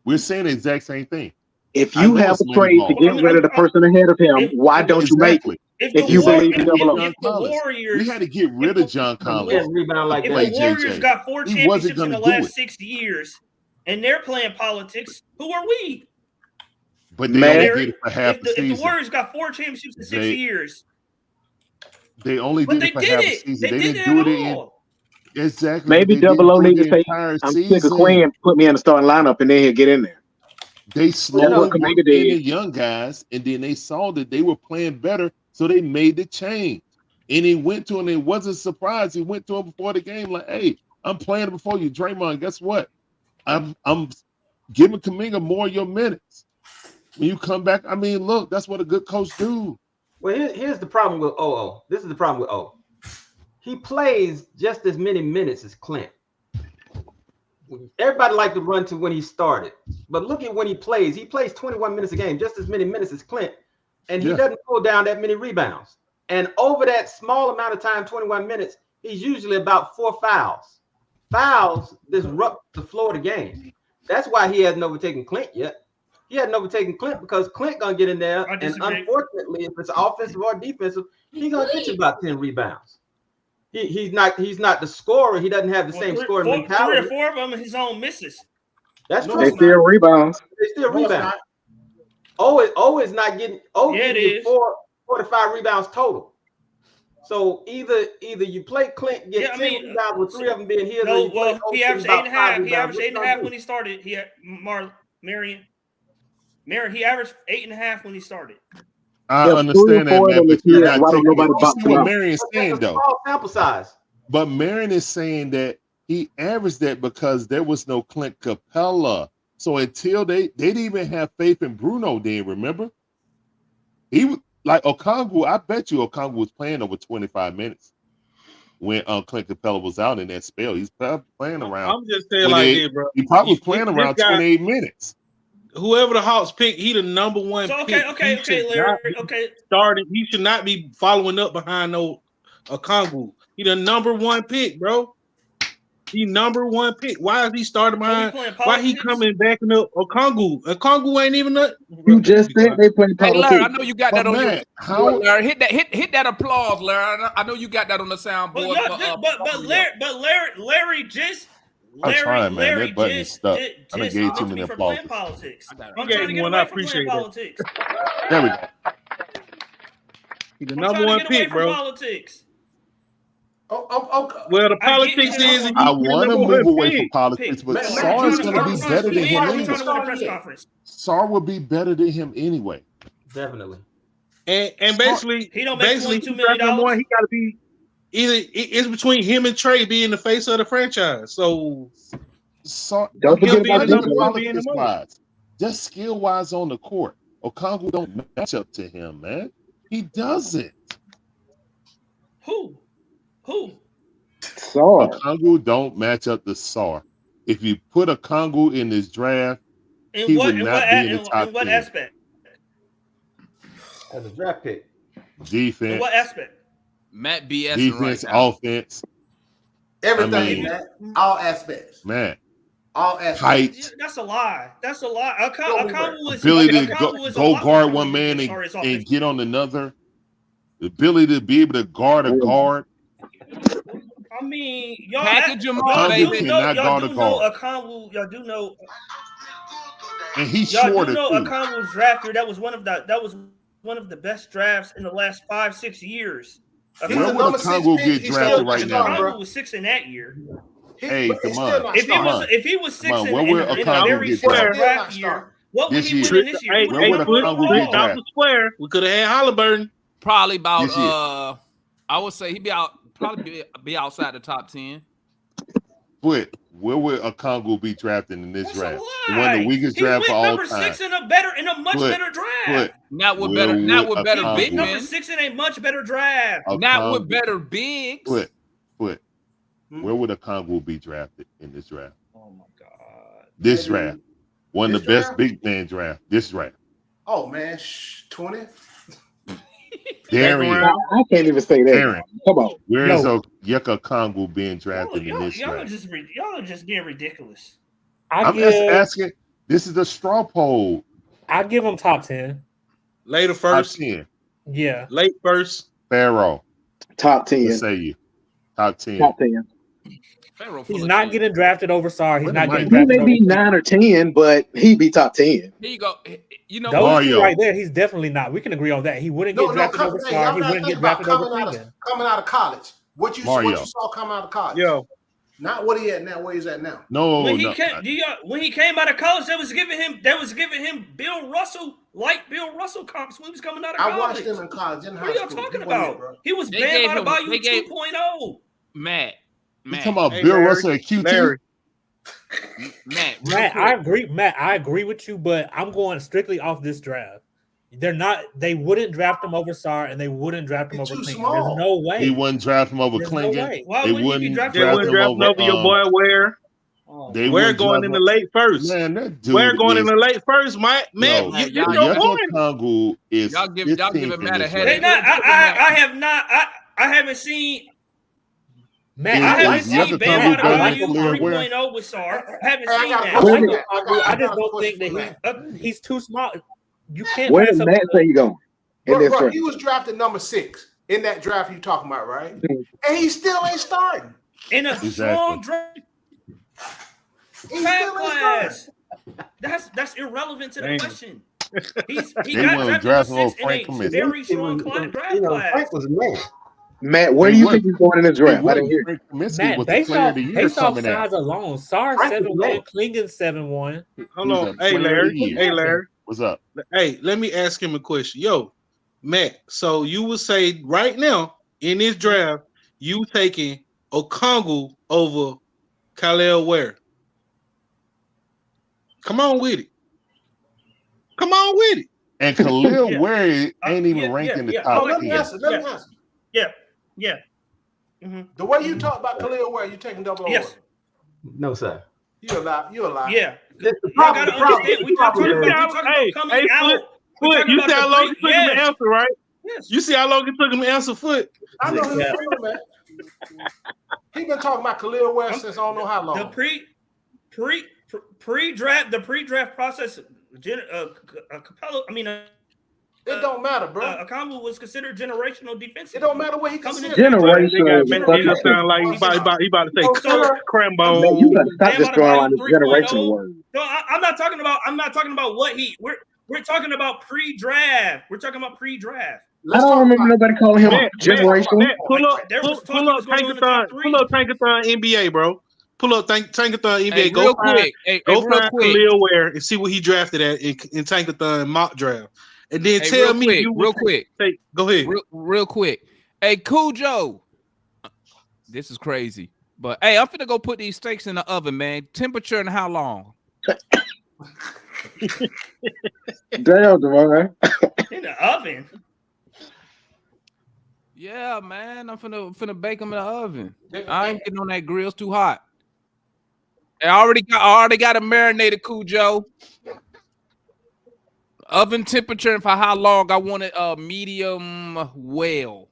We're saying the exact same thing. If you have a trade to get rid of the person ahead of him, why don't you make it? If you believe in Double O. We had to get rid of John Collins. If the Warriors got 4 championships in the last 6 years, and they're playing politics, who are we? But they only did it for half the season. If the Warriors got 4 championships in 6 years, they only did it for half the season. They didn't do it in exactly. Maybe Double O need to say, "I'm sick of Quinn. Put me in the starting lineup, and then he'll get in there." They slowly worked in the young guys, and then they saw that they were playing better, so they made the change. And he went to him. It wasn't a surprise. He went to him before the game, like, "Hey, I'm playing before you, Draymond. Guess what? I'm giving Kuminga more of your minutes. When you come back, I mean, look, that's what a good coach do." Well, here's the problem with OO. This is the problem with O. He plays just as many minutes as Clint. Everybody liked to run to when he started, but look at when he plays. He plays 21 minutes a game, just as many minutes as Clint, and he doesn't pull down that many rebounds. And over that small amount of time, 21 minutes, he's usually about 4 fouls. Fouls disrupt the flow of the game. That's why he hasn't overtaken Clint yet. He hadn't overtaken Clint because Clint gonna get in there, and unfortunately, if it's offensive or defensive, he's gonna get you about 10 rebounds. He's not the scorer. He doesn't have the same scoring mentality. 3 or 4 of them are his own misses. That's true. They still rebounds. They still rebound. O is not getting. Getting 4 to 5 rebounds total. So either you play Clint, get 10 rebounds with 3 of them being his. No, well, he averaged 8.5. He averaged 8.5 when he started. He averaged 8.5 when he started. I understand that, man, but you're not taking what Marion's saying, though. Sample size. But Marion is saying that he averaged that because there was no Clint Capella. So until they didn't even have faith in Bruno then, remember? He like Okongwu, I bet you Okongwu was playing over 25 minutes when Clint Capella was out in that spell. He's playing around. I'm just saying like this, bro. He probably was playing around 28 minutes. Whoever the Hawks pick, he the number 1 pick. Okay, Larry. Okay. Starting, he should not be following up behind no Okongwu. He the number 1 pick, bro. He number one pick. Why is he starting behind? Why he coming backing up Okongwu? Okongwu ain't even up. You just said they playing politics. Hey, Larry, I know you got that on man, your. Larry, hit that applause, Larry. I know you got that on the soundboard. But Larry just. I'm trying, man. That button is stuck. I done gave too many applause. Politics. I'm trying to get away from playing politics. There we go. He's the number one pick, bro. Politics. Well, the politics is I want to move away from politics, but Sarr is going to be better than him anyway. Sarr will be better than him anyway. Definitely. And basically, he don't make $22 million. He got to be either it's between him and Trae being the face of the franchise. So, don't forget about politics wise, just skill wise on the court. Okongwu don't match up to him, man. He doesn't. Who? Sarr. Okongwu don't match up to Sarr. If you put Okongwu in this draft, he would not be in the top 10. In what aspect? As a draft pick. Defense. In what aspect? Matt BS. Defense, offense. Everything, man. All aspects. Man. All aspects. Height. That's a lie. Okongwu is ability to go guard one man and get on another. The ability to be able to guard a guard. I mean, y'all package them all, y'all baby. do know Okongwu. Y'all do know. And he's y'all shorter do know too. Okongwu's draft year. That was one of the best drafts in the last 5-6 years. Where would Okongwu get drafted right now? Okongwu was 6 in that year. Hey, come on. If he was 6 in a very draft draft year, what would he win in this year? Hey, we could have had Halliburton. Probably about I would say he'd be out. Probably be outside the top 10. But where would Okongwu be drafted in this draft? He won the weakest draft of all number time. 6 in a much better draft. Not with better big men. Number 6 in a much better draft. Not with better bigs. But where would Okongwu be drafted in this draft? Oh my God! This draft, one of the best big man draft. This draft. Oh man, 20. Darian. I can't even say that. Darian. Come on. Where is Onyeka Okongwu being drafted in this y'all draft? Y'all are just being ridiculous. I'm just asking. This is a straw poll. I give him top 10. Later first. Top 10. Yeah. Late first. Pharaoh. Top 10. Let's say you. Top 10. Top 10. He's not getting drafted over Sarr. He's not getting He drafted may be 9 or 10, but he'd be top 10. Here you go. You know, those two right there, he's definitely not. We can agree on that. He wouldn't get drafted over Sarr. He wouldn't get drafted over Cleveland. Coming out of college. What you saw coming out of college. Yo. Not what he at now, where he's at now. When he came out of college, they was giving him Bill Russell comps when he was coming out of college. I watched him in college. What are y'all talking about? He was Bam Adebayo 2.0. Matt. You talking about Bill Russell at QT? Matt, I agree. Matt, I agree with you, but I'm going strictly off this draft. They wouldn't draft him over Sarr, and they wouldn't draft him over Klingon. There's no way. He wouldn't draft him over Klingon. Why they wouldn't he be draft drafted him over your boy Ware. Ware going in the late first. Man, that dude Ware going in the late first, man. You're your boy. Okongwu is y'all giving Matt a headache. I haven't seen. Man, I haven't seen Bam Adebayo 3.0 with Sarr. I haven't seen that. I just don't think that he's too small. You can't. Where did Matt say you going? Bro, he was drafted number 6 in that draft you talking about, right? And he still ain't starting. In a strong draft class. That's irrelevant to the question. He got drafted number 6 in a very strong draft class. Frank was a man. Matt, where do you think he's going in this draft? I didn't hear. Matt, based off size alone, Sarr 7-1, Klingon 7-1. Hold on, hey Larry. What's up? Hey, let me ask him a question. Yo, Matt, so you would say right now in this draft, you taking Okongwu over Khalil Ware? Come on with it. And Khalil Ware ain't even ranked in the top 10. Let me answer. Yeah. Mm-hmm. The way you talk about Khalil Ware, you taking double over. Yes. No, sir. You're a lie. Yeah. The problem. We talking about coming out. Foot, you see how long it took him to answer, right? Yes. You see how long it took him to answer, Foot? I know him, man. He been talking about Khalil Ware since I don't know how long. The pre-draft process. Capella. I mean, it don't matter, bro. Okongwu was considered generational defensive. It don't matter what he considered. Generational. He sound like he about to say Crambo. Man, you gotta stop just throwing around the generational word. No, I'm not talking about what he. We're talking about pre-draft. We're talking about pre-draft. I don't remember nobody calling him generational. Pull up Tankathon NBA, bro. Pull up Tankathon NBA. Hey, go find Khalil Ware and see what he drafted at in Tankathon mock draft. And then tell me real quick. Go ahead. Real quick. Hey, Cujo. This is crazy. But hey, I'm finna go put these steaks in the oven, man. Temperature and how long? Damn, Devon. In the oven. Yeah, man. I'm finna bake them in the oven. I ain't getting on that grill. It's too hot. I already got a marinated Cujo. Oven temperature and for how long I want it medium well.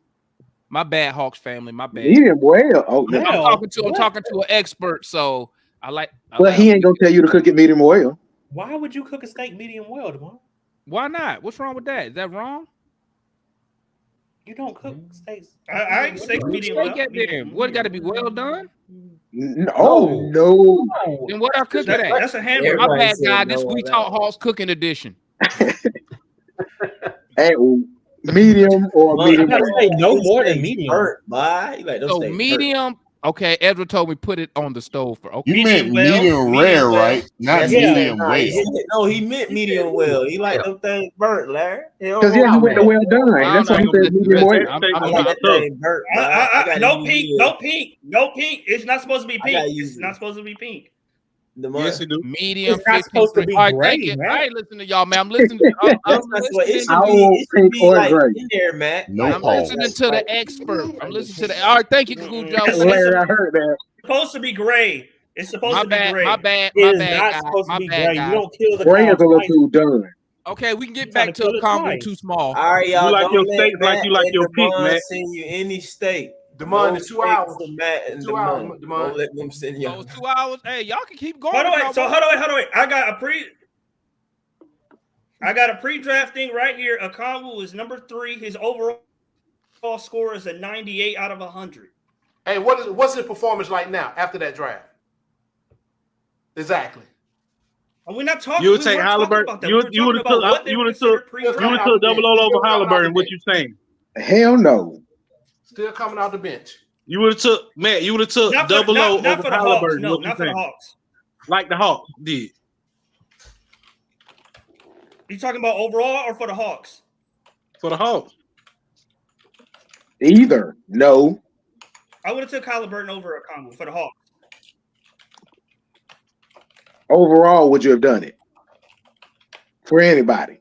My bad, Hawks family. My bad. Medium well. Oh, I'm talking to an expert, so I like. But he ain't gonna tell you to cook it medium well. Why would you cook a steak medium well, Devon? Why not? What's wrong with that? Is that wrong? You don't cook steaks. I ain't steak medium well. What got to be well done? No. Then what I cook it at? That's a hamburger. My bad, guy. This We Talk Hawks cooking edition. Hey, medium or medium? No more than medium. So medium. Okay, Ezra told me put it on the stove for. Okay. You meant medium rare, right? Not medium well. No, he meant medium well. He like them things burnt, Larry. Because he went to well done. That's why he said medium well. No pink. It's not supposed to be pink. It's not supposed to be pink. Yes, it do. Medium. It's not supposed to be gray, man. I ain't listening to y'all, man. I'm listening to. I'm listening to the expert. I'm listening to the. All right, thank you, Cujo. Larry, I heard that. It's supposed to be gray. It's supposed to be gray. My bad. It is not supposed to be gray. You don't kill the gray is a little too done. Okay, we can get back to a combo too small. All right, y'all. You like your steak like you like your pig, man. Send you any steak. Demond is 2 hours. 2 hours. Don't let them send you. Those 2 hours. Hey, y'all can keep going. Hold on. I got a pre-draft thing right here. Okongwu is number 3. His overall score is a 98 out of 100. Hey, what's his performance like now after that draft? Exactly. And we're not talking. You would take Halliburton. You would have took double over Halliburton. What you saying? Hell no. Still coming out the bench. You would have took Matt. You would have took double over Halliburton. No, not for the Hawks. Like the Hawks did. You talking about overall or for the Hawks? For the Hawks. Either. No. I would have took Halliburton over Okongwu for the Hawks. Overall, would you have done it? For anybody?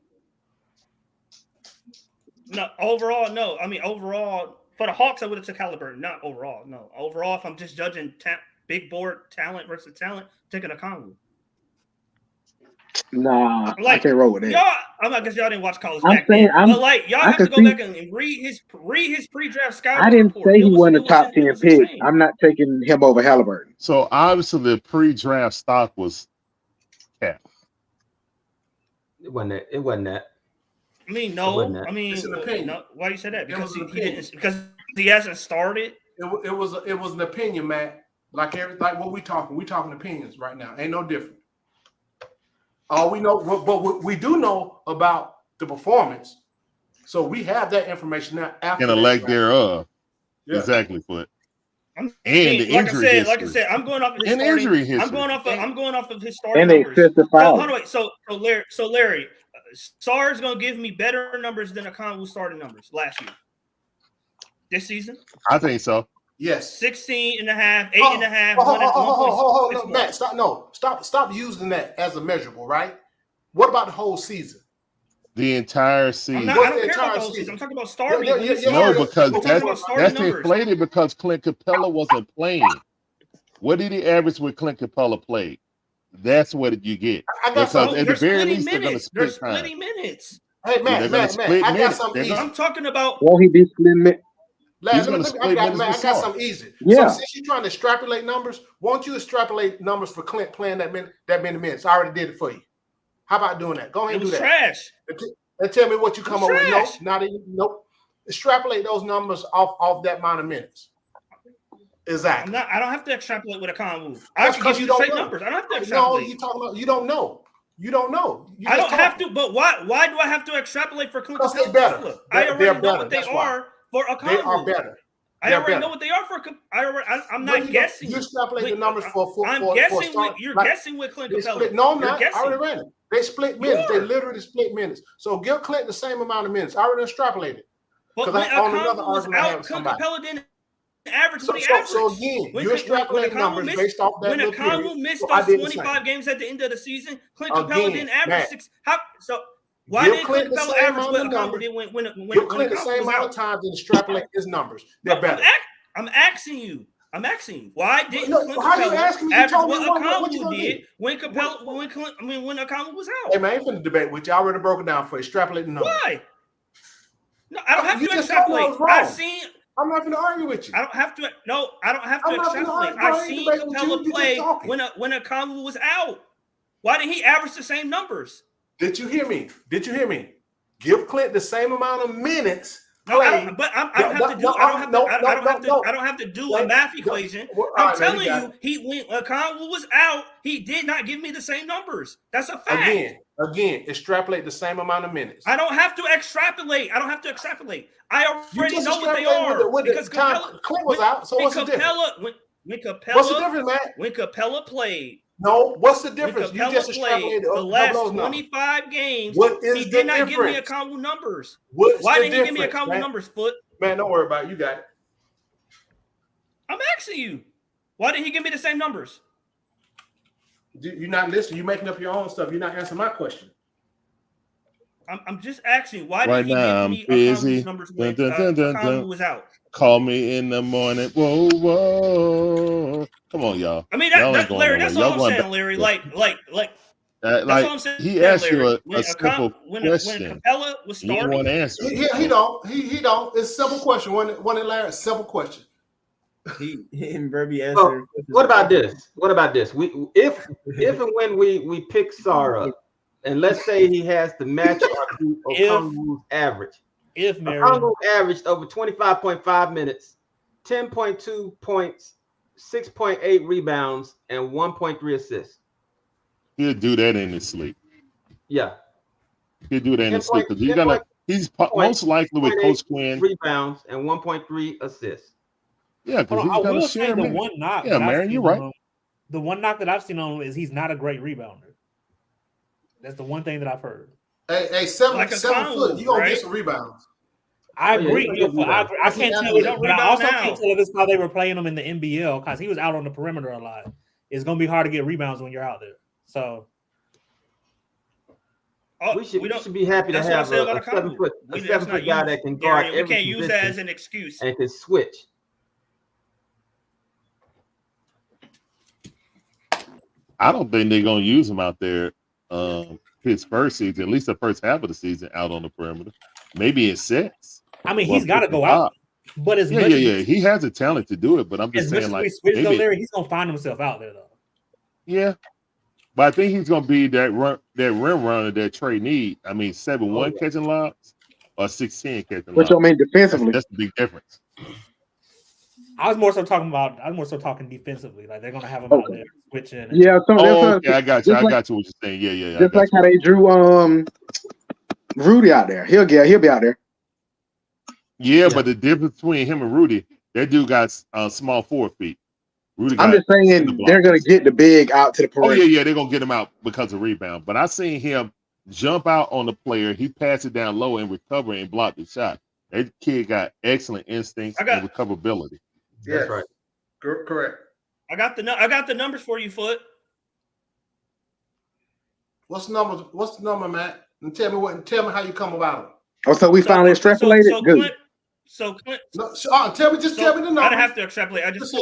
No, overall, no. I mean, overall, for the Hawks, I would have took Halliburton. Not overall, no. Overall, if I'm just judging big board talent versus talent, taking Okongwu. Nah, I can't roll with that. I guess y'all didn't watch college back then. But y'all have to go back and read his pre-draft scouting. I didn't report. say he wasn't a top 10 pick. I'm not taking him over Halliburton. So obviously the pre-draft stock was capped. It wasn't that. I mean, no. I mean, no. Why do you say that? Because because he hasn't started. It was an opinion, Matt. Like what we talking. We talking opinions right now. Ain't no different. All we know, but we do know about the performance. So we have that information now. After and a leg thereof. Yeah. Exactly, Foot. Like I said, I'm going off of his injury history. I'm going off of his starting and numbers. So Larry, Sarr is going to give me better numbers than Okongwu starting numbers last year. This season? I think so. Yes. 16 and a half, 8 and a half. Hold on, Matt, stop using that as a measurable, right? What about the whole season? The entire season. I don't care about the whole season. I'm talking about starting. No, because that's inflated because Clint Capella wasn't playing. What did he average when Clint Capella played? That's what you get. Because at the very least, they're splitting minutes. Hey, Matt, I got something. I'm talking about. Won't he be splitting minutes? He's going to split minutes with I got something easy. Yeah. So since you're trying to extrapolate numbers, won't you extrapolate numbers for Clint playing that many minutes? I already did it for you. How about doing that? Go ahead and do that. Trash. And tell me what you come up with. Nope, not even. Nope. Extrapolate those numbers off that amount of minutes. Exactly. I don't have to extrapolate with a Conwu. I can give you the straight numbers. I don't have to extrapolate. No, you talking about you don't know. You don't know. I don't have to, but why do I have to extrapolate for Clint? Because they're better. I already know what they are for a Conwu. They are better. I already know what they are for. I'm not guessing. You extrapolate the numbers for. I'm guessing. You're guessing with Clint Capella. No, I'm not. I already ran it. They split minutes. They literally split minutes. So give Clint the same amount of minutes. I already extrapolated. But when Conwu was out, Clint Capella didn't average what he averaged. So again, you're extrapolating numbers based off that. When a Conwu missed those 25 games at the end of the season, Clint Capella didn't average 6. Why didn't Clint Capella average what a Conwu did when give Clint the same amount of time to extrapolate his numbers? They're better. I'm asking you. Why didn't Clint Capella average what a Conwu did when a Conwu was out? Hey man, I ain't finna debate with you. I already broke it down for you. Extrapolate the numbers. Why? No, I don't have to extrapolate. I'm not going to argue with you. I don't have to. No, I don't have to extrapolate. I seen Capella play when a Conwu was out. Why didn't he average the same numbers? Did you hear me? Give Clint the same amount of minutes. I don't have to do a math equation. I'm telling you, when Conwu was out, he did not give me the same numbers. That's a fact. Again, extrapolate the same amount of minutes. I don't have to extrapolate. I already know what they are. Because Clint was out, so what's the difference? What's the difference, man? When Capella played. No, what's the difference? You just extrapolated the last 25 games. What is he did not give me a Conwu numbers. Why didn't he give me a Conwu numbers, Foot? Man, don't worry about it. You got it. I'm asking you. Why didn't he give me the same numbers? You're not listening. You're making up your own stuff. You're not answering my question. I'm just asking. Why did he give me a Conwu's numbers when Conwu was out? Call me in the morning. Whoa, whoa. Come on, y'all. I mean, Larry, that's all I'm saying, Larry. Like that's all I'm saying. He asked you a simple question. When Capella was starting, you want to answer. He don't. He don't. It's a simple question. One in Larry, simple question. He and Verby answered. What about this? If and when we pick Sarr up, and let's say he has to match our Okongwu's average. If Okongwu averaged over 25.5 minutes, 10.2 points, 6.8 rebounds, and 1.3 assists. He'll do that in his sleep. Yeah. He'll do that in his sleep because he's most likely with Coach Quinn. Rebounds and 1.3 assists. Yeah, because he's going to share the one knock. Yeah, man, you're right. The one knock that I've seen on him is he's not a great rebounder. That's the one thing that I've heard. Hey, 7 foot, you gonna get some rebounds. I agree. I can't tell you, but I also can't tell if it's how they were playing him in the NBL because he was out on the perimeter a lot. It's gonna be hard to get rebounds when you're out there. So we should be happy to have a 7 foot guy that can guard every position. We can't use that as an excuse and can switch. I don't think they're gonna use him out there. His first season, at least the first half of the season, out on the perimeter. Maybe it sets. I mean, he's got to go out. But he has the talent to do it. But I'm just saying, like, maybe he's gonna find himself out there, though. Yeah, but I think he's gonna be that rim runner that Trae need. I mean, 7-1 catching lobs or 6-10 catching lobs. What you mean defensively? That's the big difference. I was more so talking defensively. Like they're gonna have him out there switching. Yeah. I got you. I got you. What you're saying. Yeah. Just like how they drew Rudy out there. He'll be out there. Yeah, but the difference between him and Rudy, that dude got small 4 feet. Rudy. I'm just saying they're gonna get the big out to the perimeter. Oh yeah, they're gonna get him out because of rebound. But I seen him jump out on the player. He passed it down low and recover and block the shot. That kid got excellent instincts and recoverability. Yeah, that's right. Correct. I got the numbers for you, Foot. What's the number, Matt? And tell me how you come about it. Oh, so we finally extrapolated. Good. Tell me the number. I don't have to extrapolate. I just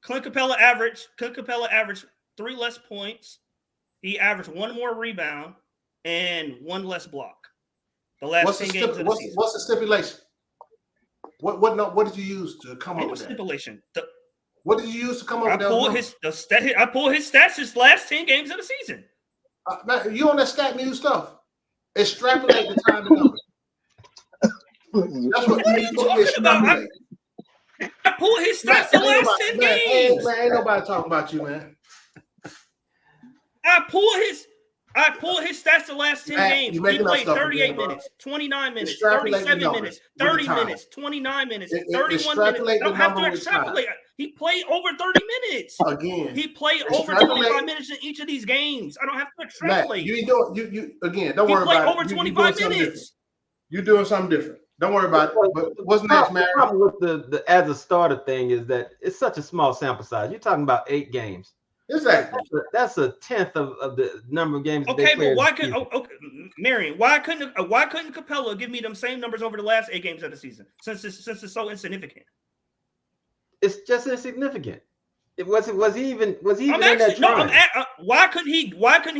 Clint Capella averaged 3 less points. He averaged 1 more rebound and 1 less block. The last 10 games of the season. What's the stipulation? What did you use to come up with that? Stipulation. What did you use to come up with that? I pulled his stats his last 10 games of the season. Man, you on that stat muse stuff? Extrapolate the time and numbers. That's what are you talking about? I pulled his stats the last 10 games. Ain't nobody talking about you, man. I pulled his stats the last 10 games. He played 38 minutes, 29 minutes, 37 minutes, 30 minutes, 29 minutes, 31 minutes. I don't have to extrapolate. He played over 30 minutes. Again. He played over 25 minutes in each of these games. I don't have to extrapolate. Matt, you again, don't worry about it. He played over 25 minutes. You're doing something different. Don't worry about it. But what's next, man? The problem with the as a starter thing is that it's such a small sample size. You're talking about 8 games. Exactly. That's a tenth of the number of games. Okay, but why couldn't Marion? Why couldn't Capella give me them same numbers over the last 8 games of the season? Since it's so insignificant. It's just insignificant. Was he even in that no, why couldn't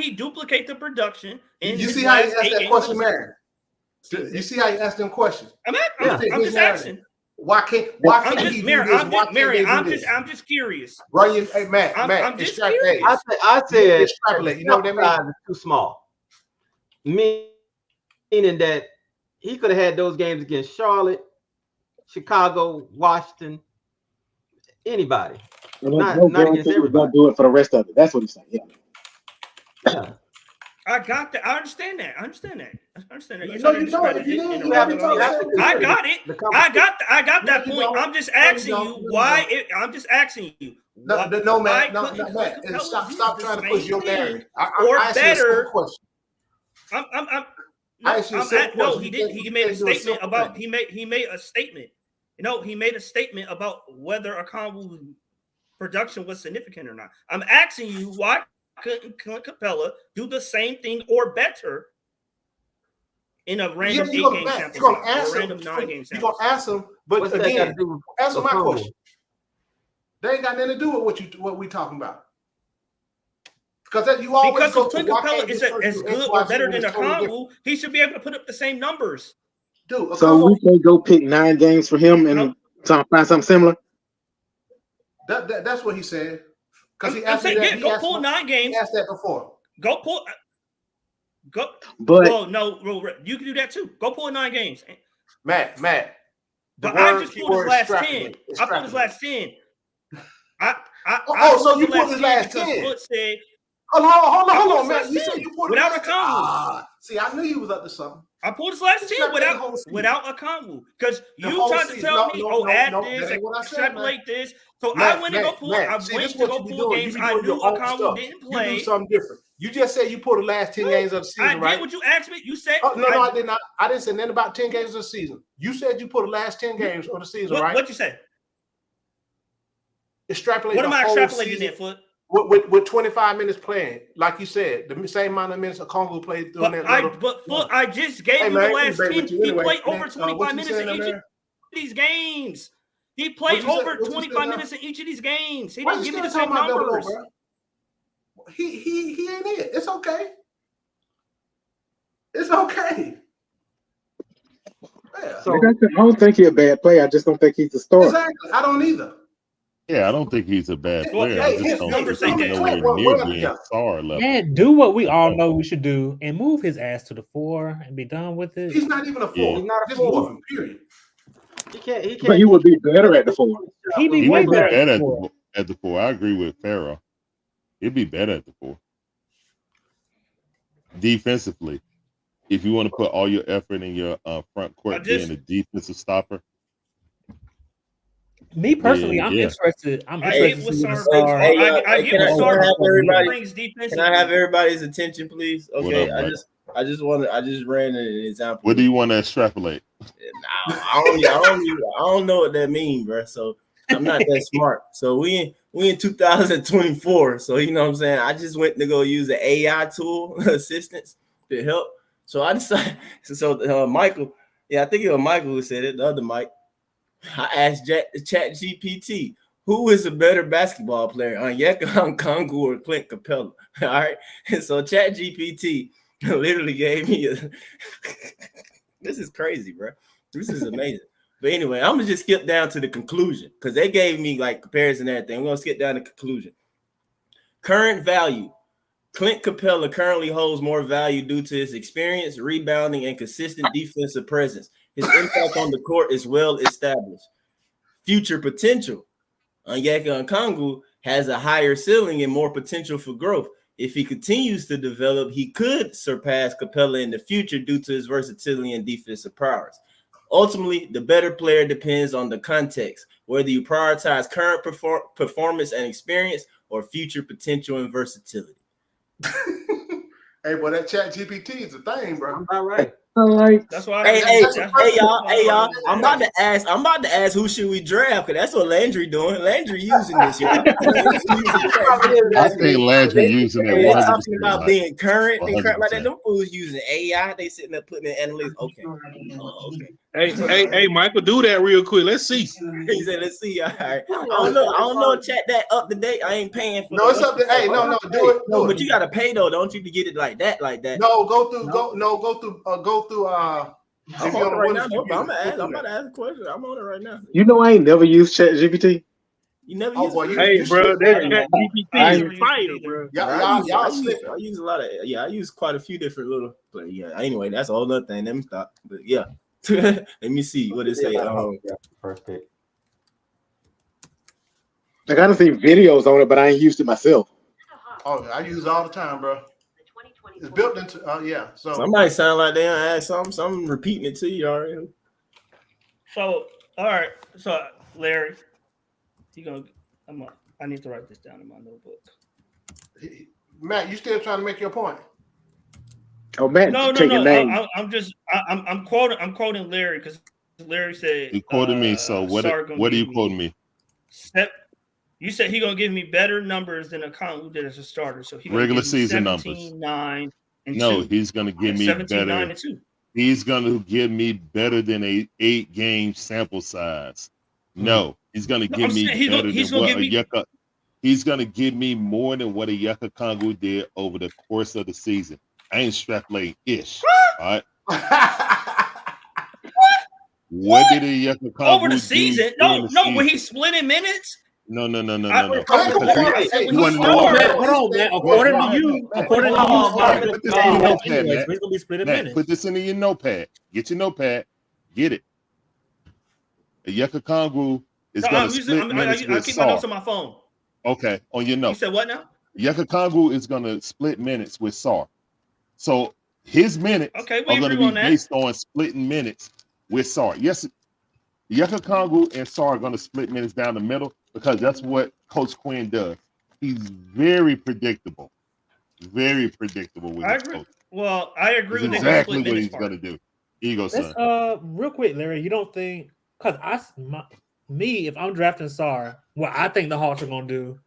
he duplicate the production? You see how he asked that question, Marion? You see how you ask them questions? I'm just asking. Why can't he do this? Mary, I'm just curious. Right, hey, Matt, I'm just curious. I said extrapolate. You know what I mean? Is too small. Meaning that he could have had those games against Charlotte, Chicago, Washington, anybody. Not against everybody. Don't do it for the rest of it. That's what he's saying. Yeah. I got that. I understand that. I understand that. You know, I got it. I got that point. I'm just asking you why. I'm just asking you. No, man. No, stop trying to push your narrative. Or better. No, he didn't. He made a statement about. He made a statement. He made a statement about whether Okongwu's production was significant or not. I'm asking you why couldn't Capella do the same thing or better in a random 8-game sample size or a random 9-game sample size? You're going to ask him, but again, answer my question. They ain't got nothing to do with what we talking about. Because you always if Clint Capella is as good or better than Okongwu, he should be able to put up the same numbers. Dude, so we can go pick 9 games for him and find something similar? That's what he said. Because he asked that. Go pull 9 games. He asked that before. Go pull. But no, you can do that too. Go pull 9 games. Matt. But I just pulled his last 10. I pulled his last 10. So you pulled his last 10. Hold on, man. You said you pulled without Okongwu. See, I knew you was up to something. I pulled his last 10 without Okongwu. Because you tried to tell me, add this, extrapolate this. So I went to go pull. I went to go pull games. I knew Okongwu didn't play. You do something different. You just said you pulled the last 10 games of the season, right? I did what you asked me. You said no, I did not. I didn't say nothing about 10 games of the season. You said you pulled the last 10 games of the season, right? What you say? Extrapolate. What am I extrapolating there, Foot? With 25 minutes playing, like you said, the same amount of minutes Okongwu played through I just gave you the last 10. He played over 25 minutes in each of these games. He played over 25 minutes in each of these games. He didn't give me the same numbers. He ain't it. It's okay. It's okay. Yeah. So, I don't think he's a bad player. I just don't think he's a starter. Exactly. I don't either. Yeah, I don't think he's a bad player. I just don't think he's nowhere near being Sarr level. Man, do what we all know we should do and move his ass to the 4 and be done with it. He's not even a 4. Yeah. He's not a 4. Period. He can't. But he would be better at the 4. He'd be way better at the 4. I agree with Farrah. He'd be better at the 4. Defensively, if you want to put all your effort in your front court being a defensive stopper. Me personally, I'm interested. Can I have everybody's attention, please? Okay, I just ran an example. What do you want to extrapolate? I don't know what that means, bro. So I'm not that smart. So we in 2024. So you know what I'm saying. I just went to go use the AI tool assistance to help. So I decided. So Michael, I think it was Michael who said it. The other Mike. I asked ChatGPT, who is a better basketball player, Onyeka Okongwu or Clint Capella? All right. And so ChatGPT literally gave me this is crazy, bro. This is amazing. But anyway, I'm gonna just skip down to the conclusion because they gave me like comparison and everything. We're gonna skip down to conclusion. Current value. Clint Capella currently holds more value due to his experience, rebounding, and consistent defensive presence. His impact on the court is well established. Future potential. Onyeka Okongwu has a higher ceiling and more potential for growth. If he continues to develop, he could surpass Capella in the future due to his versatility and defensive prowess. Ultimately, the better player depends on the context, whether you prioritize current performance and experience or future potential and versatility. Hey, boy, that chat GPT is a thing, bro. All right. That's why. Hey, y'all. I'm about to ask who should we draft? Because that's what Landry doing. Landry using this, y'all. I think Landry using it. They're talking about like, being current and 100%. current like that. Them fools using AI. They sitting there putting in analytics. Okay. Hey, Michael, do that real quick. Let's see. He said, "Let's see." All right. I don't know. Chat that up to date. I ain't paying for. No, it's up to. Hey, no, do it. No, but you gotta pay though, don't you, to get it like that? No, go through. I'm on it right now. I'm about to ask a question. I'm on it right now. You know, I ain't never used ChatGPT. You never use it? Hey, bro, that GPT is fire, bro. I use a lot of. Yeah, I use quite a few different little. But yeah, anyway, that's a whole other thing. Let me stop. But yeah, let me see what it say. First pick. I gotta see videos on it, but I ain't used it myself. Oh, I use it all the time, bro. It's built into. Yeah. So somebody sound like they ask something. I'm repeating it to you already. So all right. So Larry, I need to write this down in my notebook. Matt, you still trying to make your point? Oh, Matt, no. I'm quoting Larry because Larry said he quoted me. So what are you quoting me? You said he gonna give me better numbers than Okongwu did as a starter. So he regular season 17, numbers. 9 and no, 2. He's gonna give me 17, better. 9 and 2. He's gonna give me better than a 8-game sample size. No, he's gonna give me better than what Onyeka. He's gonna give me more than what Onyeka Okongwu did over the course of the season. I ain't extrapolating ish. All right. What did Onyeka Okongwu over the season? No, when he split in minutes. No. You want to know? Hold on, man. According to you, he's gonna be split in minutes. Put this into your notepad. Get your notepad. Get it. Onyeka Okongwu is going to split minutes with Sarr. I keep my notes on my phone. Okay, on your note. You said what now? Onyeka Okongwu is going to split minutes with Sarr. So his minutes are going to be based on splitting minutes with Sarr. Yes, Onyeka Okongwu and Sarr are going to split minutes down the middle because that's what Coach Quinn does. He's very predictable. Very predictable with his coach. Well, I agree with exactly what he's going to do. Here you go, son. Real quick, Larry, you don't think because if I'm drafting Sarr, what I think the Hawks are going to do,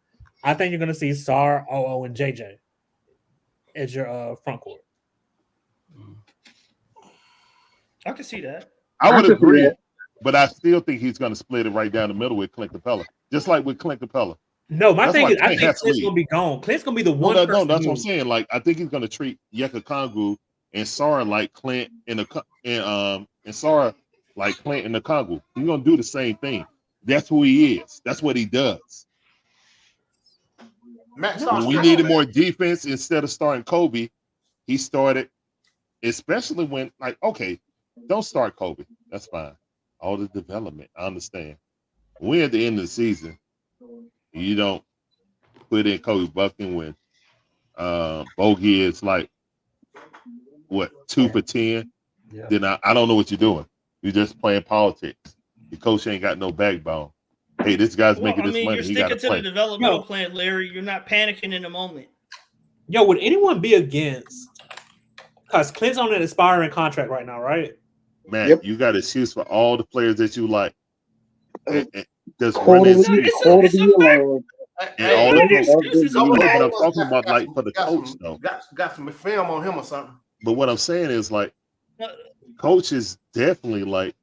I think you're going to see Sarr, OO, and JJ as your front court. I can see that. I would agree, but I still think he's going to split it right down the middle with Clint Capella, just like with Clint Capella. No, my thing is, I think Clint's going to be gone. Clint's going to be the one. No, that's what I'm saying. Like, I think he's going to treat Onyeka Okongwu and Sarr like Clint and Sarr like Clint and Okongwu. He's going to do the same thing. That's who he is. That's what he does. When we needed more defense instead of starting Kobe, he started, especially when, like, okay, don't start Kobe. That's fine. All the development, I understand. We're at the end of the season. You don't put in Kobe Buffkin when Bogey is like, what, 2 for 10? Yeah. Then I don't know what you're doing. You're just playing politics. The coach ain't got no backbone. Hey, this guy's making this money. You're sticking to the developmental plan, Larry. You're not panicking in the moment. Yo, would anyone be against? Because Clint's on an expiring contract right now, right? Man, you got excuse for all the players that you like. Just I'm talking about like for the coach though. Got some film on him or something. But what I'm saying is like, coach is definitely like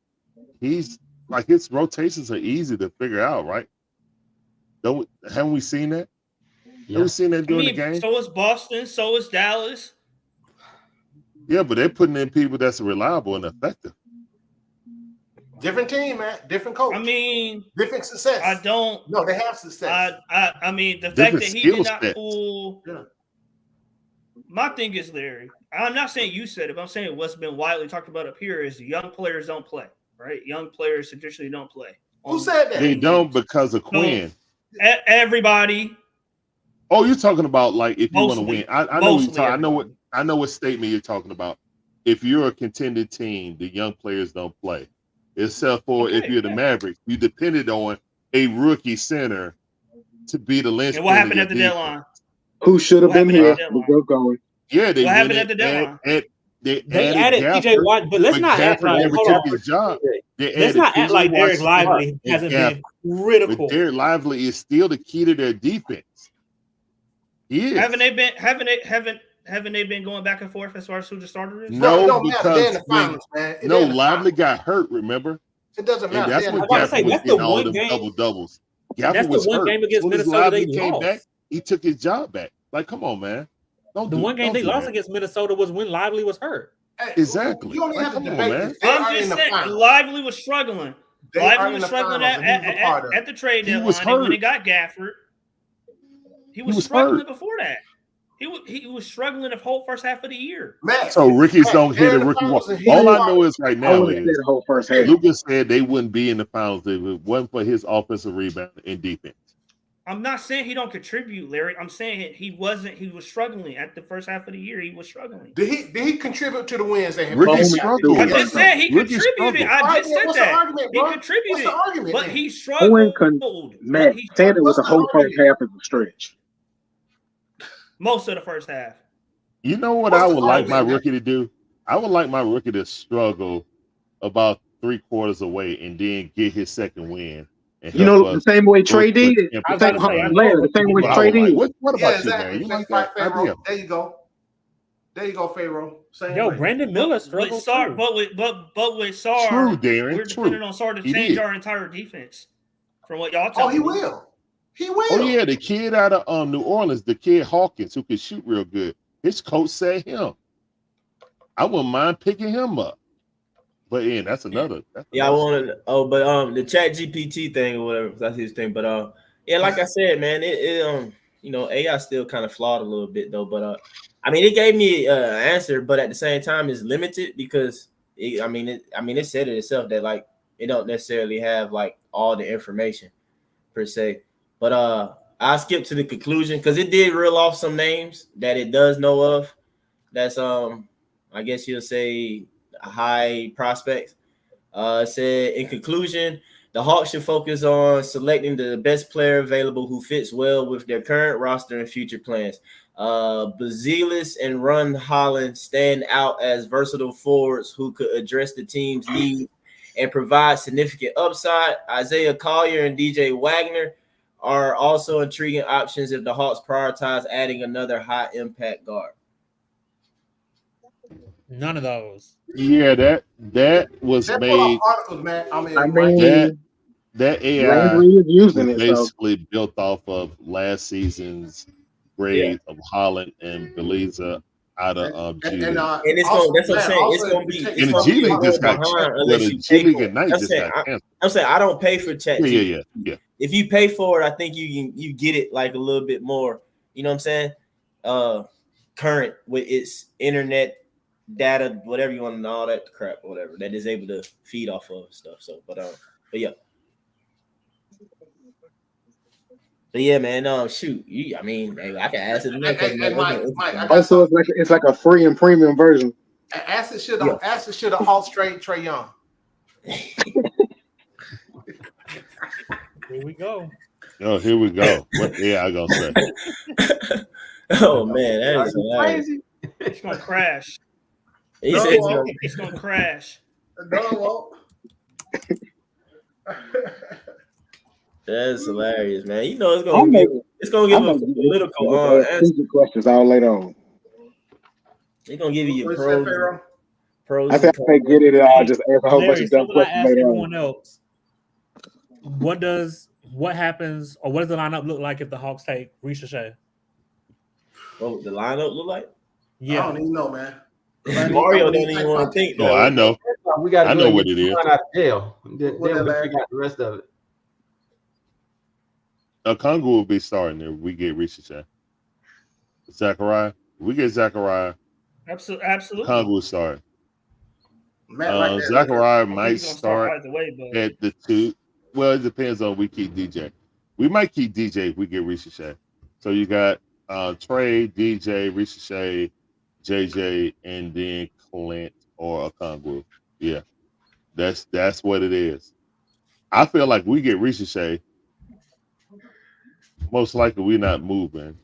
he's like his rotations are easy to figure out, right? Haven't we seen that? Yeah. Have we seen that during the game? So is Boston. So is Dallas. Yeah, but they're putting in people that's reliable and effective. Different team, man. Different coach. I mean, different success. I don't. No, they have success. I mean, the Different fact that he did not sets. pull. Yeah. My thing is, Larry, I'm not saying you said it, but I'm saying what's been widely talked about up here is young players don't play, right? Young players traditionally don't play. Who said that? They don't because of Quinn. Everybody. Oh, you're talking about like if you want to Mostly. win. I know what you're talking. I know what statement you're talking about. If you're a contended team, the young players don't play. Except for if you're the Mavericks, you depended on a rookie center to be the linchpin. And what happened at the deadline? Who should have been here? Going. Yeah, they what happened at the deadline? They added TJ Watt, but let's not act like let's not act like Derek Lively hasn't been critical. But Derek Lively is still the key to their defense. He is. Haven't they been going back and forth as far as who the starter is? No, because Lively got hurt. Remember, it doesn't matter. And that's when Gafford was getting all them double doubles. Gafford was hurt. Game against Minnesota. Lively came back. He took his job back. Like, come on, man. The one game they lost against Minnesota was when Lively was hurt. Exactly. You don't have to debate this. I'm just saying, Lively was struggling. Lively was struggling at the trade deadline. And when he got Gafford, he was struggling before that. He was struggling the whole first half of the year. So Rickies don't hit a rookie wall. All I know is right now is the whole first half. Lucas said they wouldn't be in the finals if it wasn't for his offensive rebound and defense. I'm not saying he don't contribute, Larry. I'm saying he was struggling at the first half of the year. He was struggling. Did he contribute to the wins that Ricky struggled? I just said he contributed. I just said that. He contributed. What's the argument, but he struggled. Matt said it was the whole first half of the stretch. Most of the first half. You know what I would like my rookie to do? I would like my rookie to struggle about 3/4 away and then get his second win. You know, the same way Trae did it. The same way Trae did. What about you, man? You like that idea? There you go. There you go, Pharaoh. Yo, Brandon Miller struggled too. But with Sarr, true, Darren. We're depending on Sarr to change our entire defense. From what y'all tell me. He will. He will. Oh yeah, the kid out of New Orleans, the kid Hawkins, who can shoot real good. His coach said him. I wouldn't mind picking him up. But yeah, that's another. I wanted. The Chat GPT thing or whatever. That's his thing. But yeah, like I said, man, AI still kind of flawed a little bit though. But I mean, it gave me an answer, but at the same time, it's limited because it said it itself that like it don't necessarily have like all the information per se. But I'll skip to the conclusion because it did reel off some names that it does know of. That's I guess you'll say high prospects. It said in conclusion, the Hawks should focus on selecting the best player available who fits well with their current roster and future plans. Bazelis and Ron Holland stand out as versatile forwards who could address the team's needs and provide significant upside. Isaiah Collier and DJ Wagner are also intriguing options if the Hawks prioritize adding another high impact guard. None of those. Yeah, that was made. That AI was basically built off of last season's grade of Holland and Beliza out of G League. And it's going. That's what I'm saying. It's going to be. And the G League just got canceled. I'm saying I don't pay for chat. Yeah. If you pay for it, I think you get it like a little bit more. You know what I'm saying? Current with its internet data, whatever you want to know, all that crap, or whatever that is able to feed off of stuff. So, but yeah. But yeah, man. Shoot, I mean, I can ask it. Also, it's like a free and premium version. Acid should have Hawks trade Trae Young. Here we go. Oh, here we go. What I gonna say? Oh man, that is crazy. It's gonna crash. It's gonna crash. No, that's hilarious, man. You know it's gonna give a political questions all later on. It's gonna give you your pros. I think I get it. I'll just ask a whole bunch of dumb questions later everyone else. What happens, or what does the lineup look like if the Hawks take Ricochet? What the lineup look like? Yeah, I don't even know, man. Mario don't even want to think. Oh, I know. we got to I go know and what get it is. Sean out of jail. Then What we that figure out the rest of it. Congo will be starting if we get Ricochet. Zachariah, we get Zachariah. Absolutely. Congo will start. Matt like that. Zachariah I think might he's gonna start start either way, but at the 2. Well, it depends on we keep DJ. We might keep DJ if we get Ricochet. So you got Trae, DJ, Ricochet, JJ, and then Clint or a Congo. Yeah, that's what it is. I feel like we get Ricochet. Most likely, we're not moving.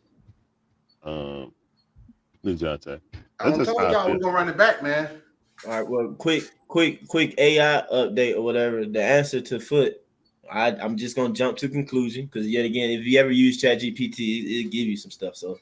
Dejounte. I That's just told how I y'all feel. we're gonna run it back, man. All right, well, quick AI update or whatever. The answer to Foot, I'm just gonna jump to conclusion because yet again, if you ever use ChatGPT, it'll give you some stuff. So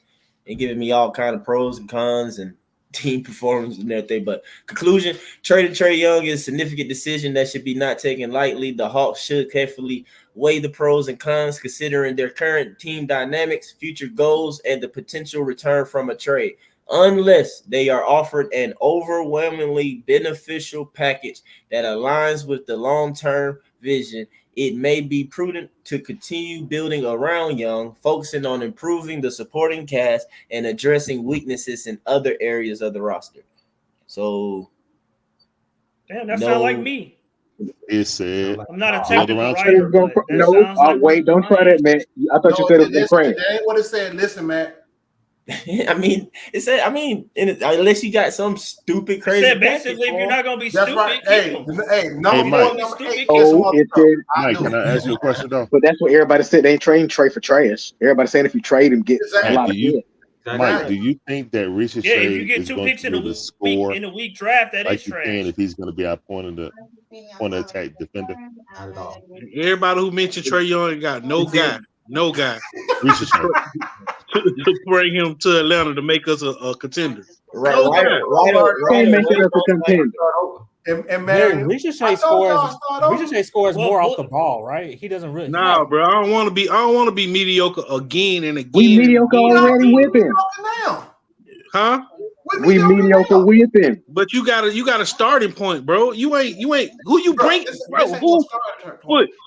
it giving me all kind of pros and cons and team performance and everything. But conclusion: trading Trae Young is a significant decision that should be not taken lightly. The Hawks should carefully weigh the pros and cons, considering their current team dynamics, future goals, and the potential return from a trade. Unless they are offered an overwhelmingly beneficial package that aligns with the long-term vision, it may be prudent to continue building around Young, focusing on improving the supporting cast and addressing weaknesses in other areas of the roster. So, damn, that sounds like me. It said I'm not a build technical around writer, Trae. but that sounds like wait, don't try that, man. I thought you said it was Trae. That ain't what it said. Listen, Matt. I mean, it said. I mean, unless you got some stupid crazy. Said basically, if you're not gonna be stupid, right. Keep Hey, number Mike. 4, number 8. It said, Mike, can I ask you a question though? but that's what everybody said. They ain't trading Trae for trash. Everybody saying if you trade him, get a lot of good. Mike, do you think that Ricochet Yeah, if you get is 2 going picks to in be a able to week score in a week draft, that like is you trash. can if he's going to be our point of attack defender? Not at all. Everybody who mentioned Trae Young got no guy Ricochet. to bring him to Atlanta to make us a contender. Right, No guy. Can't make it as a contender. And Mary, Ricochet scores more off the ball, right? He doesn't really. Nah, bro. I don't want to be mediocre again and again. We mediocre already with him. Huh? We mediocre with him. But you got a starting point, bro. You ain't who you bring, bro.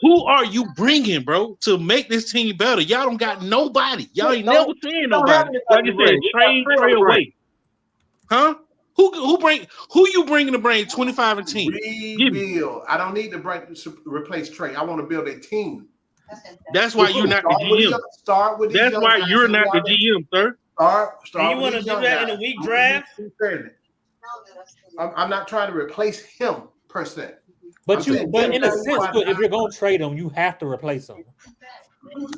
Who are you bringing, bro, to make this team better? Y'all don't got nobody. Y'all ain't never seen nobody. Like you said, trade away. Huh? Who you bringing to bring 25 and 10? Rebuild. I don't need to replace Trae. I want to build a team. That's why you're not the GM. Start with That's why you're not the GM, sir. Start and you want to do that in a week draft? I'm not trying to replace him per se. But in a sense, if you're going to trade him, you have to replace him.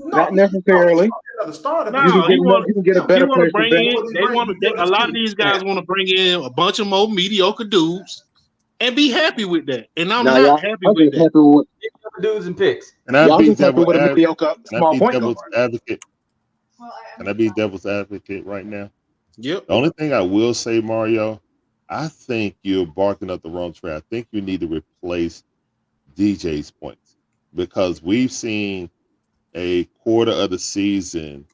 Not necessarily. You can get a better player. Bring in. A lot of these guys want to bring in a bunch of more mediocre dudes and be happy with that. And I'm not happy with that. Dudes and picks. And I be devil's advocate. Can I be devil's advocate right now? Yep. The only thing I will say, Mario, I think you're barking up the wrong tree. I think you need to replace DJ's points because we've seen a quarter of the season,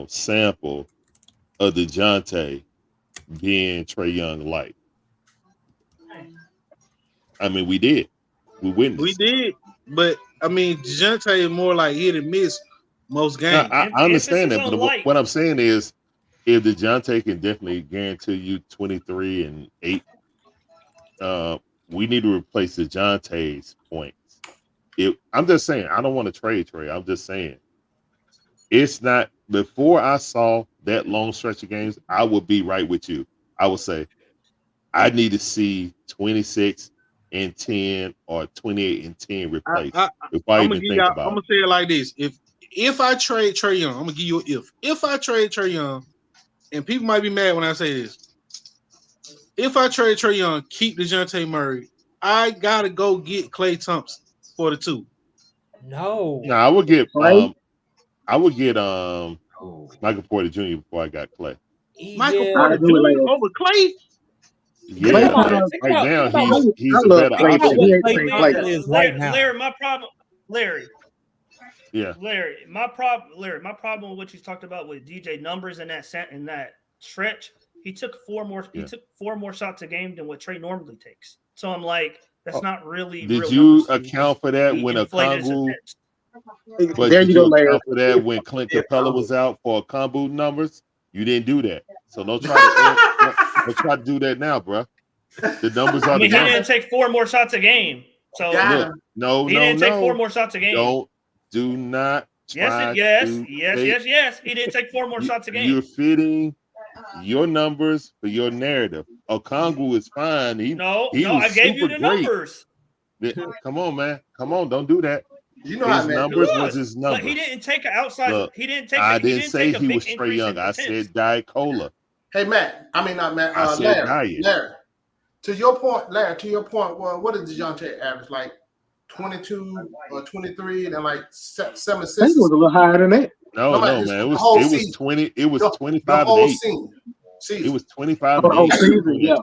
sample of DeJounte being Trae Young light. I mean, we did. We witnessed. We did. But, I mean, DeJounte is more like hit and miss most games. No, I understand that, but what I'm saying is if DeJounte can definitely guarantee you 23 and 8, we need to replace DeJounte's points. I'm just saying, I don't want to trade Trae. I'm just saying. It's not, before I saw that long stretch of games, I would be right with you. I would say, I need to see 26 and 10 or 28 and 10 replaced. I'm gonna say it like this. If I trade Trae Young, I'm gonna give you an if. If I trade Trae Young, and people might be mad when I say this. If I trade Trae Young, keep DeJounte Murray, I gotta go get Klay Thompson for the 2. No, I would get Michael Porter Jr. before I got Klay. Michael Porter Jr. over Klay? Yeah, right now he's a better option. Larry, my problem, Larry. Yeah, Larry, my problem with what you talked about with DJ numbers in that stretch, he took four more shots a game than what Trae normally takes. So I'm like, that's not really. Did you account for that when a Kongu? But did you account for that when Clint Capella was out for Kongu numbers? You didn't do that. So don't try to do that now, bro. The numbers are. He didn't take 4 more shots a game. So look, he didn't take 4 more shots a game. Do not. Yes. He didn't take 4 more shots a game. You're fitting your numbers for your narrative. Kongu is fine. I gave you the numbers. Come on, man. Come on, don't do that. You know his numbers was his numbers. But he didn't take an outside. Look, he didn't take. I didn't say he was Trae Young. I said Diet Cola. Hey Matt, I mean not Matt. I said Larry. To your point, well, what did DeJounte average? Like 22 or 23, and then like 7 assists. I think it was a little higher than that. No, man. It was 20. It was 25 and 8. Season. It was 25 and 8. Season, yeah.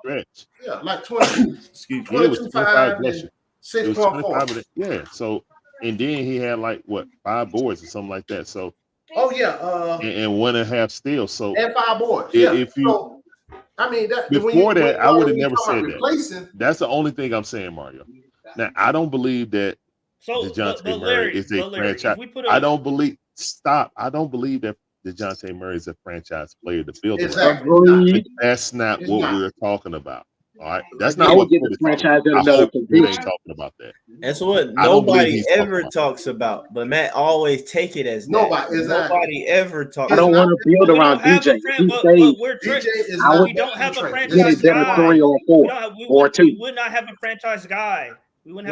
Yeah, like 20. Excuse me. It was 25. Bless you. 6.4. Yeah. So, and then he had like 5 boards or something like that. So. Oh yeah. And 1.5 steals. So. And 5 boards. Yeah. If you. I mean, before that, I would have never said that. That's the only thing I'm saying, Mario. Now, I don't believe that DeJounte Murray is a franchise. I don't believe. Stop. I don't believe that DeJounte Murray is a franchise player to build around. That's not what we're talking about. All right, that's not what the franchise in another position. Ain't talking about that. That's what nobody ever talks about, but Matt always take it as nobody ever talks. I don't want to build around DJ. We don't have a franchise guy. Or 2. We would not have a franchise guy. We would.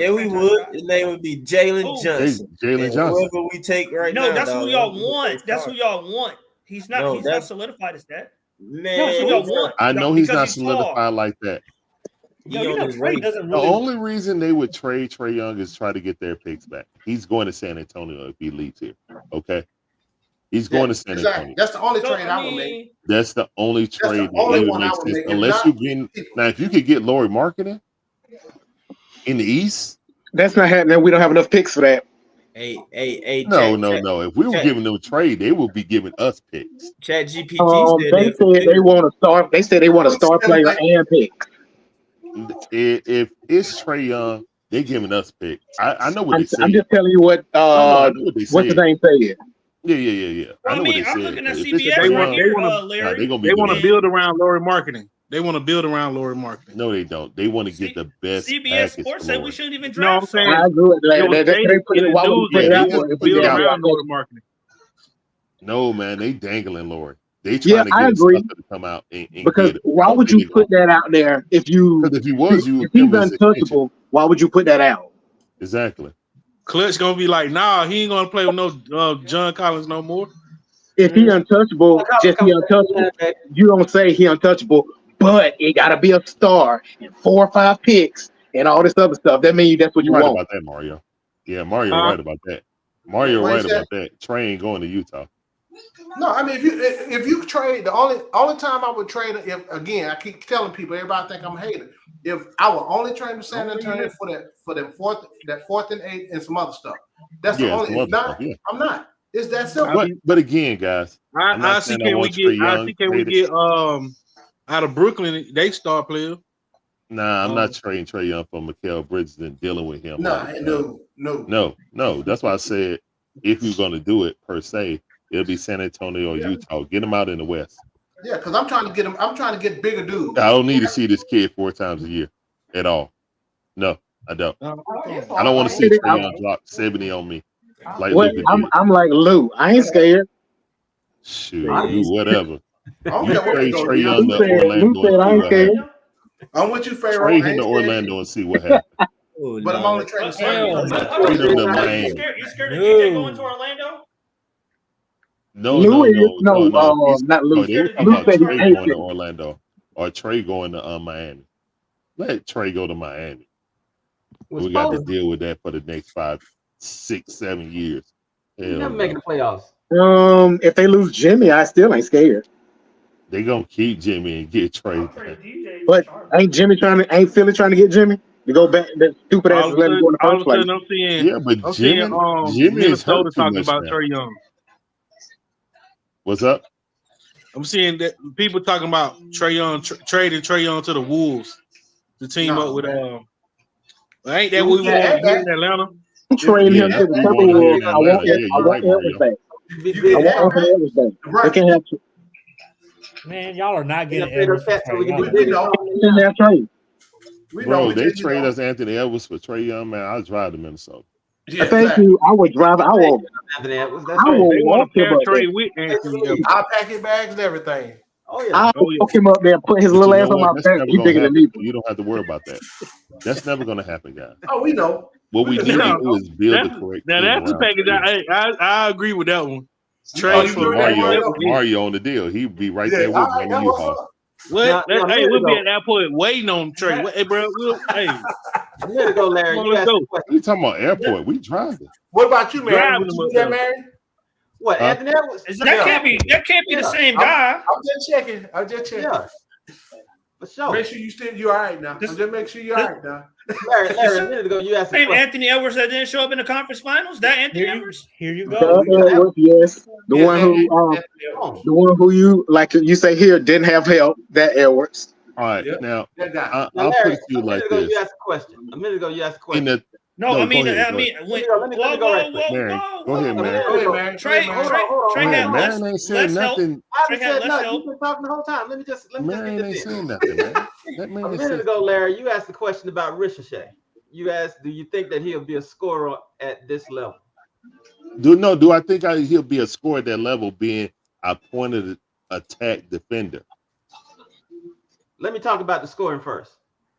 His name would be Jalen Johnson. Jalen Johnson. Whoever we take right now. No, that's who y'all want. That's who y'all want. He's not. He's not solidified as that. Man, I know he's not solidified like that. Trae doesn't really. The only reason they would trade Trae Young is try to get their picks back. He's going to San Antonio if he leaves here. Okay, he's going to San Antonio. That's the only trade I would make. That's the only trade that makes sense. Unless you get now, if you could get Lauri Markkanen in the East, that's not happening. We don't have enough picks for that. Hey, no. If we were giving them a trade, they would be giving us picks. ChatGPT they said they want to start. They said they want a star player and picks. If it's Trae Young, they're giving us picks. I know what they said. I'm just telling you what what's the name said. Yeah. I know what they said. I'm looking at CBS right here, Larry. They want to build around Lauri Markkanen. They want to build around Lauri Markkanen. No, they don't. They want to get the best. CBS Sports said we shouldn't even draft. No, I'm saying I agree with that. Build around Lauri Markkanen. No, man, they dangling Lauri. They trying to get stuff to come out and because why would you put that out there if he's untouchable? Why would you put that out? Exactly. Clutch gonna be like, nah, he ain't gonna play with no John Collins no more. If he untouchable, just he untouchable. You don't say he untouchable, but it gotta be a star and 4 or 5 picks and all this other stuff. That means that's what you want. want. About that, Mario. Yeah, Mario right about that. Mario right about that. Trae ain't going to Utah. No, I mean if you trade, the only time I would trade, if again I keep telling people, everybody think I'm a hater. If I would only trade to San Antonio for that fourth and 8 and some other stuff. That's the only. If not, I'm not. It's that simple. But again, guys, I see. Can we get out of Brooklyn? They star player. Nah, I'm not trading Trae Young for Mikal Bridges and dealing with him. No. That's why I said if you're going to do it per se, it'll be San Antonio or Utah. Get him out in the West. Yeah, because I'm trying to get him. I'm trying to get bigger dudes. I don't need to see this kid 4 times a year at all. No, I don't. I don't want to see Trae Young drop 70 on me. Like I'm like Lou. I ain't scared. Shoot, you whatever. Trae Young to Orlando. I ain't scared. I'm with you, Pharaoh. Trade him to Orlando and see what happens. But I'm only trading Trae. You scared of DJ going to Orlando? No, not Lou. Lou said Trae going to Orlando or Trae going to Miami. Let Trae go to Miami. We got to deal with that for the next 5, 6, 7 years. Never making the playoffs. If they lose Jimmy, I still ain't scared. They gonna keep Jimmy and get Trae. But ain't Philly trying to get Jimmy to go back? That stupid ass let him go in the first place. I'm seeing, but Jimmy is hurt talking about Trae Young. What's up? I'm seeing that people talking about Trae Young trading Trae Young to the Wolves to team up with ain't that what we want here in Atlanta? I'm trading him to the Timberwolves. I want Edwards back. I want Edwards back. They can have. Man, y'all are not getting Edwards. Bro, they trade us Anthony Edwards for Trae Young, man. I'll drive to Minnesota. Yeah, thank you. I would drive. I will. Anthony Edwards. That's right. They want to pair Trae with Anthony Edwards. I'll pack his bags and everything. Oh yeah. I'll hook him up there and put his little ass on my back. He bigger than me. You don't have to worry about that. That's never going to happen, guys. Oh, we know. What we need to do is build the correct. Now that's the package. I agree with that one. Trade for Mario on the deal. He'd be right there with me on U-Haul. What? Hey, we'll be at the airport waiting on Trey. Hey, bro. Hey, a minute ago, Larry. You talking about airport? We driving. What about you, man? Would you do that, man? What? Anthony Edwards? That can't be the same guy. I'm just checking. Yeah. For sure. Make sure you're all right now. Just make sure you're all right now. Larry, a minute ago you asked. Same Anthony Edwards that didn't show up in the conference finals. That Anthony Edwards. Here you go. Edwards, yes, the one who you like. You say here didn't have help. That Edwards. All right, now I'll put it to you like this. A minute ago you asked a question. Go ahead, Trey ain't saying nothing. I haven't said nothing. You've been talking the whole time. Let me just get this in. A minute ago, Larry, you asked a question about Ricochet. You asked, do you think that he'll be a scorer at this level? Do I think he'll be a scorer at that level, being a point of attack defender? Let me talk about the scoring first.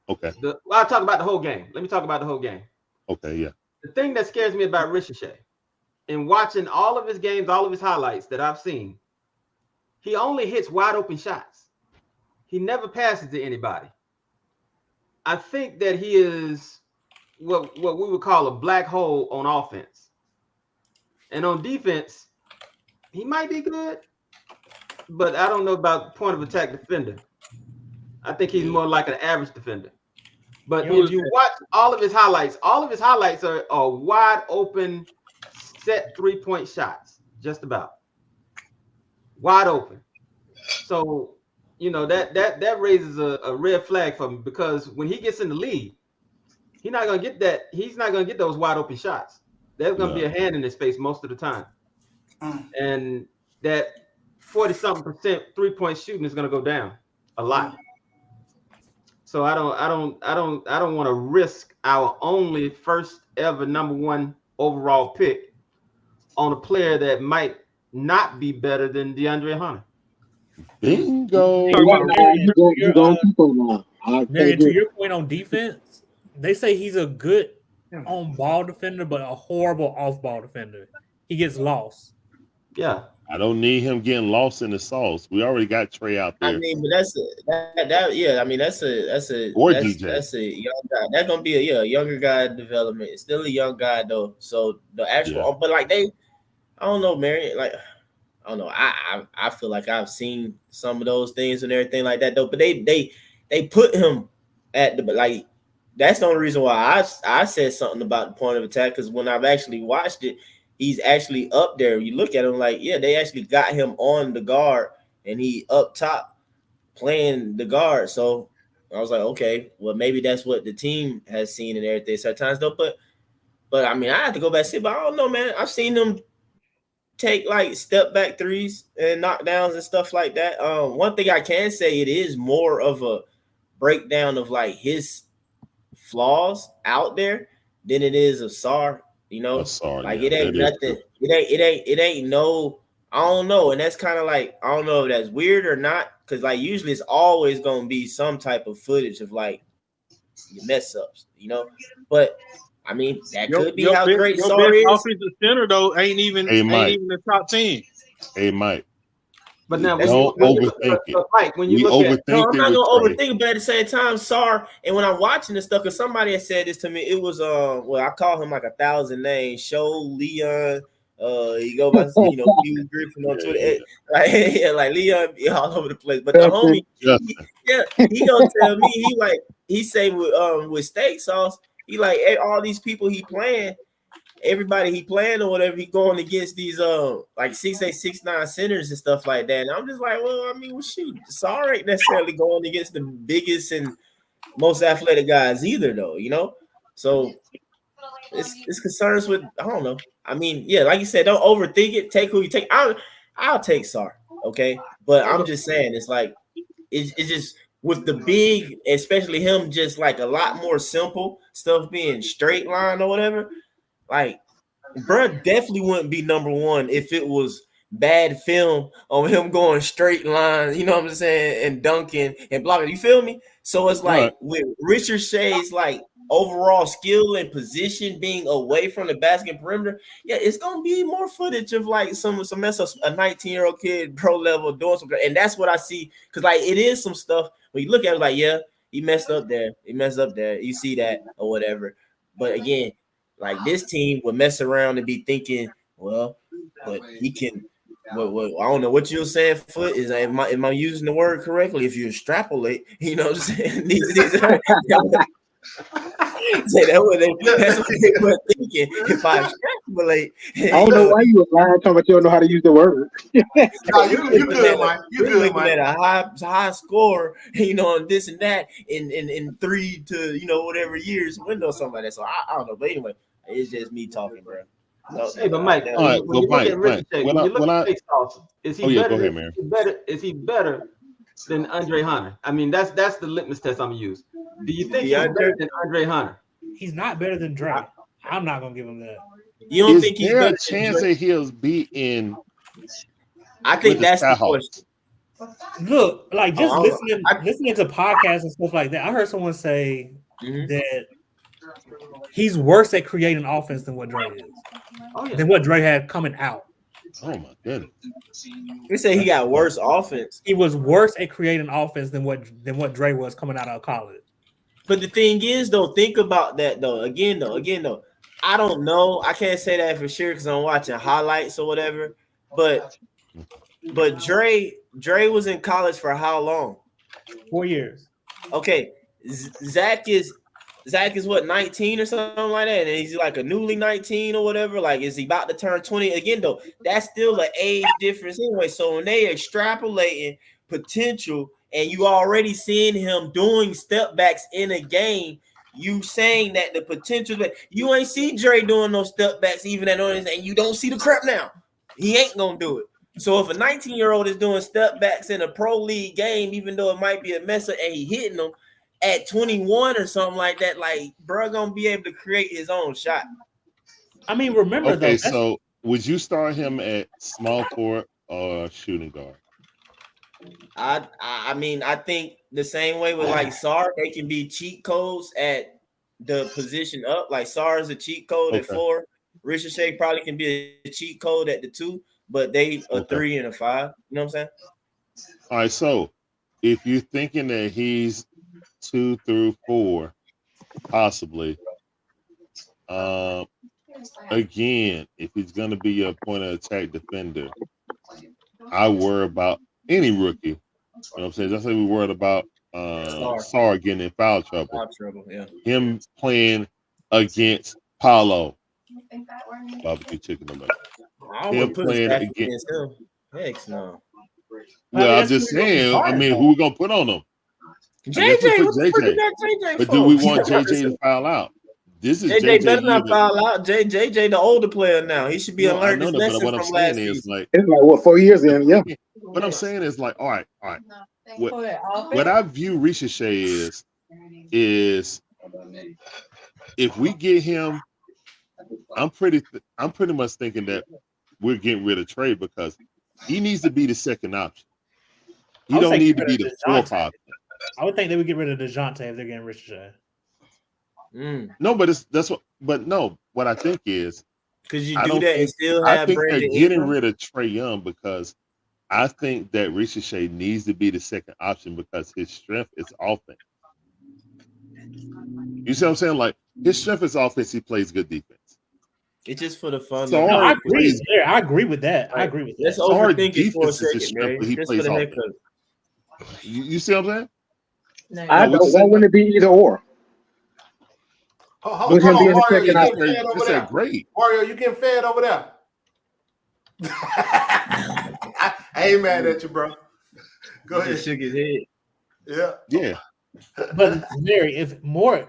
Okay. I'll talk about the whole game. Let me talk about the whole game. Okay, yeah. The thing that scares me about Ricochet, in watching all of his games, all of his highlights that I've seen, he only hits wide open shots. He never passes to anybody. I think that he is what we would call a black hole on offense. And on defense, he might be good, but I don't know about point of attack defender. I think he's more like an average defender. But if you watch all of his highlights are wide open, set 3-point shots, just about wide open. So that raises a red flag for me, because when he gets in the league, he's not gonna get that. He's not gonna get those wide open shots. There's gonna be a hand in his face most of the time, and that 40-something% 3-point shooting is gonna go down a lot. So I don't want to risk our only first ever #1 overall pick on a player that might not be better than DeAndre Hunter. Bingo. Mary, to your point on defense, they say he's a good on-ball defender, but a horrible off-ball defender. He gets lost. Yeah. I don't need him getting lost in the sauce. We already got Trae out there. I mean, but that's a young guy. That's gonna be a younger guy development. It's still a young guy though. So the actual, but like I don't know, Mary. Like I don't know. I feel like I've seen some of those things and everything like that though. But they put him at the like. That's the only reason why I said something about the point of attack, because when I've actually watched it, he's actually up there. You look at him like, they actually got him on the guard and he up top playing the guard. So I was like, okay, well, maybe that's what the team has seen and everything sometimes though. But I mean, I have to go back and see, but I don't know, man. I've seen them take like step back threes and knockdowns and stuff like that. One thing I can say, it is more of a breakdown of like his flaws out there than it is of Sarr. You know, it ain't nothing. It ain't no. I don't know, and that's kind of like, I don't know if that's weird or not, because like usually it's always gonna be some type of footage of like mess ups, you know. But I mean, that could be how great Sarr is. Offensive center though ain't even the top 10. Hey, Mike. But now, don't overthink it. Mike, when you look at, I'm not gonna overthink it, but at the same time, Sarr, and when I'm watching this stuff, because somebody had said this to me, it was I call him like 1,000 names. Show Leon, he go by Hugh Griffin on Twitter, like Leon all over the place. But the homie, he gonna tell me he say with steak sauce, he like, hey, all these people he playing, everybody he playing or whatever, he going against these like 6'8", 6'9" centers and stuff like that. And I'm just like, well, I mean, well, shoot, Sarr ain't necessarily going against the biggest and most athletic guys either, though, you know. So it's concerns with, I don't know. I mean, yeah, like you said, don't overthink it. Take who you take. I'll take Sarr, okay. But I'm just saying, it's like it's just with the big, especially him, just like a lot more simple stuff being straight line or whatever. Like, bruh definitely wouldn't be number one if it was bad film on him going straight line, you know what I'm saying, and dunking and blocking. You feel me? So it's like with Richard Shea's like overall skill and position being away from the basket perimeter, yeah, it's gonna be more footage of like some mess up a 19-year-old kid pro level doing something, and that's what I see. Because like it is some stuff when you look at it, like, yeah, he messed up there, you see that or whatever. But again, like this team would mess around and be thinking, well, but he can. What I don't know what you're saying. Foot is, am I using the word correctly? If you extrapolate, you know what I'm saying. That's what they were thinking. If I extrapolate, I don't know why you were lying talking about you don't know how to use the word. No, you good, Mike. You good, looking Mike. at a high score, you know, and this and that in 3 to, you know, whatever years window, something like that. So I don't know, but anyway, it's just me talking, bro. Hey, but Mike, when you look at Ricochet, when you look at face offs, is he better? Is he better than Andre Hunter? I mean, that's the litmus test I'm gonna use. Do you think he's better than Andre Hunter? He's not better than Dre. I'm not gonna give him that. You don't think he's better? Is there a chance that he'll be in? I think that's the question. Look, like just listening to podcasts and stuff like that, I heard someone say that he's worse at creating offense than what Dre is. Than what Dre had coming out. Oh my goodness! You say he got worse offense. He was worse at creating offense than what Dre was coming out of college. But the thing is, though, think about that though. Again, I don't know. I can't say that for sure because I'm watching highlights or whatever. But Dre was in college for how long? 4 years. Okay, Zach is what, 19 or something like that, and he's like a newly 19 or whatever. Like, is he about to turn 20 again? Though that's still an age difference anyway. So when they extrapolating potential, and you already seeing him doing step backs in a game, you saying that the potential, but you ain't see Dre doing no step backs even at noise, and you don't see the crap now. He ain't gonna do it. So if a 19-year-old is doing step backs in a pro league game, even though it might be a mess up and he hitting them at 21 or something like that, like, bro gonna be able to create his own shot. I mean, remember though. So would you start him at small forward or shooting guard? I mean, I think the same way with like Sarr, they can be cheat codes at the position up. Like Sarr is a cheat code at 4. Richard Shea probably can be a cheat code at the 2, but they a 3 and a 5. You know what I'm saying? All right. So if you're thinking that he's 2 through 4, possibly. Again, if he's going to be your point of attack defender, I worry about any rookie. You know what I'm saying? That's like we worried about Sarr getting in foul trouble. Yeah. Him playing against Paulo. Barbecue chicken. Him playing against him. Heck no. Well, I'm just saying. I mean, who we gonna put on him? JJ. But do we want JJ to foul out? This is JJ better not foul out. JJ, the older player now. He should be learning his lesson what I'm from last saying is season. like, it's like what, 4 years in? Yeah. What I'm saying is like, all right. What I view Ricochet is if we get him, I'm pretty much thinking that we're getting rid of Trae because he needs to be the second option. He don't need to be the fourth option. I would think they would get rid of DeJounte if they're getting Ricochet. No, but what I think is because you do that and still have. I think Brandon they're getting Ingram. rid of Trae Young because I think that Ricochet needs to be the second option because his strength is offense. You see what I'm saying? Like his strength is offense. He plays good defense. It's just for the fun. So I agree with that. I agree with that. Let's overthink it for a second, man. He Just plays for the heck offense. of it. You see what I'm saying? Why wouldn't it be either or? With him being the Mario, you second getting option. fed over This there? ain't great. Mario, you getting fed over there? I ain't mad at you, bro. Go He ahead. just shook his head. Yeah. Yeah. But Larry, if more,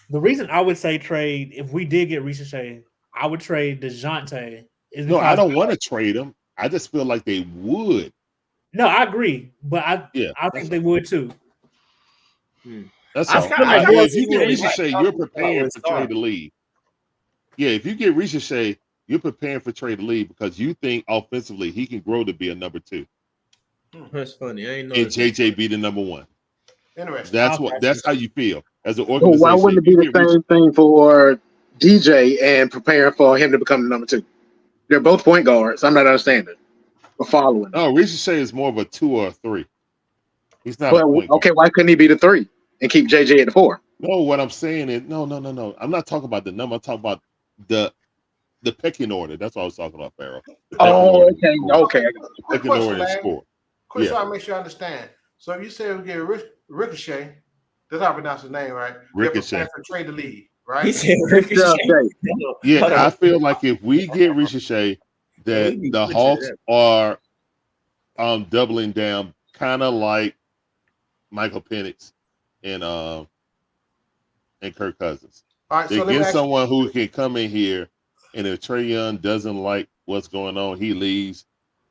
the reason I would say trade if we did get Ricochet, I would trade DeJounte. Is No, I because don't want to trade him. I just feel like they would. no, I agree, but I that's think they would too. That's I all. kinda- I Like, kinda if you see get what Ricochet, Mike you're talking about preparing with for Sarr. trade to leave. Yeah, if you get Ricochet, you're preparing for trade to leave because you think offensively he can grow to be a number 2. That's funny. I ain't know. And JJ be the number 1. Interesting. That's how you feel as an Well, organization. why wouldn't it be If the you get same thing for DJ and preparing for him to become the number 2? They're both point guards. I'm not understanding or following. Oh, Ricochet is more of a 2 or a 3. He's not But a point guard. okay, why couldn't he be the 3 and keep JJ at the 4? No, what I'm saying is no. I'm not talking about the number. I'm talking about the pecking order. That's what I was talking about, Pharaoh. Oh, okay. Quick Pecking question, order and man. score. Quick, Yeah. so I make sure I understand. So if you say we get Ricochet, that's how I pronounce his name, right? Ricochet. They're preparing for trade to leave, right? He said Ricochet. Yeah, I feel like if we get Ricochet, that the Hawks are doubling down, kind of like Michael Penix and Kirk Cousins. All right, They so let me get ask someone who can come in here, and if Trae Young doesn't like what's going on, he leaves.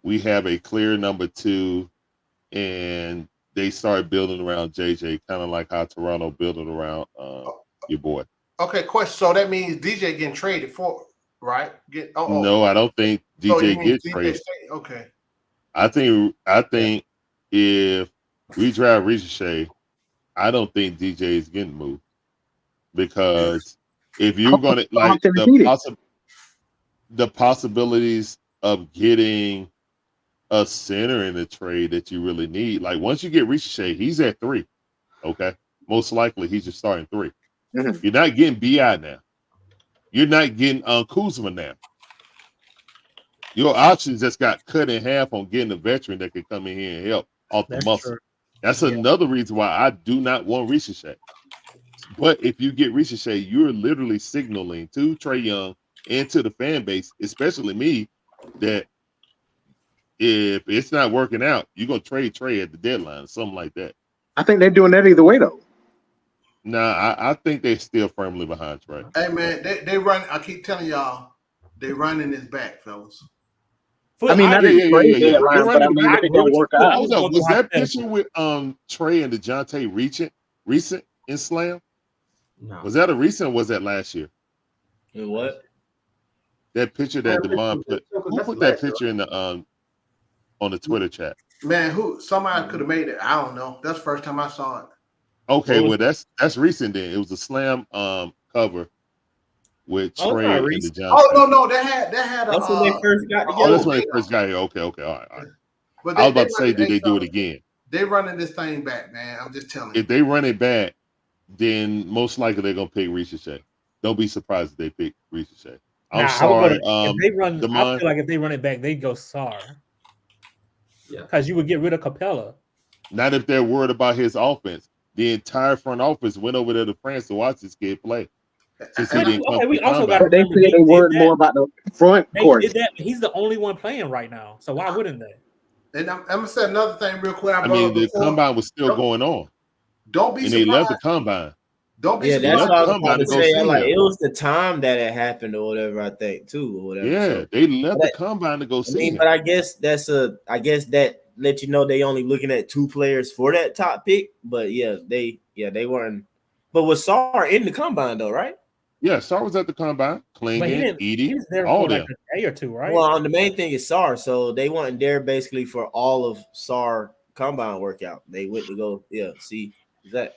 We have a clear number 2, and they start building around JJ, kind of like how Toronto building around your boy. Okay, question. So that means DJ getting traded for, right? No, I don't think So you DJ mean gets DJ traded. stay- Okay. I think if we draft Ricochet, I don't think DJ is getting moved because if you're going to like the possibilities of getting a center in the trade that you really need, like once you get Ricochet, he's at 3. Okay, most likely he's just starting 3. Mm-hmm. You're not getting BI now. You're not getting Kuzma now. Your options just got cut in half on getting a veteran that can come in here and help off the muscle. True. That's another reason why I do not want Ricochet. But if you get Ricochet, you're literally signaling to Trae Young and to the fan base, especially me, that if it's not working out, you're going to trade Trae at the deadline, something like that. I think they're doing that either way, though. Nah, I think they're still firmly behind Trae. Hey, man, they run. I keep telling y'all, they running his back, fellas. I mean, not yeah. deadline, but I mean, if it don't work out. Hold on, was that picture with Trae and DeJounte recent in Slam? No. Was that a recent or was that last year? What? That picture that Demond put. Who put that picture in the on the Twitter chat? Man, somebody could have made it. I don't know. That's the first time I saw it. Okay, well that's recent then. It was a Slam cover with Trae and DeJounte. Oh no, they had That's when they first got together. Oh, that's when they first got here. Okay, all right. But I was about to say, did they do it again? They running this thing back, man. I'm just telling you. If they run it back, then most likely they're gonna pick Ricochet. Don't be surprised if they pick Ricochet. I'm sorry. If they run, I feel like if they run it back, they go Sarr. Yeah, because you would get rid of Capella. Not if they're worried about his offense. The entire front office went over there to France to watch this kid play. Since he didn't come we also but they said they worried more about the front court. He's the only one playing right now, so why wouldn't they? And I'm gonna say another thing real quick. I mean, the combine was still going on. Don't be and surprised. they left the combine. Don't be yeah, surprised. that's what I was about to say. Like, him. it was the time that it happened or whatever, I think, too, or whatever. Yeah, so, they left the combine to go see him. But I guess that let you know they only looking at 2 players for that top pick. But they weren't. But was Sarr in the combine though, right? Yeah, Sarr was at the combine. Klingon, Edie, he was there all for them. like a day or 2, right? Well, the main thing is Sarr, so they weren't there basically for all of Sarr combine workout. They went to go, see that.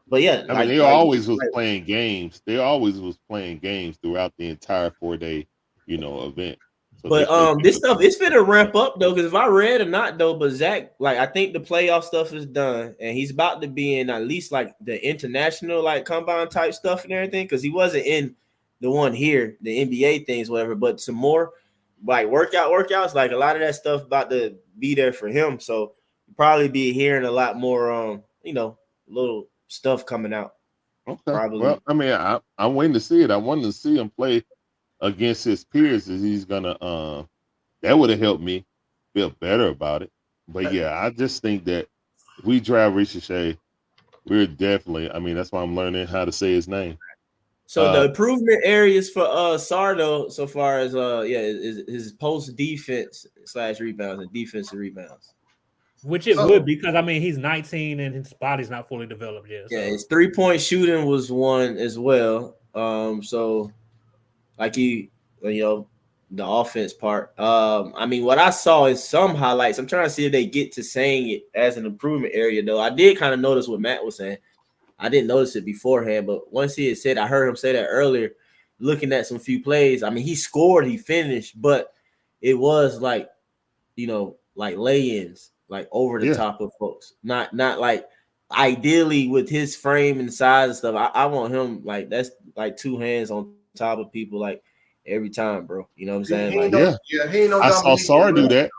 But yeah, I mean, they always was playing games. They always was playing games throughout the entire 4-day, event. So but this stuff it's finna ramp up though, because if I read or not though, but Zach, like I think the playoff stuff is done, and he's about to be in at least like the international like combine type stuff and everything, because he wasn't in the one here, the NBA things, whatever. But some more like workouts, like a lot of that stuff about to be there for him. So you'll probably be hearing a lot more, little stuff coming out. Okay. Probably. Well, I mean, I'm waiting to see it. I wanted to see him play against his peers. Is he's gonna that would have helped me feel better about it. But yeah, I just think that if we draft Ricochet, we're definitely. I mean, that's why I'm learning how to say his name. So the improvement areas for Sarr though, so far as is his post defense / rebounds and defensive rebounds. Which it would, because I mean he's 19 and his body's not fully developed yet. So. Yeah, his 3-point shooting was one as well. So like the offense part. I mean, what I saw is some highlights. I'm trying to see if they get to saying it as an improvement area though. I did kind of notice what Matt was saying. I didn't notice it beforehand, but once he had said, I heard him say that earlier, looking at some few plays. I mean, he scored, he finished, but it was like, like lay-ins, like over the top of folks. Not like ideally with his frame and size and stuff. I want him like that's like two hands on top of people like every time, bro. You know what I'm saying? He Like, he ain't no I saw Sarr do that.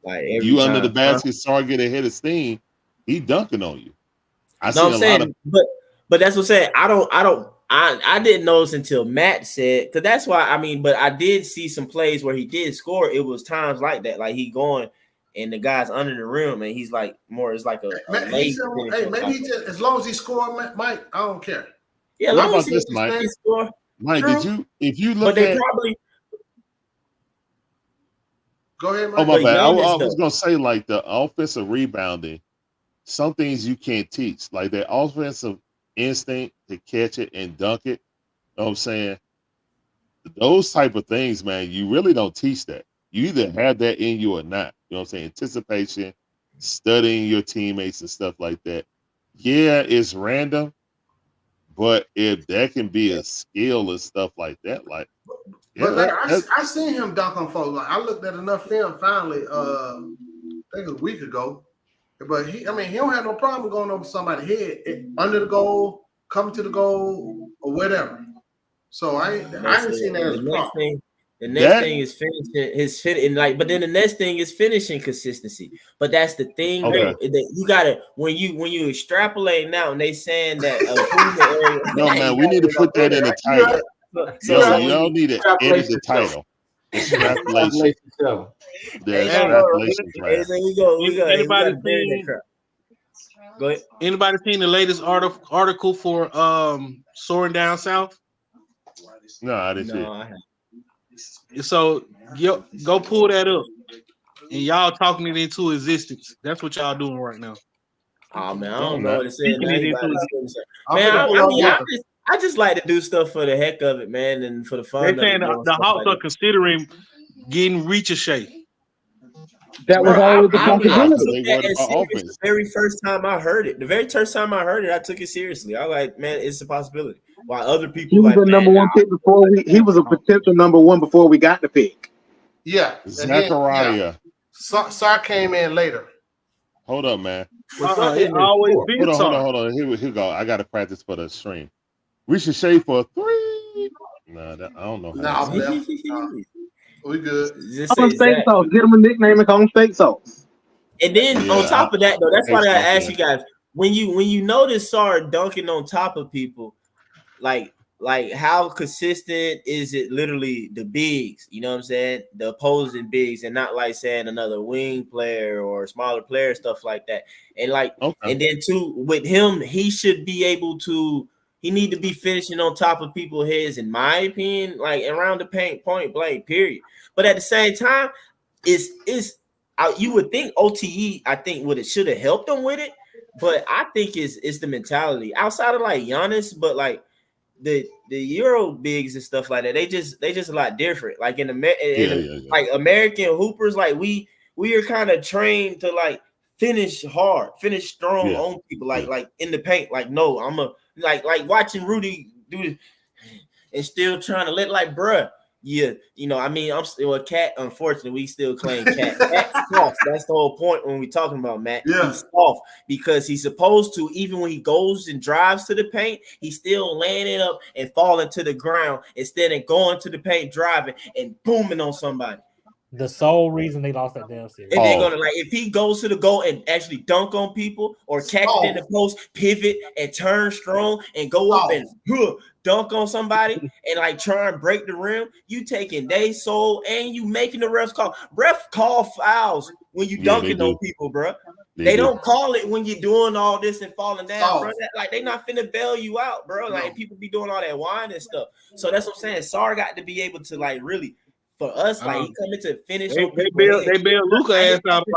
Like you under the basket, Sarr get ahead of steam, he dunking on you. I'm saying, but that's what I'm saying. I didn't notice until Matt said, because that's why but I did see some plays where he did score. It was times like that, like he going and the guy's under the rim and he's like more. It's like a late. Maybe he just, as long as he scored, Mike, I don't care. Yeah, as long as he score. Mike, if you look but they at probably go ahead, Mike. Oh my bad. I was gonna say like the offensive rebounding. Some things you can't teach, like that offensive instinct to catch it and dunk it. You know what I'm saying? Those type of things, man, you really don't teach that. You either have that in you or not. You know what I'm saying? Anticipation, studying your teammates and stuff like that. Yeah, it's random, but if that can be a skill and stuff like that, like I seen him dunk on folks. Like I looked at enough film finally, I think a week ago. But he don't have no problem going over somebody's head under the goal, coming to the goal, or whatever. So I ain't seen that as a problem. The next thing is finishing but then the next thing is finishing consistency. But that's the thing, though, that you gotta when you extrapolate now and they saying that no man, we need to put that in the title. Y'all need to edit the title. Extrapolation. Anybody seen the latest article for Soaring Down South? No, I didn't see it. So go pull that up, and y'all talking it into existence. That's what y'all doing right now. Oh man, I don't know what it said. Man, I just like to do stuff for the heck of it, man, and for the fun. They're saying the Hawks are considering getting Ricochet. That was always the possibility. The very first time I heard it, I took it seriously. I was like, man, it's a possibility. While other people, he was a number one pick before he was a potential number one before we got the pick. Yeah, Zachariah. Sarr came in later. Hold up, man. Hold on. Here we go. I got to practice for the stream. Ricochet for a 3. I don't know. We good. Call him Steak Sauce. Get him a nickname and call him Steak Sauce. And then on top of that, though, that's why I asked you guys when you notice Sarr dunking on top of people, like how consistent is it? Literally the bigs, you know what I'm saying? The opposing bigs, and not like saying another wing player or smaller player, stuff like that. And and then too with him, he should be able to. He need to be finishing on top of people's heads, in my opinion, like around the paint, point blank, period. But at the same time, you would think OTE, I think should have helped them with it, but I think it's the mentality outside of like Giannis, but like the Euro bigs and stuff like that, they just a lot different. Like like American hoopers, like we are kind of trained to like finish hard, finish strong on people, like in the paint. Like no, I'm a like watching Rudy do this and still trying to let like bruh. Yeah, I'm still a cat. Unfortunately, we still claim cat. Cat's soft. That's the whole point when we talking about Matt. Yeah. He's soft because he's supposed to, even when he goes and drives to the paint, he's still laying it up and falling to the ground instead of going to the paint, driving and booming on somebody. the sole reason they lost that damn series. And they're gonna if he goes to the goal and actually dunk on people or catch it in the post, pivot and turn strong and go up and dunk on somebody and like try and break the rim, you taking their soul and you making the refs call. Ref call fouls when you dunking on people, bro. They don't call it when you're doing all this and falling down, bro. Like they not finna bail you out, bro. Like people be doing all that wine and stuff. So that's what I'm saying. Sarr got to be able to like really. For us, like he coming to finish. They build Luka ass out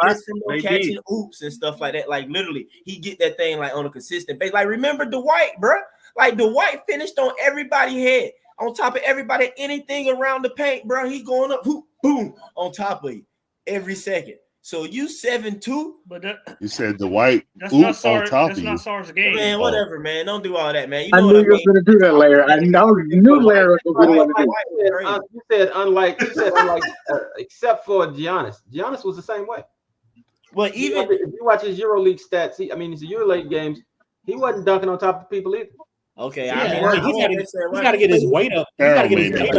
catching oops and stuff like that. Like literally, he get that thing like on a consistent basis. Like remember Dwight, bro? Like Dwight finished on everybody's head, on top of everybody, anything around the paint, bro. He going up, boom, on top of you every second. So you 7'2", but you said Dwight that's on Sarr, top that's of you. not Sarr's game. Man, whatever, man. Don't do all that, man. You know I knew you was going to do that, Larry. I knew Larry was going to do that. You said unlike, except for Giannis. Giannis was the same way. Well, even if you watch his EuroLeague stats, his EuroLeague games, he wasn't dunking on top of people either. Okay, he's got to get his weight up. He's got to get his weight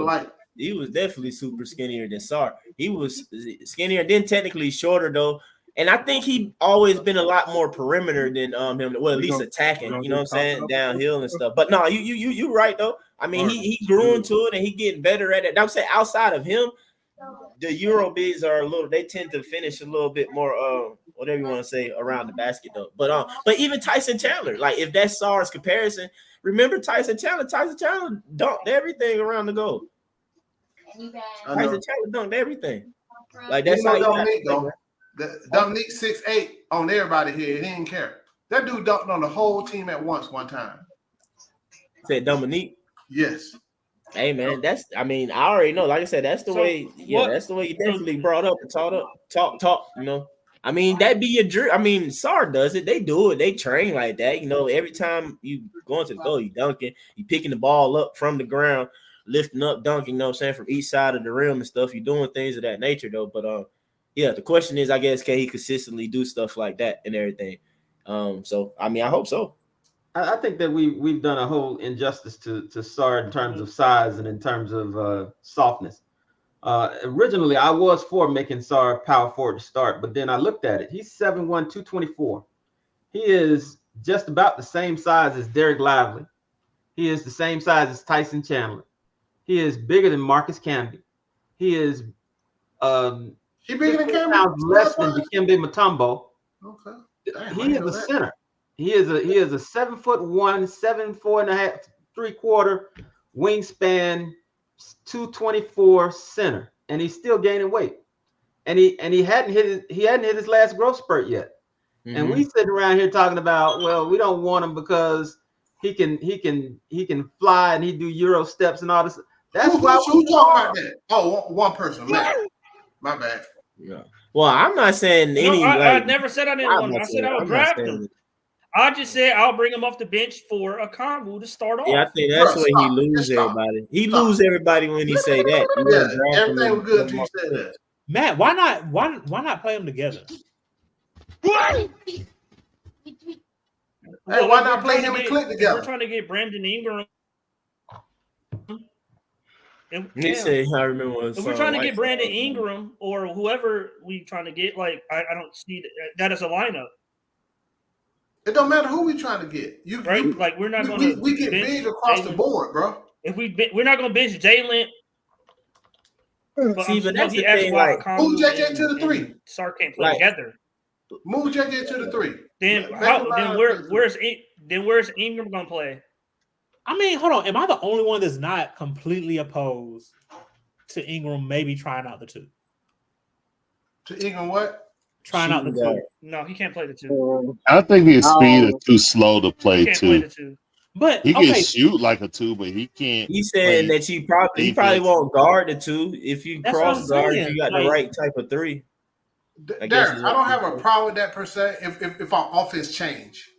up. He was definitely super skinnier than Sarr. He was skinnier, then technically shorter though. And I think he always been a lot more perimeter than him. Well, at least attacking. You know what I'm saying, downhill and stuff. But no, you right though. I mean, he grew into it and he getting better at it. I'm saying outside of him, the Euro bigs are a little. They tend to finish a little bit more. Whatever you want to say around the basket though. But even Tyson Chandler, like if that's Sarr's comparison, remember Tyson Chandler? Tyson Chandler dunked everything around the goal. Tyson Chandler dunked everything. Like that's how Dominique though. Dominique 6'8" on everybody here. He didn't care. That dude dunked on the whole team at once one time. Said Dominique. Yes. Hey man, I already know. Like I said, that's the way. Yeah, that's the way you definitely brought up and talk. You know, I mean that'd be your dream. I mean, Sarr does it. They do it. They train like that. You know, every time you going to the goal, you dunking, you picking the ball up from the ground, lifting up, dunking. You know what I'm saying, from each side of the rim and stuff. You're doing things of that nature though. But yeah, the question is, I guess, can he consistently do stuff like that and everything? So I mean, I hope so. I think that we've done a whole injustice to Sarr in terms of size and in terms of softness. Originally, I was for making Sarr power forward to start, but then I looked at it. He's 7'1", 224. He is just about the same size as Derek Lively. He is the same size as Tyson Chandler. He is bigger than Marcus Camby. He is he bigger than Camby? Pounds less than Dikembe Mutombo. Okay. He is a center. He is a 7'1", 7'4.5", 3/4 wingspan, 224 center, and he's still gaining weight. And he hadn't hit his last growth spurt yet. Mm-hmm. And we sitting around here talking about, well, we don't want him because he can fly and he do Euro steps and all this. That's why who talking about that? Oh, one person. Man. My bad. Yeah. Well, I'm not saying any. I never said I didn't want him. I said I would draft him. I just said I'll bring him off the bench for a combo to start off. Yeah, I think that's where he lose everybody. He lose everybody when he say that. Yeah, everything was good until you said that. Matt, why not play them together? Hey, why not play him and Clint together? We're trying to get Brandon Ingram. He said, I remember when if we're trying to get Brandon Ingram or whoever we trying to get, like I don't see that as a lineup. It don't matter who we trying to get. Like we're not going to. We get big across the board, bro. If we're not going to bench Jalen. See, but that's the thing. Like, move JJ to the 3. Sarr can't play together. Move JJ to the 3. Then where's Ingram going to play? I mean, hold on. Am I the only one that's not completely opposed to Ingram maybe trying out the 2? To Ingram what? Trying out the 2. No, he can't play the 2. I think his speed is too slow to play 2. Play the 2. But he can shoot like a 2, but he can't. He's saying that he probably won't guard the 2 if you cross guard. If you got the right type of 3. Derek, I don't have a problem with that per se. If our offense change.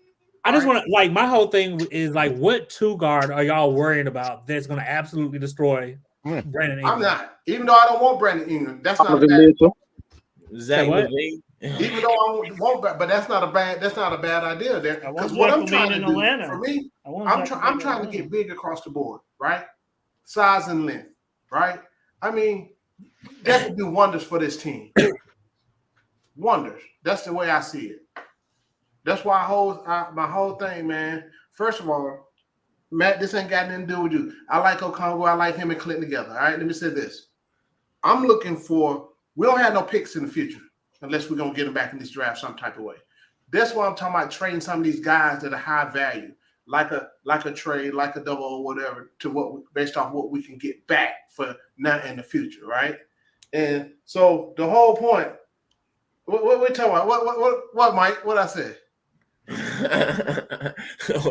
I just want to, like, my whole thing is like, what 2 guard are y'all worrying about that's going to absolutely destroy Brandon Ingram? I'm not, even though I don't want Brandon Ingram. That's not bad. Zach LaVine. Even though I want, but that's not a bad idea there. Because what I'm trying to do for me, I'm trying to get big across the board, right? Size and length, right? I mean, that could do wonders for this team. Wonders. That's the way I see it. That's why my whole thing, man. First of all, Matt, this ain't got nothing to do with you. I like Okongwu. I like him and Clinton together. All right, let me say this. I'm looking for. We don't have no picks in the future unless we're gonna get them back in this draft some type of way. That's why I'm talking about trading some of these guys that are high value, like a trade, like a double or whatever, to based off what we can get back for now in the future, right? And so the whole point. What we talking about? What Mike? What I said?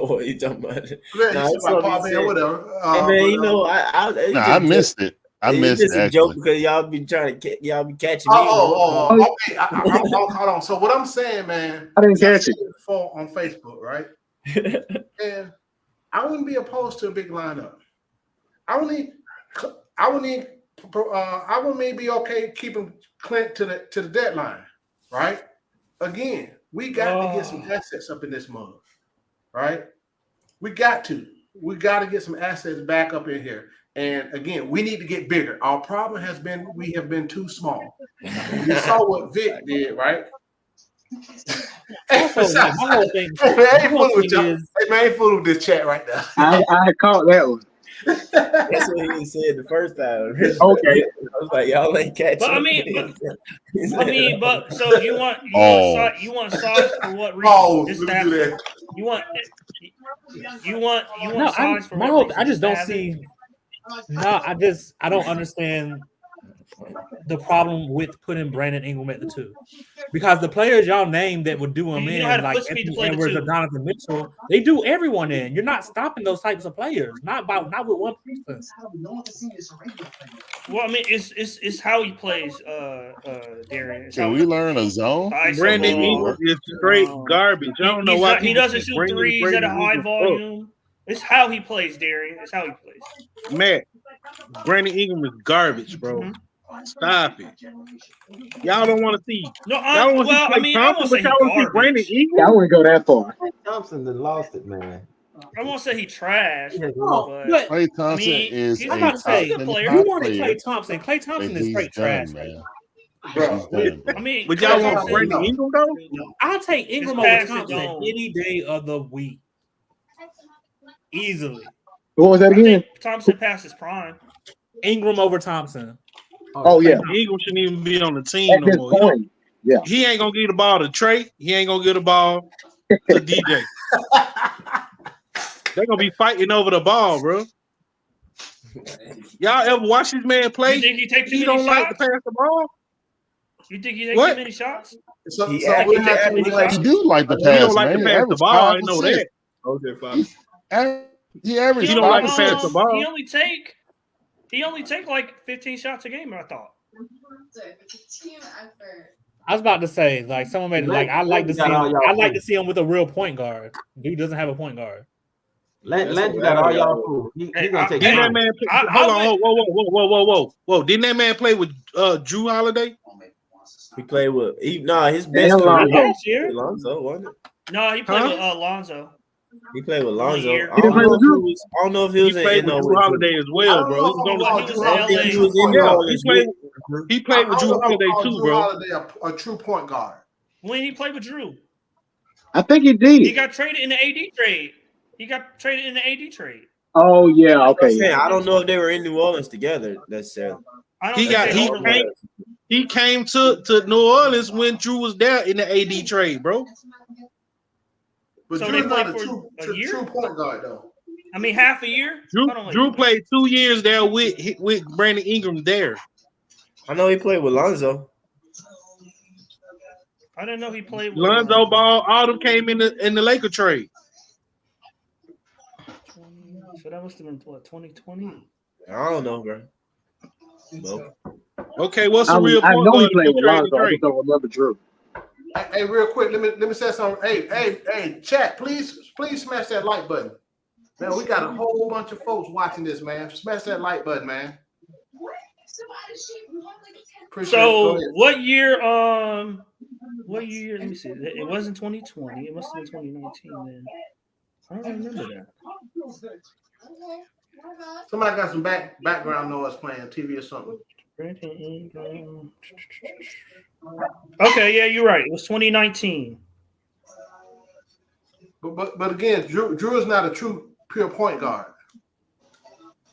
What you talking about? Whatever. Hey man, you know, I missed it. I missed it. It's a joke because y'all be trying to y'all be catching me. Okay. Hold on. So what I'm saying, man, I didn't catch it on Facebook, right? And I wouldn't be opposed to a big lineup. I wouldn't be okay keeping Clint to the deadline, right? Again, we got to get some assets up in this mug, right? We got to get some assets back up in here. And again, we need to get bigger. Our problem has been we have been too small. You saw what Vic did, right? Hey, man, I ain't fooling with this chat right now. I caught that one. That's what he said the first time. Okay. I was like, y'all ain't catching. But but so you want size for what reason? Oh, just let me do that. You want size for what reason? I just don't see. No, I don't understand the problem with putting Brandon Ingram at the 2, because the players y'all named that would do them in, like Anthony Edwards or Donovan Mitchell, they do everyone in. You're not stopping those types of players, not with one person. Well, I mean, it's how he plays, Darian. Can we learn a zone? Brandon Ingram is straight garbage. I don't know why he doesn't shoot threes at a high volume. It's how he plays, Darian. It's how he plays. Matt, Brandon Ingram is garbage, bro. Mm-hmm. Stop it. Y'all don't want to see. No, I won't say Brandon Ingram. I wouldn't go that far. Thompson then lost it, man. I won't say he trash. But Klay Thompson is I'm about to say, good player. you wanted Klay Thompson. Klay Thompson is straight trash, man. I mean, but y'all want Brandon Ingram though? I'll take Ingram over Thompson any day of the week, easily. What was that again? Thompson past his prime. Ingram over Thompson. Oh yeah. Ingram shouldn't even be on the team no more. He ain't gonna give the ball to Trae. He ain't gonna give the ball to DJ. They're gonna be fighting over the ball, bro. Y'all ever watch this man play? You think he takes too many don't shots? like to pass the ball? You think he takes too many shots? He do like the pass. He don't like to pass the ball. I know that. He averaged. He don't like to pass the ball. He only take like 15 shots a game, I thought. I was about to say, like, someone made it like I like to see him with a real point guard. Dude doesn't have a point guard. Landry got all y'all food. He gonna take Didn't that man play? Hold on, whoa. Didn't that man play with Drew Holiday? He played with his best friend last year. Lonzo, wasn't it? No, he played with Lonzo. He played with Lonzo. I don't know if he was in Drew Holiday as well, bro. He played with Drew Holiday too, bro. A true point guard. When he played with Drew, I think he did. He got traded in the AD trade. Oh yeah, okay. I don't know if they were in New Orleans together necessarily. He came to New Orleans when Drew was there in the AD trade, bro. But So Drew's they not played a for a year? true point guard though. I mean, half a year. Drew played 2 years there with Brandon Ingram there. I know he played with Lonzo. I didn't know he played with Lonzo Ball. All them came in the Laker trade. So that must have been what, 2020? I don't know, bro. Nope. Okay, what's the real I point know he guard? played with Lonzo. I just don't remember Drew. Hey, real quick, let me say something. Hey, chat, please smash that like button. Man, we got a whole bunch of folks watching this, man. Smash that like button, man. So what year? What year? Let me see. It wasn't 2020. It must have been 2019 then. I don't remember that. Somebody got some background noise playing TV or something. Okay, yeah, you're right. It was 2019. But again, Drew is not a true pure point guard.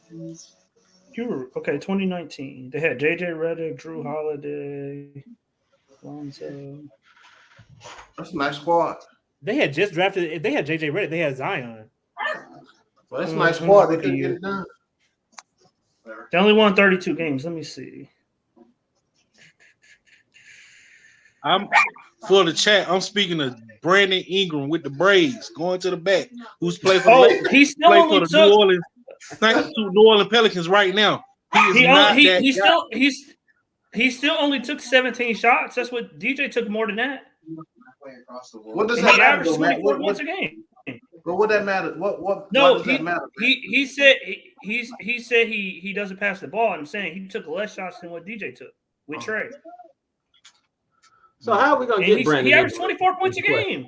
You were okay. 2019. They had JJ Redick, Drew Holiday, Lonzo. That's a nice squad. They had just drafted. They had JJ Redick. They had Zion. Well, that's a nice squad. They couldn't get it done. They only won 32 games. Let me see. I'm for the chat. I'm speaking of Brandon Ingram with the braids going to the back, who's playing for the he still only for the New Orleans. Thanks to New Orleans Pelicans right now. He still only took 17 shots. That's what DJ took more than that. What does that matter? 24 points a game. But what that matter? What No, does that matter? he said he doesn't pass the ball. I'm saying he took less shots than what DJ took with Trae. So how are we gonna get Brandon? He averaged 24 points a game.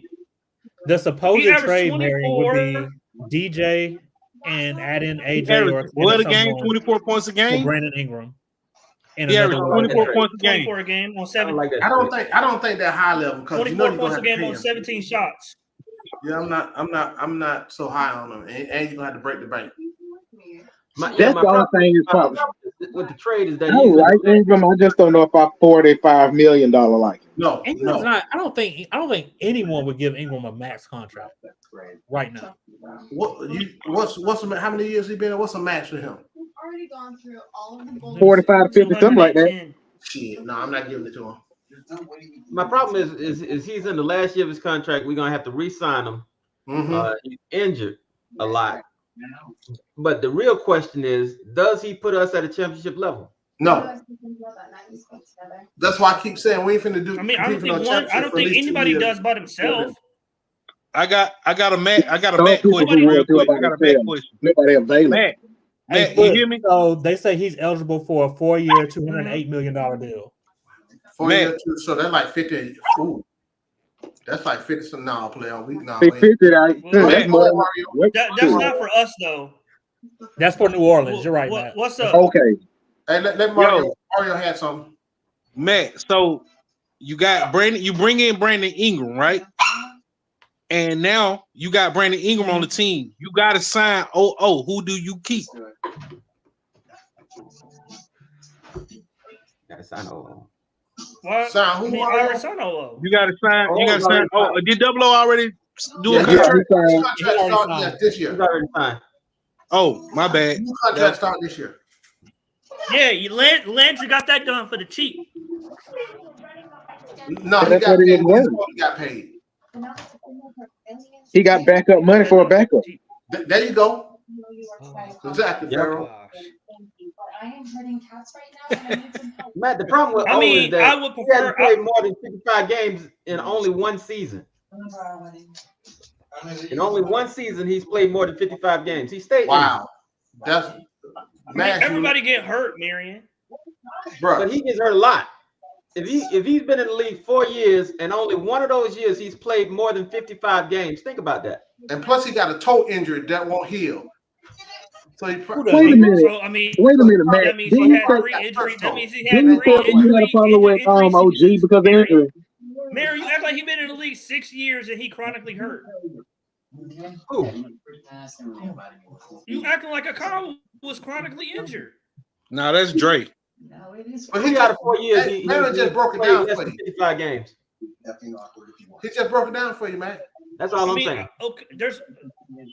The supposed trade Marion would be DJ and add in AJ or what a game, 24 points a game. Brandon Ingram. And he averaged 24 points a game. 24 a game on 7. I don't think that high level because 24 points a game on 17 shots. Yeah, I'm not so high on them, and you're gonna have to break the bank. That's the only thing is probably with the trade is that I like Ingram. I just don't know if I $45 million like him. No, Ingram's not. I don't think anyone would give Ingram a max contract right now. How many years he been? What's a match for him? 45 to 50, something like that. Shit, no, I'm not giving it to him. My problem is he's in the last year of his contract. We're gonna have to re-sign him. Mm-hmm. He's injured a lot. But the real question is, does he put us at a championship level? No. That's why I keep saying we ain't finna do. I mean, I don't think anybody does by themselves. I got a Matt question real quick. I got a Matt question. Nobody available. Matt, you hear me? So they say he's eligible for a 4-year, $208 million deal. 4 years, so that's like 50. Ooh. That's like 50 some now play on week now. 50, that's not for us though. That's for New Orleans. You're right, Matt. What's up? Okay. Hey, let Mario had something. Matt, so you got Brandon, you bring in Brandon Ingram, right? And now you got Brandon Ingram on the team. You got to sign OO. Who do you keep? Gotta sign OO. What? Sign who? You got to sign. You got to sign. Oh, did Double O already do a contract? Contract start this year. He's already signed. Oh, my bad. New contract start this year. Yeah, Landry got that done for the cheap. No, he got paid. He got backup money for a backup. There you go. Exactly, Pharaoh. Matt, the problem with O is that I would prefer he hasn't played more than 55 games in only one season. In only one season, he's played more than 55 games. He stayed. Wow, that's everybody get hurt, Marion. Bro, but he gets hurt a lot. If he's been in the league 4 years and only one of those years he's played more than 55 games, think about that. And plus, he got a toe injury that won't heal. So wait a minute. So, wait a minute, Matt. That means he had 3 injuries. That means he had 3 injuries. You had a problem with OG because of injury. Mary, you act like he's been in the league 6 years and he chronically hurt. Who? You acting like a Kyle was chronically injured. No, that's Dre. But he got 4 years. He just broke it down for you. 55 games. He just broke it down for you, man. That's all I'm saying. Okay,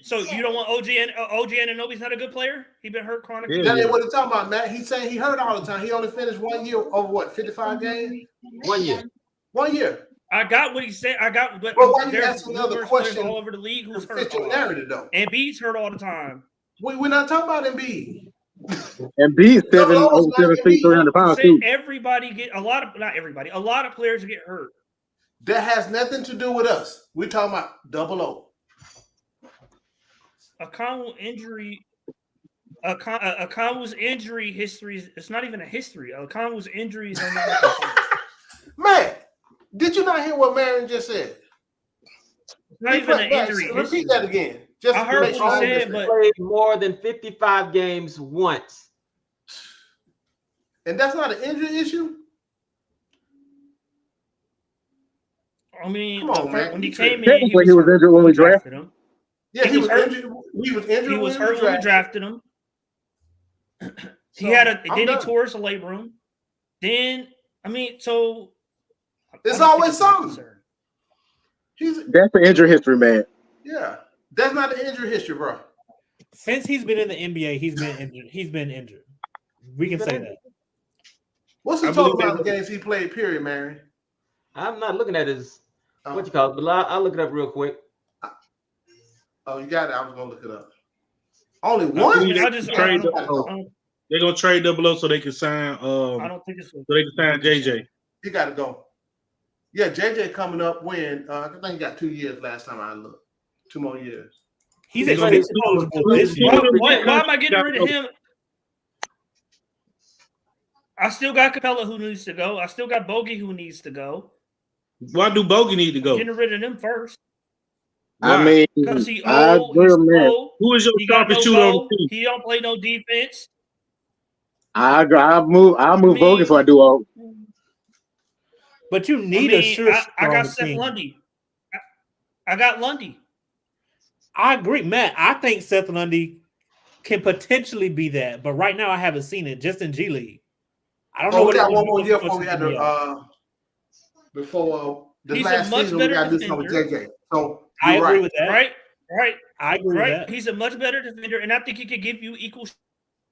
so you don't want OG Anunoby's not a good player? He been hurt chronically. That ain't what he's talking about, Matt. He's saying he hurt all the time. He only finished 1 year over what, 55 games? 1 year. 1 year. I got what he said. But why you asking another question all over the league who's hurt? Fit your narrative though. Embiid's hurt all the time. We're not talking about Embiid. Embiid's 7 feet, 300 pounds too. Everybody get not everybody. A lot of players get hurt. That has nothing to do with us. We're talking about Double O. A Conwell's injury. A Conwell's injury history. It's not even a history. A Conwell's injuries are not. Man, did you not hear what Marion just said? It's not even an injury. Repeat that again. Just I heard what you said, but played more than 55 games once. And that's not an injury issue? I mean, Come on, man. when he came in, Technically, he was injured when we drafted him. Yeah, he was injured. He was injured. He was hurt when we drafted him. He had he tore his labrum. Then, I mean, so it's always something. That's the injury history, man. Yeah, that's not an injury history, bro. Since he's been in the NBA, he's been injured. He's been injured. We can say that. What's the total amount of games he played? Period, Mary. I'm not looking at his what you call it, but I'll look it up real quick. Oh, you got it. I was gonna look it up. Only one. They're gonna trade double O so they can sign. I don't think it's so they can sign JJ. He got to go. Yeah, JJ coming up when I think he got 2 years last time I looked. 2 more years. He's expensive. Why am I getting rid of him? I still got Capella who needs to go. I still got Bogey who needs to go. Why do Bogey need to go? Getting rid of them first. I mean, because he I old, agree on that. old, Who is your he got sharpest no shooter on goal, the team? he don't play no defense. I'll move Bogey before I do all. But you need a sure. I got Seth Lundy. I got Lundy. I agree, Matt. I think Seth Lundy can potentially be that, but right now I haven't seen it just in G League. I don't know we what got one more year before we had to before the last season we got to do something with JJ. So I agree with that. Right. I agree with that. He's a much better defender, and I think he could give you equal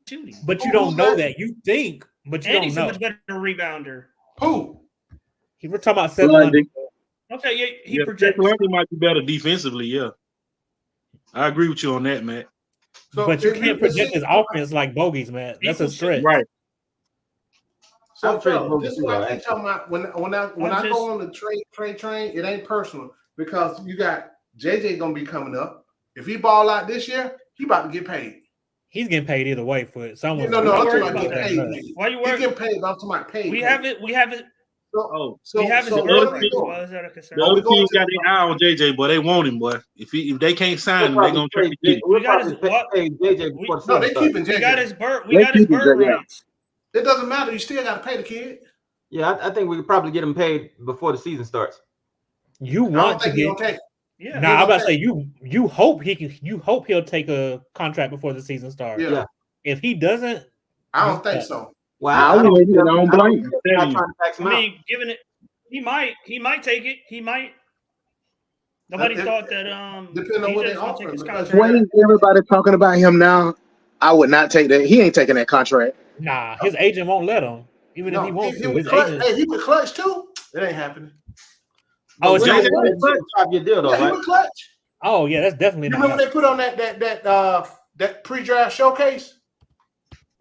shooting. But you don't know that. You think, but you don't he's know. a much better rebounder. Who? We're talking about Seth Lundy. Okay, yeah, he projects. Seth Lundy might be better defensively. Yeah, I agree with you on that, Matt. So but you can't project his offense like Bogey's, man. That's a stretch, right? So this is what I keep talking about. When I go on the trade train, it ain't personal because you got JJ gonna be coming up. If he ball out this year, he about to get paid. He's getting paid either way for it. No, I'm talking about getting paid. Why you worried? He's getting paid, but I'm talking about paid. We have it. So the other team got their eye on JJ, boy. They want him, boy. If they can't sign him, they're gonna try to get him. We got his JJ. No, they keeping JJ. We got his bird. We got his bird rights. It doesn't matter. You still got to pay the kid. Yeah, I think we could probably get him paid before the season starts. You want to get? Yeah. Nah, I'm about to say you hope he can. You hope he'll take a contract before the season starts. Yeah. If he doesn't, I don't think so. Wow. I don't blame. I mean, given it, he might take it. He might. Nobody thought that. Depending on what they offer. When everybody talking about him now, I would not take that. He ain't taking that contract. Nah, his agent won't let him. Even if he wants to. His agent... Hey, he would clutch too. It ain't happening. Oh, it's your deal though, right? He would clutch. Oh yeah, that's definitely. You remember they put on that pre-draft showcase?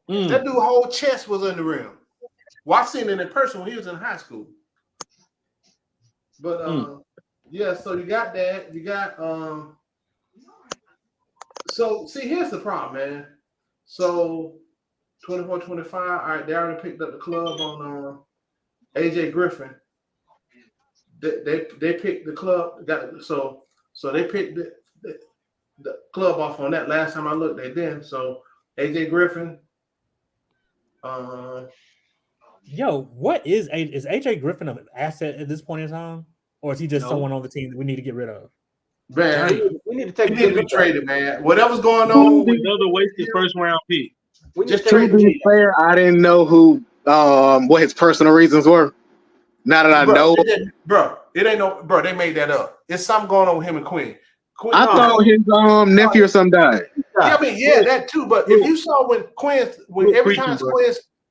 That dude's whole chest was in the rim. Well, I seen it in person when he was in high school. But yeah, so you got that. You got so see, here's the problem, man. So 24-25. All right, they already picked up the club on AJ Griffin. They picked the club. So they picked the club off on that. Last time I looked, they didn't. So AJ Griffin. Yo, what is AJ Griffin an asset at this point in time, or is he just someone on the team that we need to get rid of? Man, we need to be traded, man. Whatever's going on, another wasted first round pick. Just to be fair, I didn't know who what his personal reasons were. Now that I know, it ain't no bro. They made that up. It's something going on with him and Quinn. I thought his nephew or something died. Yeah, I mean, yeah, that too. But if you saw when every time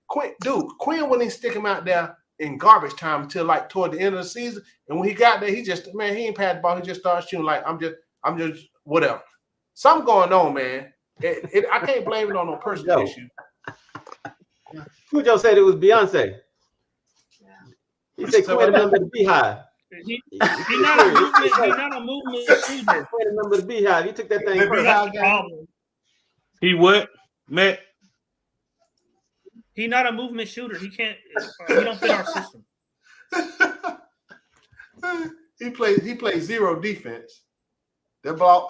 Quinn wouldn't even stick him out there in garbage time until like toward the end of the season. And when he got there, he ain't passed the ball. He just started shooting like I'm just whatever. Something going on, man. I can't blame it on no personal issue. Cujo said it was Beyonce. He said Quinn a member of the Beehive. He's not a movement shooter. Quinn a member of the Beehive. He took that thing first. That's the problem. He what, Matt? He's not a movement shooter. He can't. He don't fit our system. He plays zero defense. That ball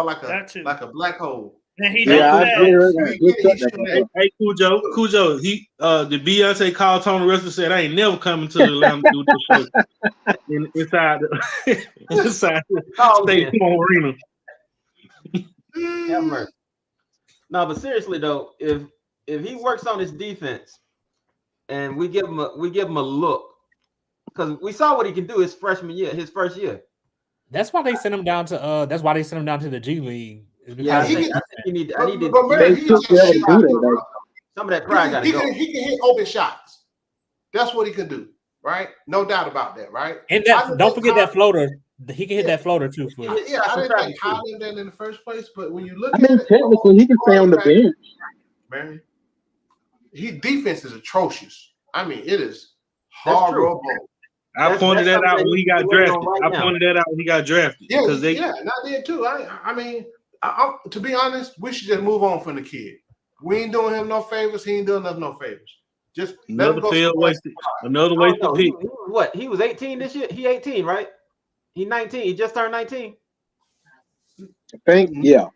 like a black hole. And he Yeah, I knows agree. that. Hey, Cujo, he the Beyonce called Tony Russell and said, "I ain't never coming to Atlanta to do this show inside the State Farm Arena." Have mercy. No, but seriously though, if he works on his defense and we give him a look, because we saw what he can do his freshman year, his first year. That's why they sent him down to that's why they sent him down to the G League. Yeah, I think you need. I need to. Some of that pride got to go. He can hit open shots. That's what he can do, right? No doubt about that, right? And that, don't forget that floater. He can hit that floater too. Yeah, I didn't think Highland that in the first place, but when you look I mean, technically, he can stay on the bench. Man, defense is atrocious. I mean, it is horrible. I pointed that out when he got drafted. I pointed that out when he got drafted. Yeah, not there too. I mean, to be honest, we should just move on from the kid. We ain't doing him no favors. He ain't doing us no favors. Just another failed wasted. Another wasted pick. What? He was 18 this year. He 18, right? He 19. He just turned 19. I think. Yeah,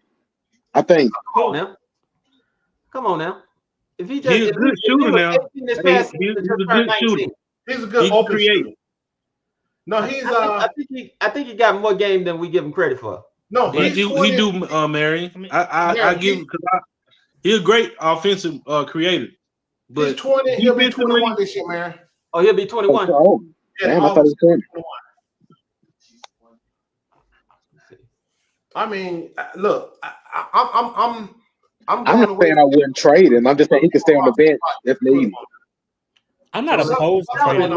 I think. Come on now. If he just he's a good shooter now. He's a good shooter. He's a good open creator. No, he's I think he got more game than we give him credit for. No, he do, Mary. I give him because he's a great offensive creator. But he's 20. He'll be 21 this year, Mary. Oh, he'll be 21. Oh, damn, I thought he was 20. I mean, look, I'm not saying I wouldn't trade him. I'm just saying he can stay on the bench if needed. I'm not opposed to trading.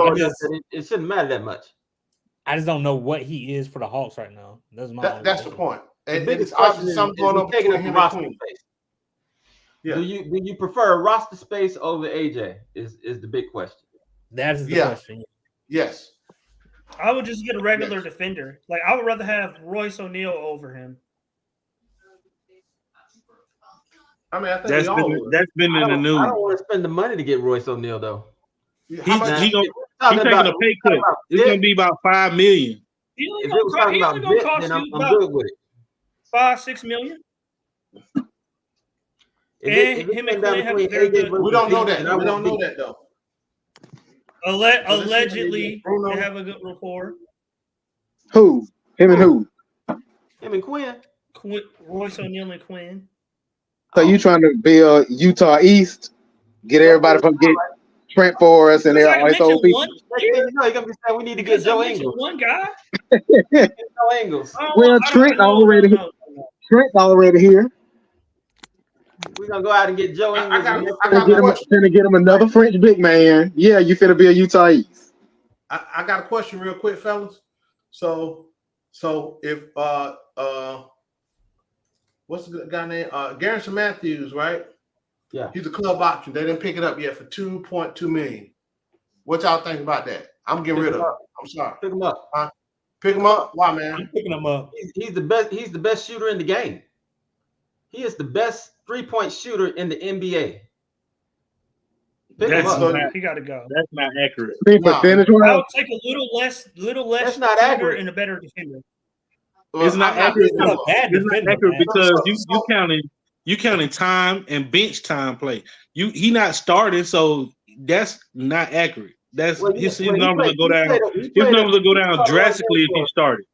It shouldn't matter that much. I just don't know what he is for the Hawks right now. That's the point. And it's obviously something going on between him and Queen. Yeah. Do you prefer roster space over AJ? Is the big question. That is the question. Yes. I would just get a regular defender. Like I would rather have Royce O'Neal over him. I mean, I think that's been in the news. I don't want to spend the money to get Royce O'Neal though. He's taking a pay cut. It's gonna be about $5 million. If it was talking about bit, then I'm good with it. 5-6 million. Him and Quinn have a very good. We don't know that. We don't know that though. Allegedly, they have a good rapport. Who? Him and who? Him and Quinn. Royce O'Neal and Quinn. So you trying to build Utah East? Get everybody from get Trent Forrest and all these old people. No, you're gonna be saying we need to get Joe Ingles. One guy. Joe Ingles. Well, Trent already here. We're gonna go out and get Joe Ingles. Finna get him another French big man. Yeah, you finna be a Utah East. I got a question real quick, fellas. So if what's the guy name? Garrison Matthews, right? Yeah. He's a club option. They didn't pick it up yet for $2.2 million. What y'all think about that? I'm getting rid of him. I'm sorry. Pick him up. Pick him up? Why, man? I'm picking him up. He's the best. He's the best shooter in the game. He is the best 3-point shooter in the NBA. He got to go. That's not accurate. I'll take a little less. That's not accurate. And a better defender. It's not accurate. It's not accurate because you counting time and bench time play. He not starting, so that's not accurate. That's his numbers will go down. His numbers will go down drastically if he started.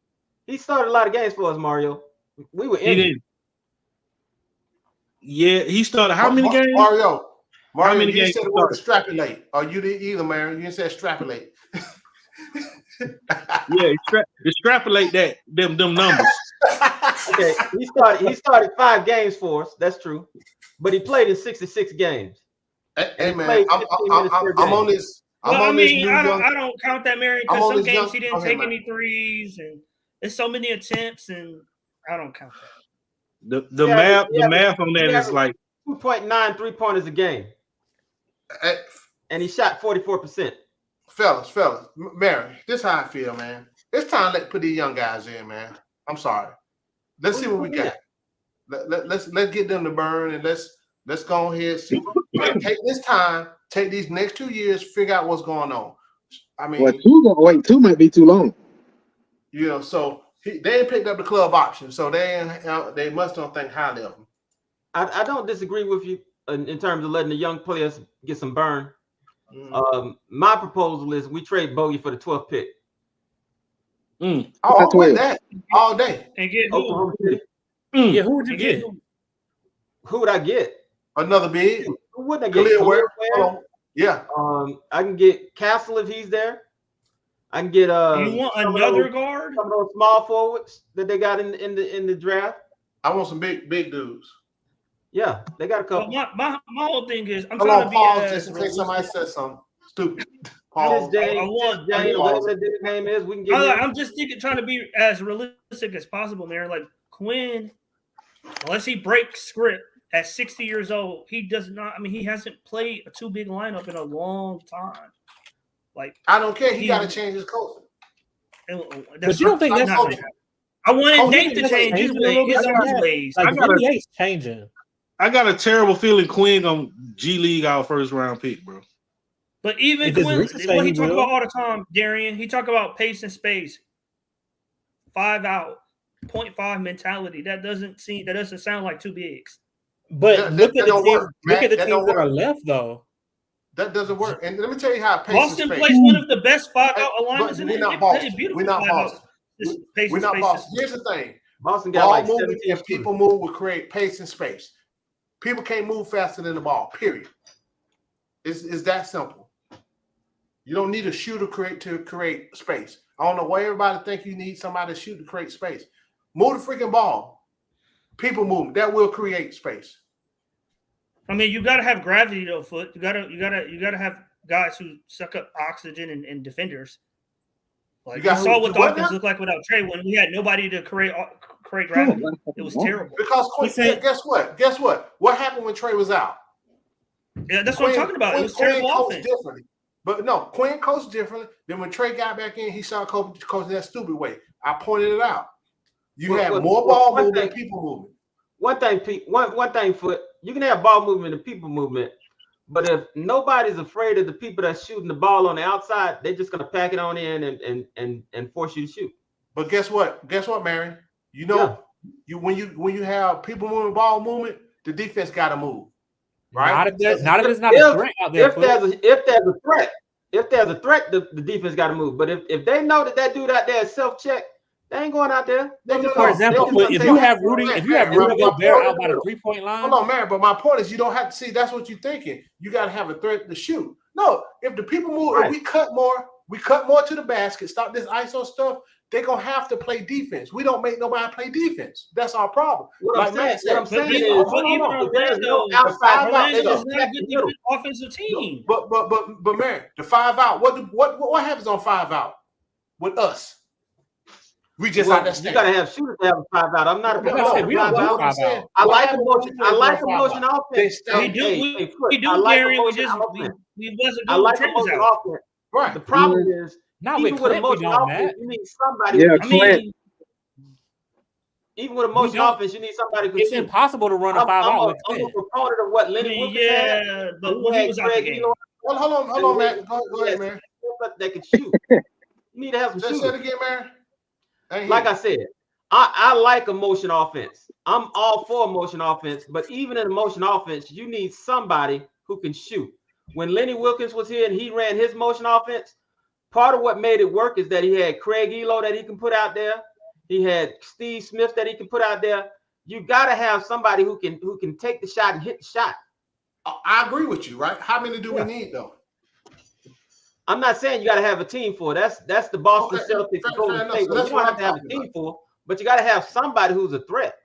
He started a lot of games for us, Mario. We were in. He didn't. Yeah, he started how many games? Mario, how many you games? said the word extrapolate. Or you didn't either, man. You didn't say extrapolate. Yeah, extrapolate them numbers. Okay, he started 5 games for us. That's true, but he played in 66 games. Hey man, I'm on this. I don't count that, Mary, because some games he didn't take any threes, and there's so many attempts, and I don't count that. The math on that is like 2.9 3-pointers a game, and he shot 44%. Fellas, Mary, this is how I feel, man. It's time to put these young guys in, man. I'm sorry. Let's see what we got. Let's get them to burn, and let's go ahead. See. Take this time. Take these next 2 years. Figure out what's going on. I mean, well, 2 might be too long. So they ain't picked up the club option, so they must don't think highly of him. I don't disagree with you in terms of letting the young players get some burn. My proposal is we trade Bogey for the 12th pick. Oh, I'm with that all day. And get Oklahoma City. Yeah, who would you get? Who would I get? Another big. Who would I get? Khalil Ware. Yeah. I can get Castle if he's there. I can get you want another guard? Some of those small forwards that they got in the draft. I want some big dudes. Yeah, they got a couple. Well, my whole thing is I'm Hold trying on, to be pause, as just in case somebody says something stupid. Pause. Whatever his name is, we can get. I'm just trying to be as realistic as possible, man. Like Quinn, unless he breaks script at 60 years old, he does not. I mean, he hasn't played a too big lineup in a long time. Like I don't care. He got to change his culture. But you don't think that's I wanted Nate to change his ways. Like NBA's changing. I got a terrible feeling Quinn on G League our first round pick, bro. But even Quinn, what he talk about all the time, Darian, he talk about pace and space, 5 out, 0.5 mentality. That doesn't sound like two bigs. But look at the teams that are left, though. That doesn't work. And let me tell you how pace Boston and space. plays one of the best 5-out alignments in the NBA. We're not Boston. We're not Boston. Here's the thing. Boston got like movement and people move will create pace and space. People can't move faster than the ball, period. It's that simple. You don't need a shooter to create space. I don't know why everybody think you need somebody to shoot to create space. Move the freaking ball. People move. That will create space. I mean, you got to have gravity though, Foot. You got to have guys who suck up oxygen and defenders. Like you saw what the offense looked like without Trae when we had nobody to create gravity. It was terrible. Because guess what? Guess what? What happened when Trae was out? Yeah, that's what I'm talking about. It was terrible offense. Differently. But no, Quinn coached differently. Then when Trae got back in, he started coaching that stupid way. I pointed it out. You had more ball movement than people movement. One thing, Pete. One thing, Foot. You can have ball movement and people movement, but if nobody's afraid of the people that's shooting the ball on the outside, they're just gonna pack it on in and force you to shoot. But guess what? Guess what, Marion? You know, when you have people moving ball movement, the defense got to move. Right? Not if it's not a threat out there. If there's a threat, the defense got to move. But if they know that dude out there is self-check, they ain't going out there. For example, if you have Rudy Gobert out by the 3-point line. Hold on, Mary, but my point is you don't have to see that's what you're thinking. You got to have a threat to shoot. No, if the people move, if we cut more to the basket, stop this ISO stuff, they're gonna have to play defense. We don't make nobody play defense. That's our problem. What I'm saying is there's no outside offensive team. But man, the 5 out. What happens on 5 out with us? We just understand. You gotta have shooters to have a 5 out. I'm not a big fan of 5 out. I like a motion offense. We do, Gary. We wasn't I like a motion offense. Right. The problem is even with a motion offense, you need somebody. Even with a motion offense, you need somebody. It's impossible to run a 5 out. I'm a proponent of what Lenny Wilkins had. But when he was out the game. Hold on, man. Go ahead, man. They can shoot. You need to have some shooters. Say it again, man. Like I said, I like a motion offense. I'm all for a motion offense, but even in a motion offense, you need somebody who can shoot. When Lenny Wilkins was here and he ran his motion offense, part of what made it work is that he had Craig Elo that he can put out there. He had Steve Smith that he can put out there. You got to have somebody who can take the shot and hit the shot. I agree with you, right? How many do we need, though? I'm not saying you got to have a team for it. That's the Boston Celtics Golden State. You don't have to have a team for, but you got to have somebody who's a threat.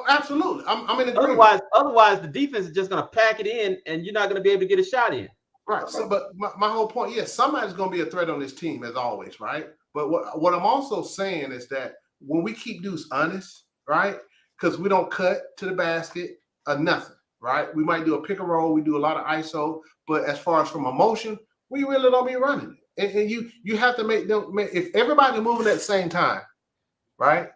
Absolutely. I'm in agreement. Otherwise, the defense is just going to pack it in, and you're not going to be able to get a shot in. Right. So, but my whole point, yes, somebody's going to be a threat on this team as always, right? But what I'm also saying is that when we keep dudes honest, right? Because we don't cut to the basket or nothing, right? We might do a pick and roll, we do a lot of ISO, but as far as from emotion, we really don't be running it. And you have to make them. If everybody moving at the same time, right?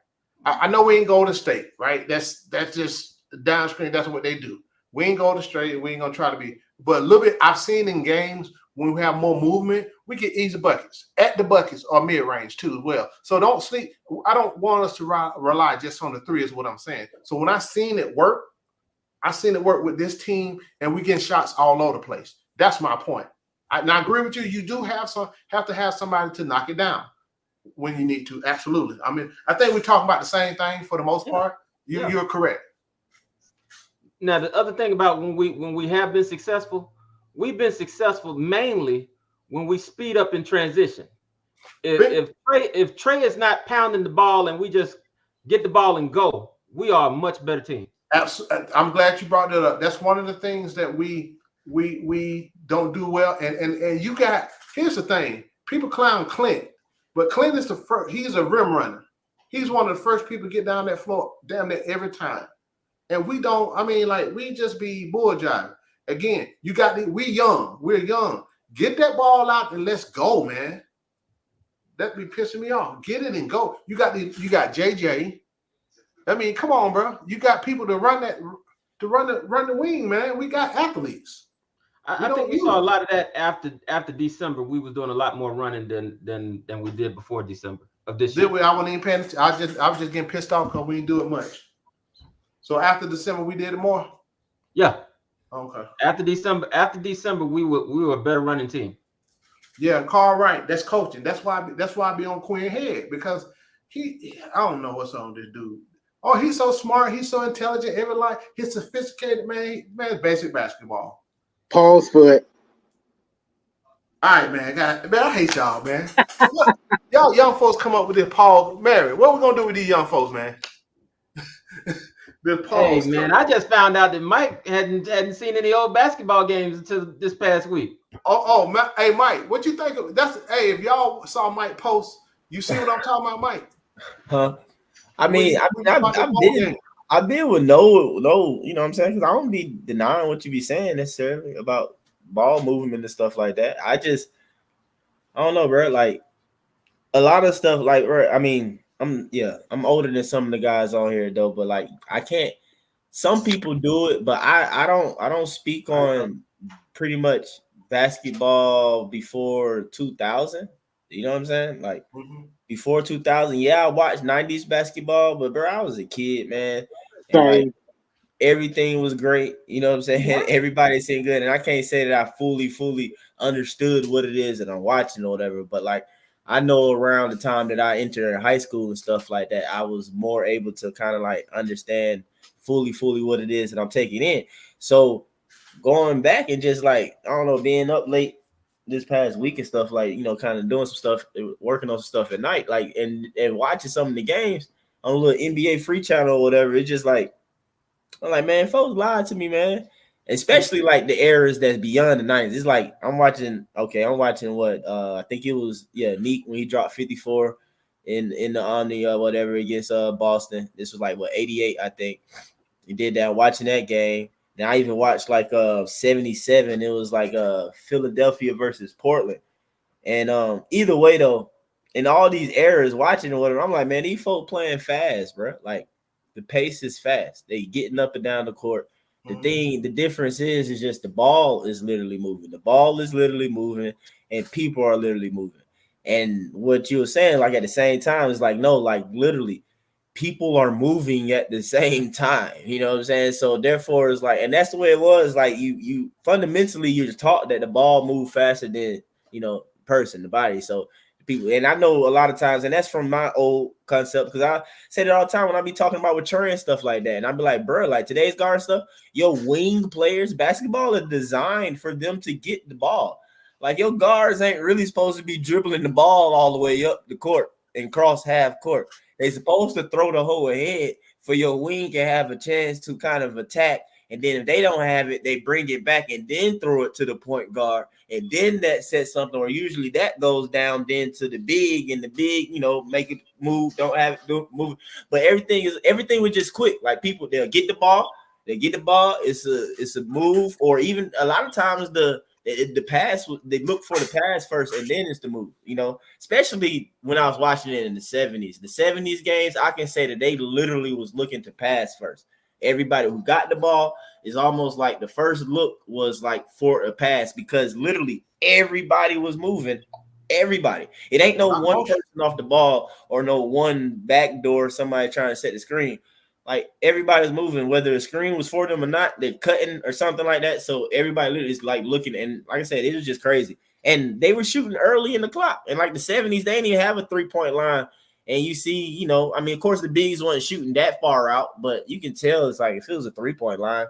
I know we ain't Golden State, right? That's just downstream. That's what they do. We ain't Golden State. We ain't gonna try to be. But a little bit, I've seen in games when we have more movement, we get easy buckets. At the buckets or mid range too as well. So don't sleep. I don't want us to rely just on the three. Is what I'm saying. So when I seen it work, I seen it work with this team, and we getting shots all over the place. That's my point. I agree with you. You do have to have somebody to knock it down when you need to. Absolutely. I mean, I think we're talking about the same thing for the most part. You're correct. Now, the other thing about when we have been successful, we've been successful mainly when we speed up in transition. If Trae is not pounding the ball and we just get the ball and go, we are a much better team. Absolutely. I'm glad you brought that up. That's one of the things that we don't do well. And you got, here's the thing. People clown Clint, but Clint is the first. He's a rim runner. He's one of the first people to get down that floor damn near every time. And we don't, I mean, like, we just be bull jiving. Again, we're young. Get that ball out and let's go, man. That be pissing me off. Get it and go. You got JJ. I mean, come on, bro. You got people to run the wing, man. We got athletes. I think we saw a lot of that after December. We was doing a lot more running than we did before December of this year. I wasn't even paying attention. I was just getting pissed off because we didn't do it much. So after December, we did it more. Yeah. Okay. After December, we were a better running team. Yeah, Carl Wright. That's coaching. That's why I be on Quinn head, because I don't know what's on this dude. Oh, he's so smart. He's so intelligent. He's sophisticated, man. It's basic basketball. Pause for it. All right, man. I hate y'all, man. Y'all young folks come up with this Paul Mary. What we gonna do with these young folks, man? Hey, man, I just found out that Mike hadn't seen any old basketball games until this past week. Hey, Mike, what you think of if y'all saw Mike post, you see what I'm talking about, Mike? Huh? I've been with no, you know what I'm saying? Because I don't be denying what you be saying necessarily about ball movement and stuff like that. I don't know, bro. Like a lot of stuff, like, I mean, I'm older than some of the guys on here though, but like I can't. Some people do it, but I don't speak on pretty much basketball before 2000. You know what I'm saying? Like before 2000, yeah, I watched 90s basketball, but bro, I was a kid, man. And like, everything was great. You know what I'm saying? Everybody seemed good, and I can't say that I fully understood what it is that I'm watching or whatever. But like, I know around the time that I entered high school and stuff like that, I was more able to kind of like understand fully what it is that I'm taking in. So going back and just like, I don't know, being up late this past week and stuff, like, you know, kind of doing some stuff, working on some stuff at night, like, and watching some of the games on a little NBA free channel or whatever. It's just like, I'm like, man, folks lied to me, man. Especially like the eras that's beyond the 90s. It's like I'm watching what I think it was Neek when he dropped 54 in the Omni or whatever against Boston. This was like 88, I think. He did that, watching that game. Now I even watched like 77. It was like Philadelphia versus Portland. And either way though, in all these eras watching or whatever, I'm like, man, these folk playing fast, bro. Like the pace is fast. They getting up and down the court. The difference is just the ball is literally moving. The ball is literally moving, and people are literally moving. And what you were saying, like at the same time, is like, no, like literally, people are moving at the same time. You know what I'm saying? So therefore, it's like, and that's the way it was. Like you fundamentally, you're taught that the ball move faster than, you know, the body. So people, and I know a lot of times, and that's from my old concept, because I say it all the time when I be talking about with Trae and stuff like that, and I be like, bro, like today's guard stuff, your wing players, basketball is designed for them to get the ball. Like your guards ain't really supposed to be dribbling the ball all the way up the court and cross half court. They supposed to throw the hole ahead for your wing can have a chance to kind of attack. And then if they don't have it, they bring it back and then throw it to the point guard. And then that sets something, or usually that goes down then to the big, and the big, you know, make it move, don't have it, do move. But everything was just quick. Like people, they'll get the ball, it's a move, or even a lot of times the pass, they look for the pass first and then it's the move, you know, especially when I was watching it in the 70s. The 70s games, I can say that they literally was looking to pass first. Everybody who got the ball is almost like the first look was like for a pass, because literally everybody was moving. Everybody. It ain't no one person off the ball or no one backdoor, somebody trying to set the screen. like everybody's moving, whether the screen was for them or not, they're cutting or something like that. So everybody literally is like looking, and like I said, it was just crazy. And they were shooting early in the clock. And like the 70s, they didn't even have a 3-point line. And you see, I mean, of course, the bigs weren't shooting that far out, but you can tell it's like if it was a 3-point line,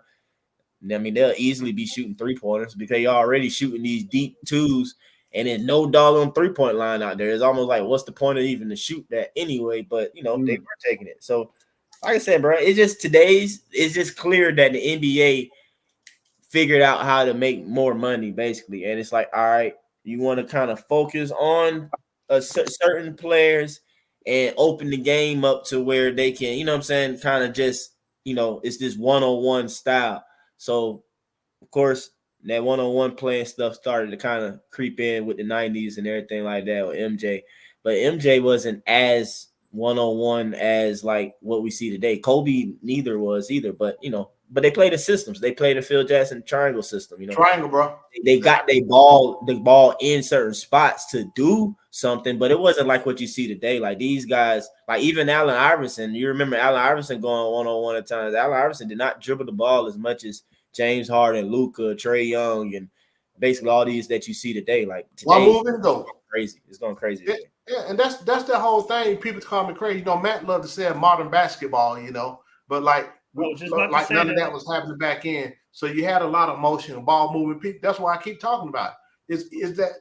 I mean, they'll easily be shooting 3-pointers because you're already shooting these deep twos, and there's no doggone 3-point line out there. It's almost like, what's the point of even to shoot that anyway? But they were taking it. So, like I said, bro, it's just clear that the NBA figured out how to make more money, basically. And it's like, all right, you want to kind of focus on certain players and open the game up to where they can, kind of just, it's this one-on-one style. So, of course, that one-on-one playing stuff started to kind of creep in with the 90s and everything like that with MJ. But MJ wasn't as one-on-one as like what we see today. Kobe neither was either, but but they played the systems. They played the Phil Jackson triangle system. Triangle, bro. They got the ball in certain spots to do something, but it wasn't like what you see today. Like these guys, like even Allen Iverson. You remember Allen Iverson going one-on-one at times. Allen Iverson did not dribble the ball as much as James Harden, Luka, Trae Young, and basically all these that you see today. Like today, one move and go. Crazy. It's going crazy. Yeah, and that's the whole thing. People call me crazy. Matt loved to say modern basketball, but like none of that was happening back in. So you had a lot of motion, ball moving. That's why I keep talking about it. Is that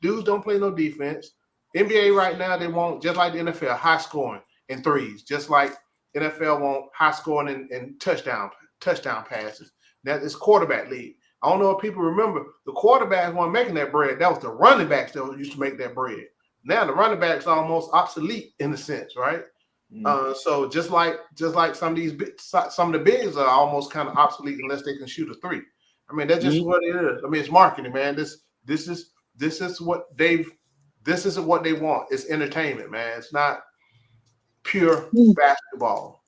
dudes don't play no defense. NBA right now, they want, just like the NFL, high scoring and threes. Just like NFL want high scoring and touchdown passes. That is quarterback league. I don't know if people remember the quarterbacks weren't making that bread. That was the running backs that used to make that bread. Now the running backs are almost obsolete in a sense, right? So just like some of the bigs are almost kind of obsolete unless they can shoot a three. I mean, that's just what it is. I mean, it's marketing, man. This is what they want. It's entertainment, man. It's not pure basketball.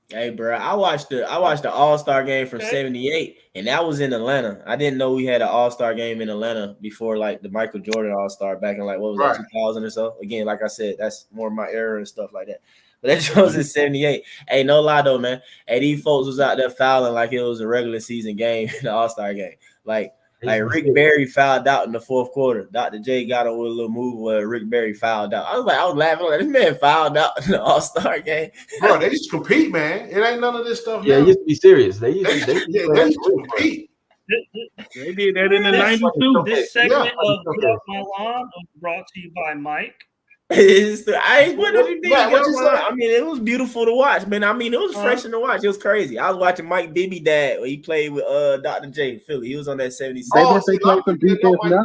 Hey, bro, I watched the All-Star game from '78, and that was in Atlanta. I didn't know we had an All-Star game in Atlanta before, like the Michael Jordan All-Star back in like what was that, 2000 or so. Again, like I said, that's more my era and stuff like that. But that was in '78. Hey, no lie though, man. Hey, these folks was out there fouling like it was a regular season game, the All-Star game. Like Rick Barry fouled out in the fourth quarter. Dr. J got on with a little move where Rick Barry fouled out. I was laughing. Like, this man fouled out in the All-Star game. Bro, they used to compete, man. It ain't none of this stuff. Yeah, it used to be serious. They used to compete. They did that in the 90s too. This segment of Get Off My Lawn was brought to you by Mike. What did you think? I mean, it was beautiful to watch, man. I mean, it was refreshing to watch. It was crazy. I was watching Mike Bibby dad when he played with Dr. J in Philly. He was on that 76. They play some defense now.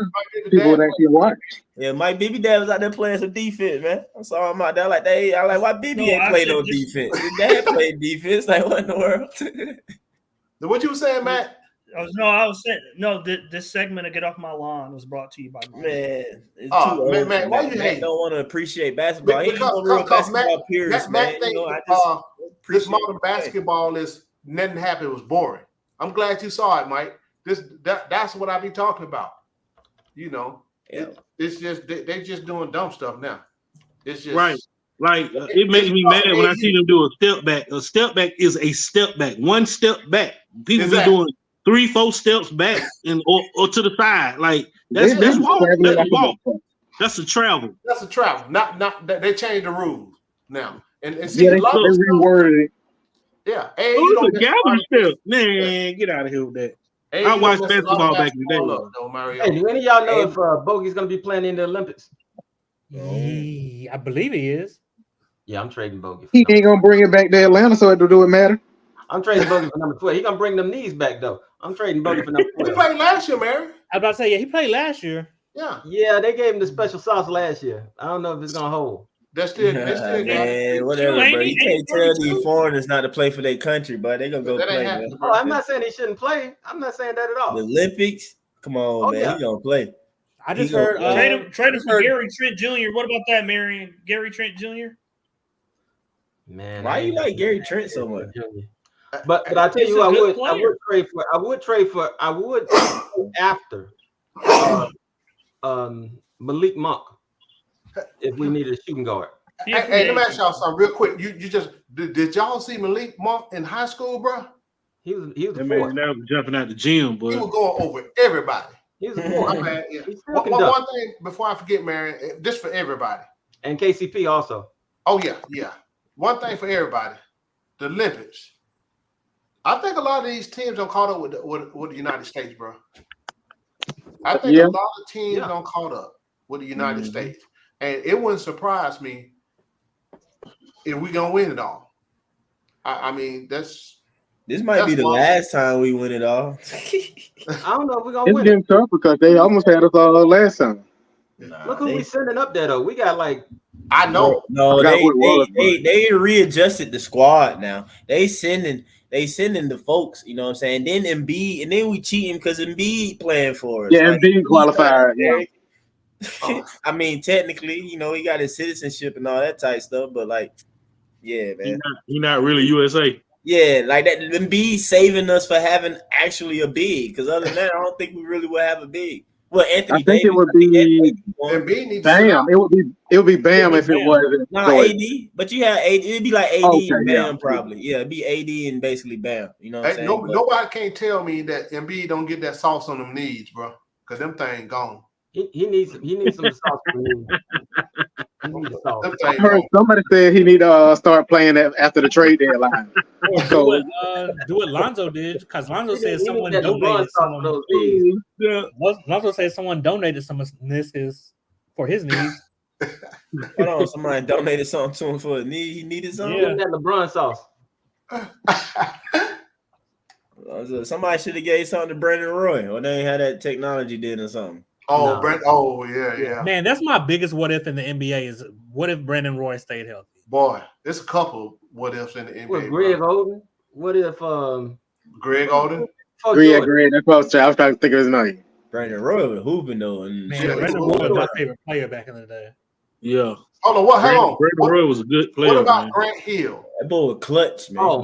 People would actually watch. Yeah, Mike Bibby dad was out there playing some defense, man. I saw him out there like that. I like, why Bibby ain't played no defense? His dad played defense. Like, what in the world? What you were saying, Matt? I was saying this segment of Get Off My Lawn was brought to you by Mike. Man, it's man, why you hate? Don't want to appreciate basketball. He ain't no real basketball purist, man. This modern basketball is nothing happened. It was boring. I'm glad you saw it, Mike. That's what I be talking about. It's just they just doing dumb stuff now. It's just right. Like it makes me mad when I see them do a step back. A step back is a step back. One step back. People be doing 3-4 steps back and or to the side. Like that's walk. That's walk. That's a travel. That's a travel. Not they changed the rules now. And see, they reworded it. Yeah. Hey, a gathering step. Man, get out of here with that. Hey, I watched basketball back in the day. Hey, do any of y'all know if Bogey's gonna be playing in the Olympics? I believe he is. Yeah, I'm trading Bogey. He ain't gonna bring it back to Atlanta, so it do it matter. I'm trading Bogey for number 12. He gonna bring them knees back though. I'm trading Bogey for number 12. He played last year, Mary. I was about to say, yeah, he played last year. Yeah, they gave him the special sauce last year. I don't know if it's gonna hold. That's still man, whatever, bro. You can't tell these foreigners not to play for their country, but they gonna go play. Man. Oh, I'm not saying they shouldn't play. I'm not saying that at all. The Olympics, come on, man, he gonna play. I just heard trade him for Gary Trent Jr. What about that, Marion? Gary Trent Jr. Man, why you like Gary Trent so much? But I tell you, I would trade after Malik Monk if we needed a shooting guard. Hey, let me ask y'all something real quick. You just did y'all see Malik Monk in high school, bro? He was that man that was jumping out the gym, boy. He was going over everybody. He was a fourth. My bad, yeah. One thing before I forget, Marion, just for everybody. And KCP also. Oh, yeah. One thing for everybody. The Olympics. I think a lot of these teams don't caught up with the United States, bro. I think a lot of teams don't caught up with the United States. And it wouldn't surprise me if we gonna win it all. I mean, this might be the last time we win it all. I don't know if we're gonna win. It's getting tough because they almost had us all last time. Look who we sending up there though. We got like I know. No, they readjusted the squad now. They sending the folks, you know what I'm saying? Then Embiid, and then we cheating because Embiid playing for us. Yeah, Embiid qualified. Yeah. I mean, technically, you know, he got his citizenship and all that type stuff, but like, yeah, man. He's not really USA. Yeah, like that. Embiid saving us for having actually a big, because other than that, I don't think we really would have a big. Well, Anthony, I think it would be Bam. It would be Bam if it wasn't. No, AD, but you have AD. It'd be like AD and Bam probably. Yeah, it'd be AD and basically Bam. You know what I'm saying? Nobody can't tell me that Embiid don't get that sauce on them knees, bro, because them things gone. He needs some sauce. I heard somebody said he need to start playing after the trade deadline. Do what Lonzo did, because Lonzo said someone donated Lonzo said someone donated some meniscus for his knees. Hold on, somebody donated something to him for his knee. He needed something. Yeah, that LeBron sauce. Somebody should have gave something to Brandon Roy, or they ain't had that technology did or something. Oh, no. Yeah. Man, that's my biggest what if in the NBA is what if Brandon Roy stayed healthy? Boy, there's a couple what ifs in the NBA. What, Greg Oden? What if Greg Oden? Greg, that's what I was trying to think of his name. Brandon Roy was hooping though. And Brandon Roy was my favorite player back in the day. Yeah. Hold on, what? Hold on. Brandon Roy was a good player. What about man. Grant Hill? That boy was clutch, man. Oh,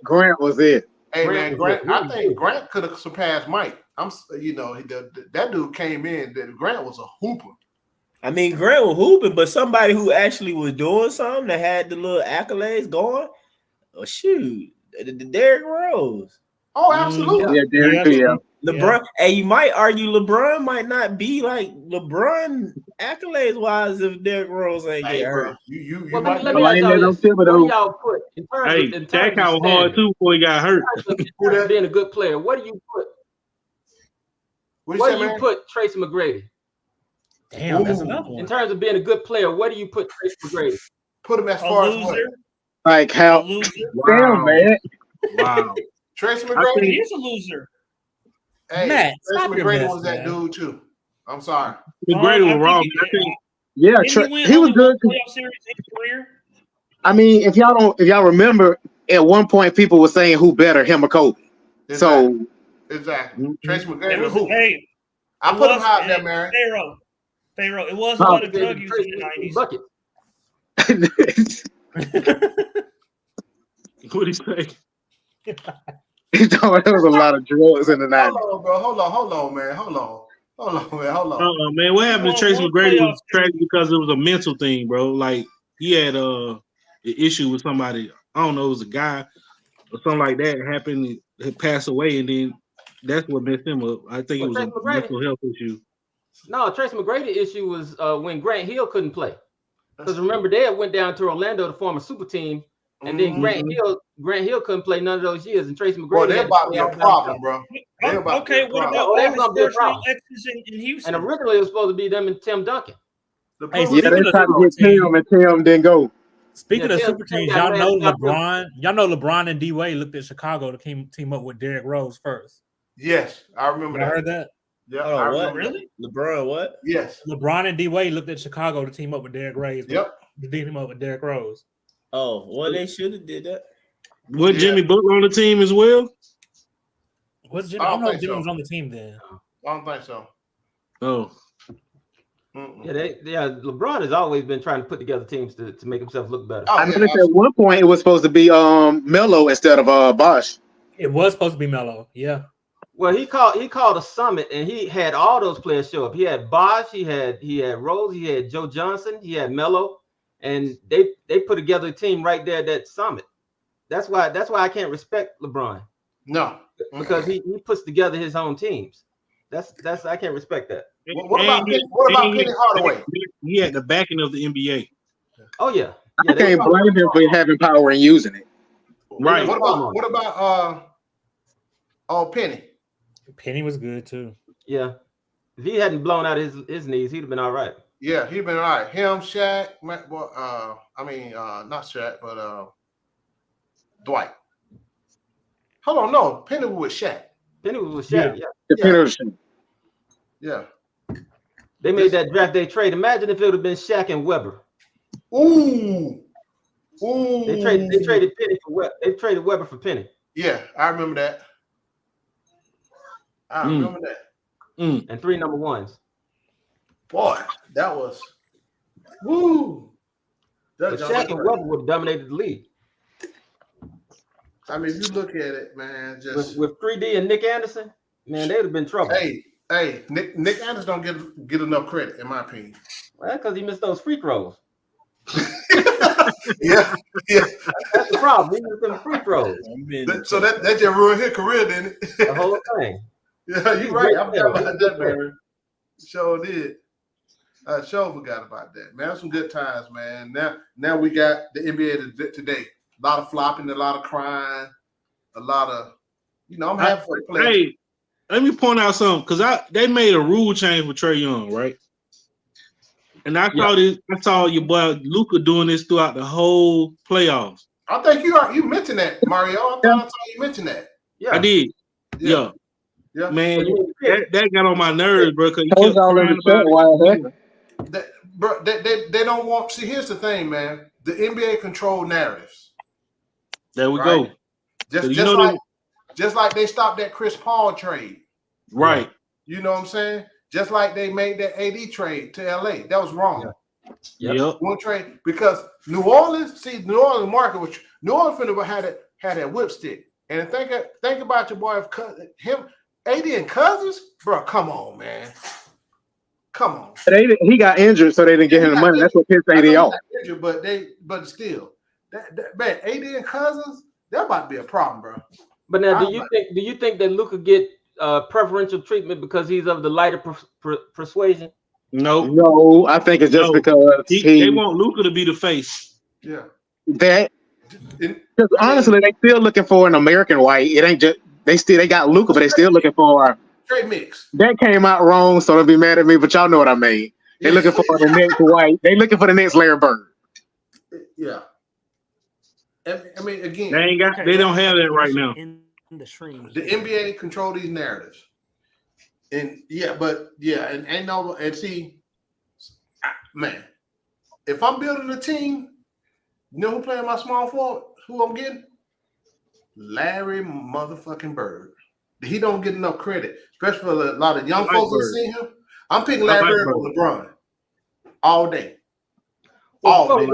Grant was it. Hey, man, Grant. I think Grant could have surpassed Mike. That dude came in. Grant was a hooper. I mean, Grant was hooping, but somebody who actually was doing something that had the little accolades going. Oh shoot, the Derrick Rose. Oh, absolutely. Yeah, Derrick. LeBron. Hey, you might argue LeBron might not be like LeBron accolades wise if Derrick Rose ain't get hurt. You let might. me ask y'all put in terms of that guy was hard too before he got hurt. Being a good player, what do you put? What do you put Tracy McGrady? Damn, that's another one. In terms of being a good player, what do you put Tracy McGrady? Put him as far as what? Like how? Damn, man. Wow. Tracy McGrady. He's a loser. Hey, Matt, Tracy McGrady was that dude too. I'm sorry. McGrady was wrong. Yeah, he was good. Playoff series in his career. I mean, if y'all remember, at one point people were saying who better, him or Kobe. Exactly. Tracy McGrady was who? Hey, I put him out there, man. Pharaoh. It was a lot of drug use in the 90s. Bucket. What he say? He told me there was a lot of drugs in the 90s. Hold on, bro. Hold on, man. Hold on. Man, what happened to Tracy McGrady was tragic because it was a mental thing, bro. Like he had an issue with somebody. I don't know, it was a guy or something like that happened. He passed away, and then that's what messed him up. I think it was a mental health issue. No, Tracy McGrady issue was when Grant Hill couldn't play. Because remember, they went down to Orlando to form a super team, and then Grant Hill couldn't play none of those years, and Tracy McGrady. Well, they're about to be a problem, bro. Okay, what about all his personal exes in Houston? And originally it was supposed to be them and Tim Duncan. Hey, they tried to get Tim, and Tim didn't go. Speaking of super teams, y'all know LeBron. Y'all know LeBron and D-Wade looked at Chicago to team up with Derrick Rose first. Yes, I remember that. I heard that. Yeah, I remember. Really? LeBron, what? Yes. LeBron and D-Wade looked at Chicago to team up with Derrick Rose. Yep. To team up with Derrick Rose. Oh, well, they should have did that. Was Jimmy Butler on the team as well? Was Jimmy? I don't know if Jimmy was on the team then. I don't think so. Oh. Yeah, LeBron has always been trying to put together teams to make himself look better. I noticed at one point it was supposed to be Melo instead of Bosh. It was supposed to be Melo, yeah. Well, he called a summit, and he had all those players show up. He had Bosh, he had Rose, he had Joe Johnson, he had Melo, and they put together a team right there at that summit. That's why I can't respect LeBron. No, because he puts together his own teams. That's I can't respect that. What about Penny Hardaway? He had the backing of the NBA. Oh yeah. I can't blame him for having power and using it. Right. What about Penny? Penny was good too. Yeah. If he hadn't blown out his knees, he'd have been all right. Yeah, he'd been all right. Him, Shaq, not Shaq, but Dwight. Hold on, no. Penny was with Shaq. Penny was with Shaq, yeah. They made that draft day trade. Imagine if it would have been Shaq and Weber. Ooh. They traded Penny for Weber. They traded Weber for Penny. Yeah, I remember that. And 3 number ones. Boy, that was woo. But Shaq and Weber would have dominated the league. I mean, if you look at it, man, just with 3D and Nick Anderson, man, they would have been trouble. Hey, Nick Anderson don't get enough credit, in my opinion. Well, because he missed those free throws. yeah. That's the problem. He missed them free throws. So that just ruined his career, didn't it? The whole thing. Yeah, you're right. I forgot about that, man. Sure did. I sure forgot about that, man. Some good times, man. Now we got the NBA today. A lot of flopping, a lot of crying, a lot of, I'm happy for the players. Hey, let me point out something, because they made a rule change with Trae Young, right? And I saw your boy Luka doing this throughout the whole playoffs. I think you mentioned that, Mario. I thought I saw you mention that. Yeah, I did. Yeah. Man, that got on my nerves, bro. Because he kept crying about it. They don't want. See, here's the thing, man. The NBA control narratives. There we go. Just like they stopped that Chris Paul trade. Right. You know what I'm saying? Just like they made that AD trade to LA. That was wrong. Yep. One trade because New Orleans market, which New Orleans had that whipstick. And think about your boy AD and Cousins, bro. Come on, man. Come on. He got injured, so they didn't get him the money. That's what pissed AD off. Injured, but still, man, AD and Cousins, they're about to be a problem, bro. But now, do you think that Luka get preferential treatment because he's of the lighter persuasion? No, I think it's just because they want Luka to be the face. Yeah. Because honestly, they still looking for an American white. It ain't just they got Luka, but they still looking for trade mix. That came out wrong, so don't be mad at me. But y'all know what I mean. They're looking for the next white. They looking for the next Larry Bird. Yeah. I mean, again, they don't have that right now. The NBA control these narratives, and see, man, if I'm building a team, you know who playing my small forward? Who I'm getting? Larry motherfucking Bird. He don't get enough credit, especially for a lot of young folks that see him. I'm picking Larry Bird over LeBron all day. Before we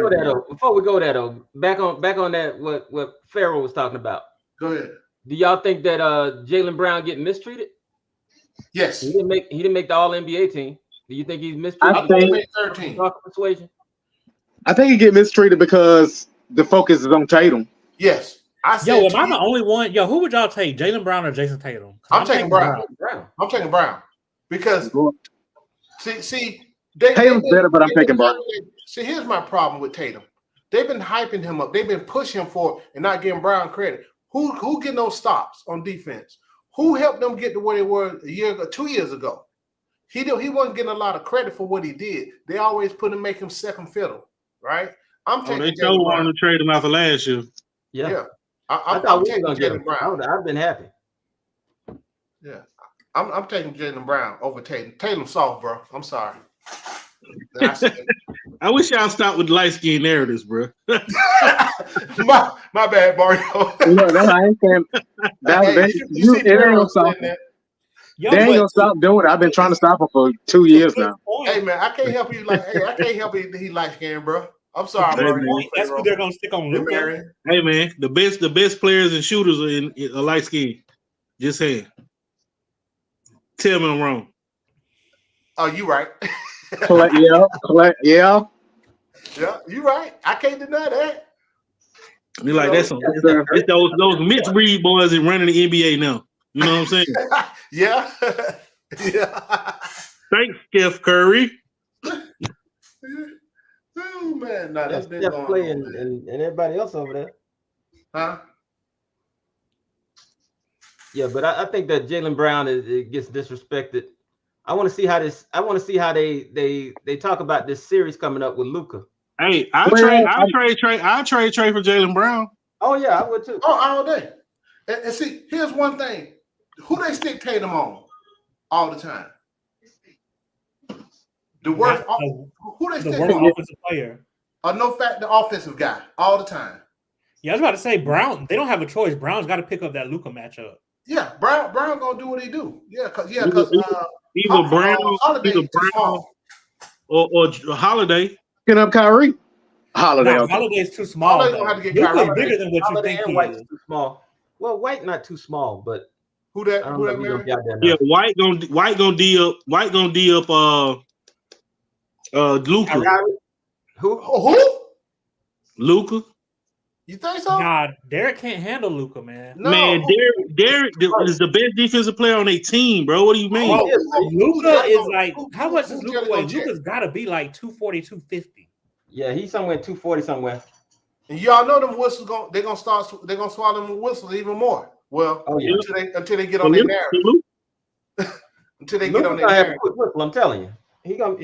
go there though, back on that what Pharaoh was talking about. Go ahead. Do y'all think that Jaylen Brown getting mistreated? Yes. He didn't make the All NBA team. Do you think he's mistreated? I think he made 13. Persuasion. I think he get mistreated because the focus is on Tatum. Yes. Am I the only one? Who would y'all take, Jaylen Brown or Jason Tatum? I'm taking Brown. I'm taking Brown because see. Tatum's better, but I'm taking Brown. See, here's my problem with Tatum. They've been hyping him up. They've been pushing him for it and not giving Brown credit. Who getting those stops on defense? Who helped them get to where they were a year ago, 2 years ago? He wasn't getting a lot of credit for what he did. They always make him second fiddle, right? I'm taking. They still wanted to trade him after last year. Yeah. I'm taking Jaylen Brown. I've been happy. Yeah, I'm taking Jaylen Brown over Tatum. Tatum soft, bro. I'm sorry. I wish y'all stopped with light skin narratives, bro. my bad, Mario. I ain't saying it ain't gonna stop. They ain't gonna stop doing it. I've been trying to stop him for 2 years now. Hey man, I can't help you. I can't help you. He light skin, bro. I'm sorry, Mario. That's what they're gonna stick on Luka. Hey man, the best players and shooters are light skin. Just saying. Tell me I'm wrong. Oh, you right. Yeah. Yeah, you right. I can't deny that. You like that's those mixed breed boys that running the NBA now. You know what I'm saying? Yeah. Yeah. Thanks, Steph Curry. Oh man, no, that's been Steph going Clay on, and everybody else over there. Huh? Yeah, but I think that Jaylen Brown it gets disrespected. I want to see how this. I want to see how they talk about this series coming up with Luka. Hey, I'll trade Trae for Jaylen Brown. Oh yeah, I would too. Oh, all day. And see, here's one thing: who they stick Tatum on all the time? The worst. Who they stick worst on? offensive player. No fact, the offensive guy all the time. Yeah, I was about to say Brown. They don't have a choice. Brown's got to pick up that Luka matchup. Yeah, Brown gonna do what he do. Yeah, because either Brown, or Holiday. Get up, Kyrie. Holiday. No, Holiday's too small. Holiday gonna have to get Luka's Kyrie. bigger than what you think he White is. is too small. Well, White not too small, but who that? I don't know if he's gonna be out there now. Yeah, White gonna D up Luka. Who? Luka. You think so? Nah, Derek can't handle Luka, man. No. Man, Derek is the best defensive player on their team, bro. What do you mean? Luka is like, how much does Luka weigh? Luka's got to be like 240, 250. Yeah, he's somewhere 240 somewhere. And y'all know them whistles they're gonna swallow them whistles even more. Well, until they get on their narrative. Until they get on their narrative. I'm telling you,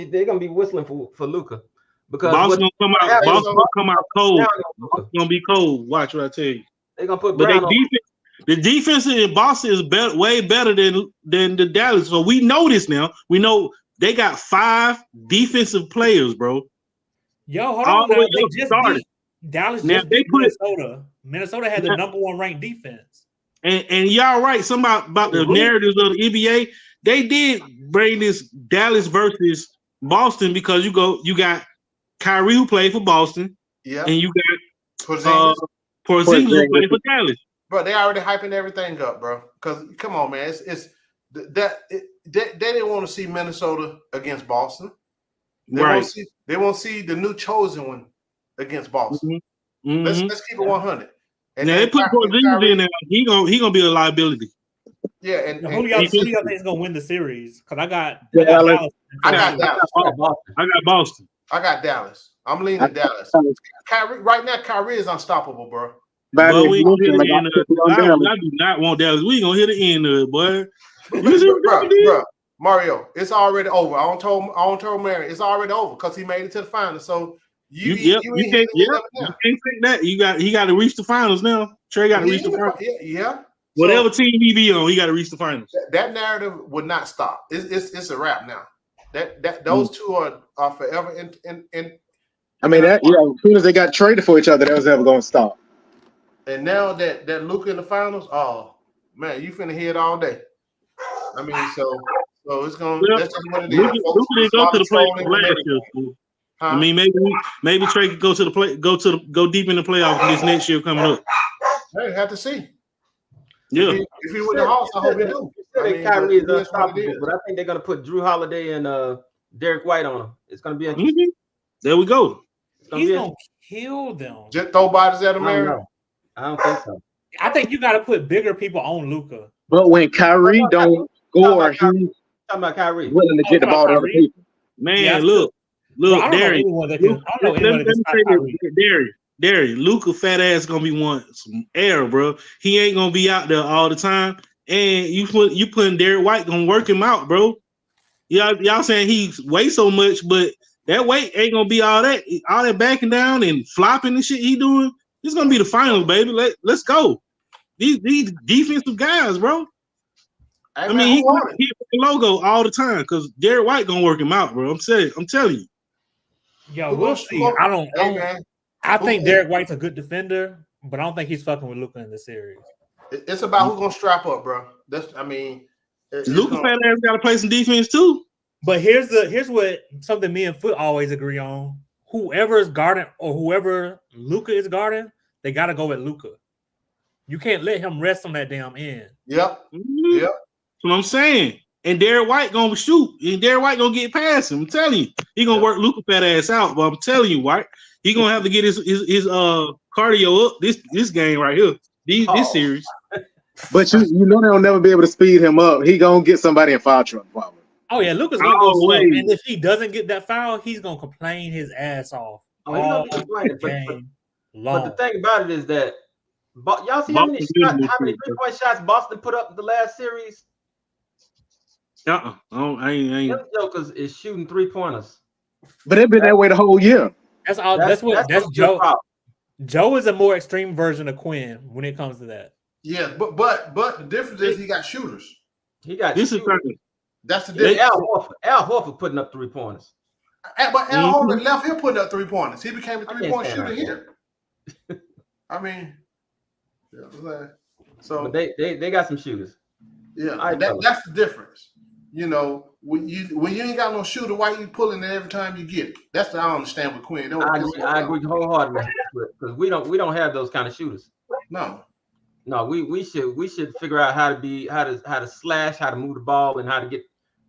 they're gonna be whistling for Luka. Because Boston gonna come out cold. It's gonna be cold. Watch what I tell you. They're gonna put but Brown on. the defense in Boston is way better than the Dallas. So we know this now. We know they got 5 defensive players, bro. Yo, hold on. Now. They just beat Dallas. Now just beat Minnesota. Minnesota had the number 1 ranked defense. And y'all right. Something about the narratives of the NBA. They did bring this Dallas versus Boston because you got Kyrie who played for Boston, and you got Porzingis who played for Dallas. Bro, they already hyping everything up, bro. Because come on, man, they didn't want to see Minnesota against Boston. They won't see the new chosen one against Boston. Mm-hmm. Let's keep it 100. And now they put Porzingis in there. He gonna be a liability. Yeah, and who do y'all think is gonna win the series? Because I got Dallas. I got Boston. I got Dallas. I'm leaning Dallas. Kyrie, right now, Kyrie is unstoppable, bro. But we gonna hit the end of it. I do not want Dallas. We gonna hit the end of it, boy. Bro, Mario, it's already over. I don't tell Mary it's already over because he made it to the finals. So you can't take that. He got to reach the finals now. Trae got to reach the finals. Yeah. Whatever team he be on, he got to reach the finals. That narrative would not stop. It's a wrap now. Those two are forever in. I mean as soon as they got traded for each other, that was never gonna stop. And now that Luka in the finals, oh man, you finna hear it all day. I mean, so it's gonna. That's just what it is. Luka didn't go to the playoffs last year. I mean, maybe Trae could go deep in the playoffs this next year coming up. Hey, have to see. Yeah. If he win the Hawks, I hope he do. Kyrie is unstoppable, but I think they're gonna put Drew Holiday and Derek White on him. It's gonna be interesting. Mm-hmm. There we go. He's gonna kill them. Just throw bodies at him, man. I don't think so. I think you got to put bigger people on Luka. But when Kyrie don't score, he's talking about Kyrie willing to get the ball to other people. Man, look, Darius. Darius, Luka fat ass gonna be wanting some air, bro. He ain't gonna be out there all the time. And you putting Derek White gonna work him out, bro. Y'all saying he weighs so much, but that weight ain't gonna be all that backing down and flopping and shit he doing. It's gonna be the finals, baby. Let's go. These defensive guys, bro. I mean, he the logo all the time because Derek White gonna work him out, bro. I'm telling you. Yo, we'll see. I think Derek White's a good defender, but I don't think he's fucking with Luka in the series. It's about who's gonna strap up, bro. Luka fat ass got to play some defense too. But here's what something me and Foot always agree on. Whoever is guarding or whoever Luka is guarding, they got to go with Luka. You can't let him rest on that damn end. Yep. That's what I'm saying. and Derek White gonna shoot, and Derek White gonna get past him. I'm telling you, he gonna work Luka fat ass out. But I'm telling you, White, he gonna have to get his cardio up this game right here, this series. But you know they'll never be able to speed him up. He gonna get somebody in foul trouble probably. Oh yeah, Luka's gonna go slow, and if he doesn't get that foul, he's gonna complain his ass off. Oh, he's gonna be complaining. But the thing about it is that y'all see how many 3-point shots Boston put up the last series? I ain't. Them jokers is shooting 3-pointers. But it's been that way the whole year. That's all. That's Joe. Joe is a more extreme version of Quinn when it comes to that. Yeah, but the difference is he got shooters. He got this shooters. is that's the difference. Al Horford putting up 3-pointers. But Al Horford left here putting up 3-pointers. He became a 3-point shooter here. I mean, so but they got some shooters. Yeah, that's the difference. You know, when you ain't got no shooter, why you pulling it every time you get it? That's what I don't understand with Quinn. I agree wholeheartedly because we don't have those kind of shooters. No, we should figure out how to slash, how to move the ball, and how to get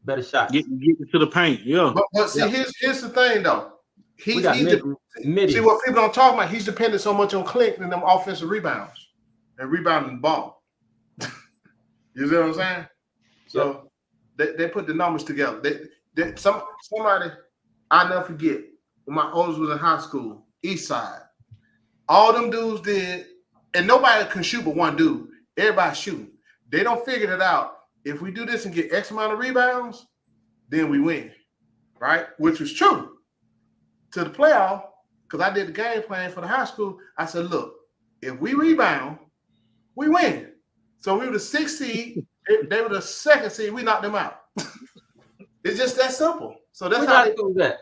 better shots. Get to the paint. Yeah. But see, here's the thing though. See what people don't talk about. He's dependent so much on Clint and them offensive rebounds and rebounding the ball. You see what I'm saying? So they put the numbers together. Somebody I never forget when my oldest was in high school, East Side. All them dudes did, and nobody can shoot but one dude. Everybody shooting. They don't figure it out. If we do this and get X amount of rebounds, then we win, right? Which was true. To the playoff, because I did the game plan for the high school, I said, look, if we rebound, we win. So we were the 6th seed. They were the 2nd seed. We knocked them out. It's just that simple. So that's how they do that.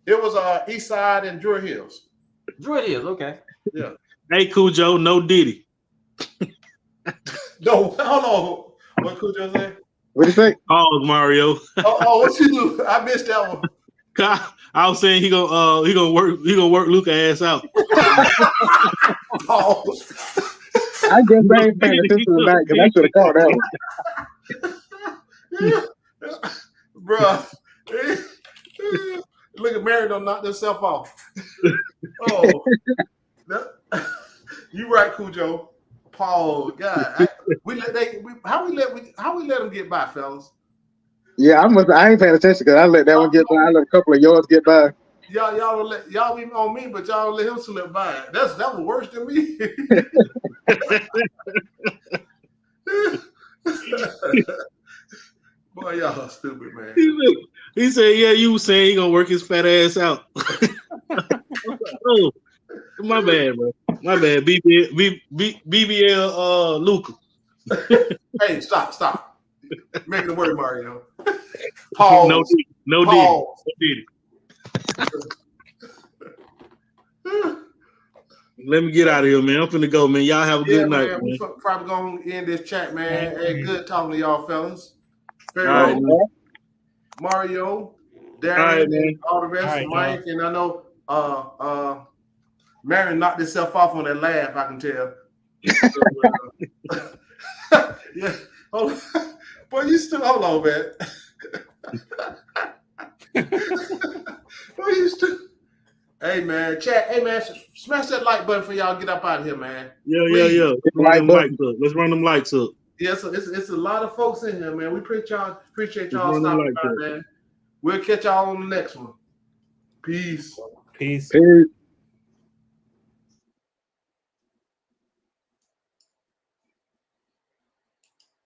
It was East Side and Druid Hills. Druid Hills, okay. Yeah. Hey, Cujo, no Diddy. No, hold on. What Cujo say? What'd you say? Oh, Mario. Oh, what you do? I missed that one. I was saying he gonna work Luka ass out. Oh. I guess I ain't paying attention to that because I should have caught that one. Bruh. Look at Mary don't knock herself off. Oh. You right, Cujo. Paul, God. How we let them get by, fellas? Yeah, I ain't paying attention because I let that one get by. I let a couple of yards get by. Y'all be on me, but y'all let him slip by. That was worse than me. Boy, y'all are stupid, man. He said, "Yeah, you were saying he gonna work his fat ass out." Oh, my bad, bro. My bad. BBL Luka. Hey, stop. Make the word, Mario. Pause. No Diddy. Let me get out of here, man. I'm finna go, man. Y'all have a good night, man. We're probably gonna end this chat, man. Hey, good talking to y'all, fellas. Right, Mario, Darren, all the rest, Mike, and I know Marion knocked himself off on that laugh, I can tell. Yeah. Oh, boy, you still hold on, man. Boy, you still. Hey man, chat. Hey man, smash that like button for y'all get up out of here, man. Yeah. Let's run them lights up. Yeah, so it's a lot of folks in here, man. We appreciate y'all stopping by, man. We'll catch y'all on the next one. Peace. Peace. Peace.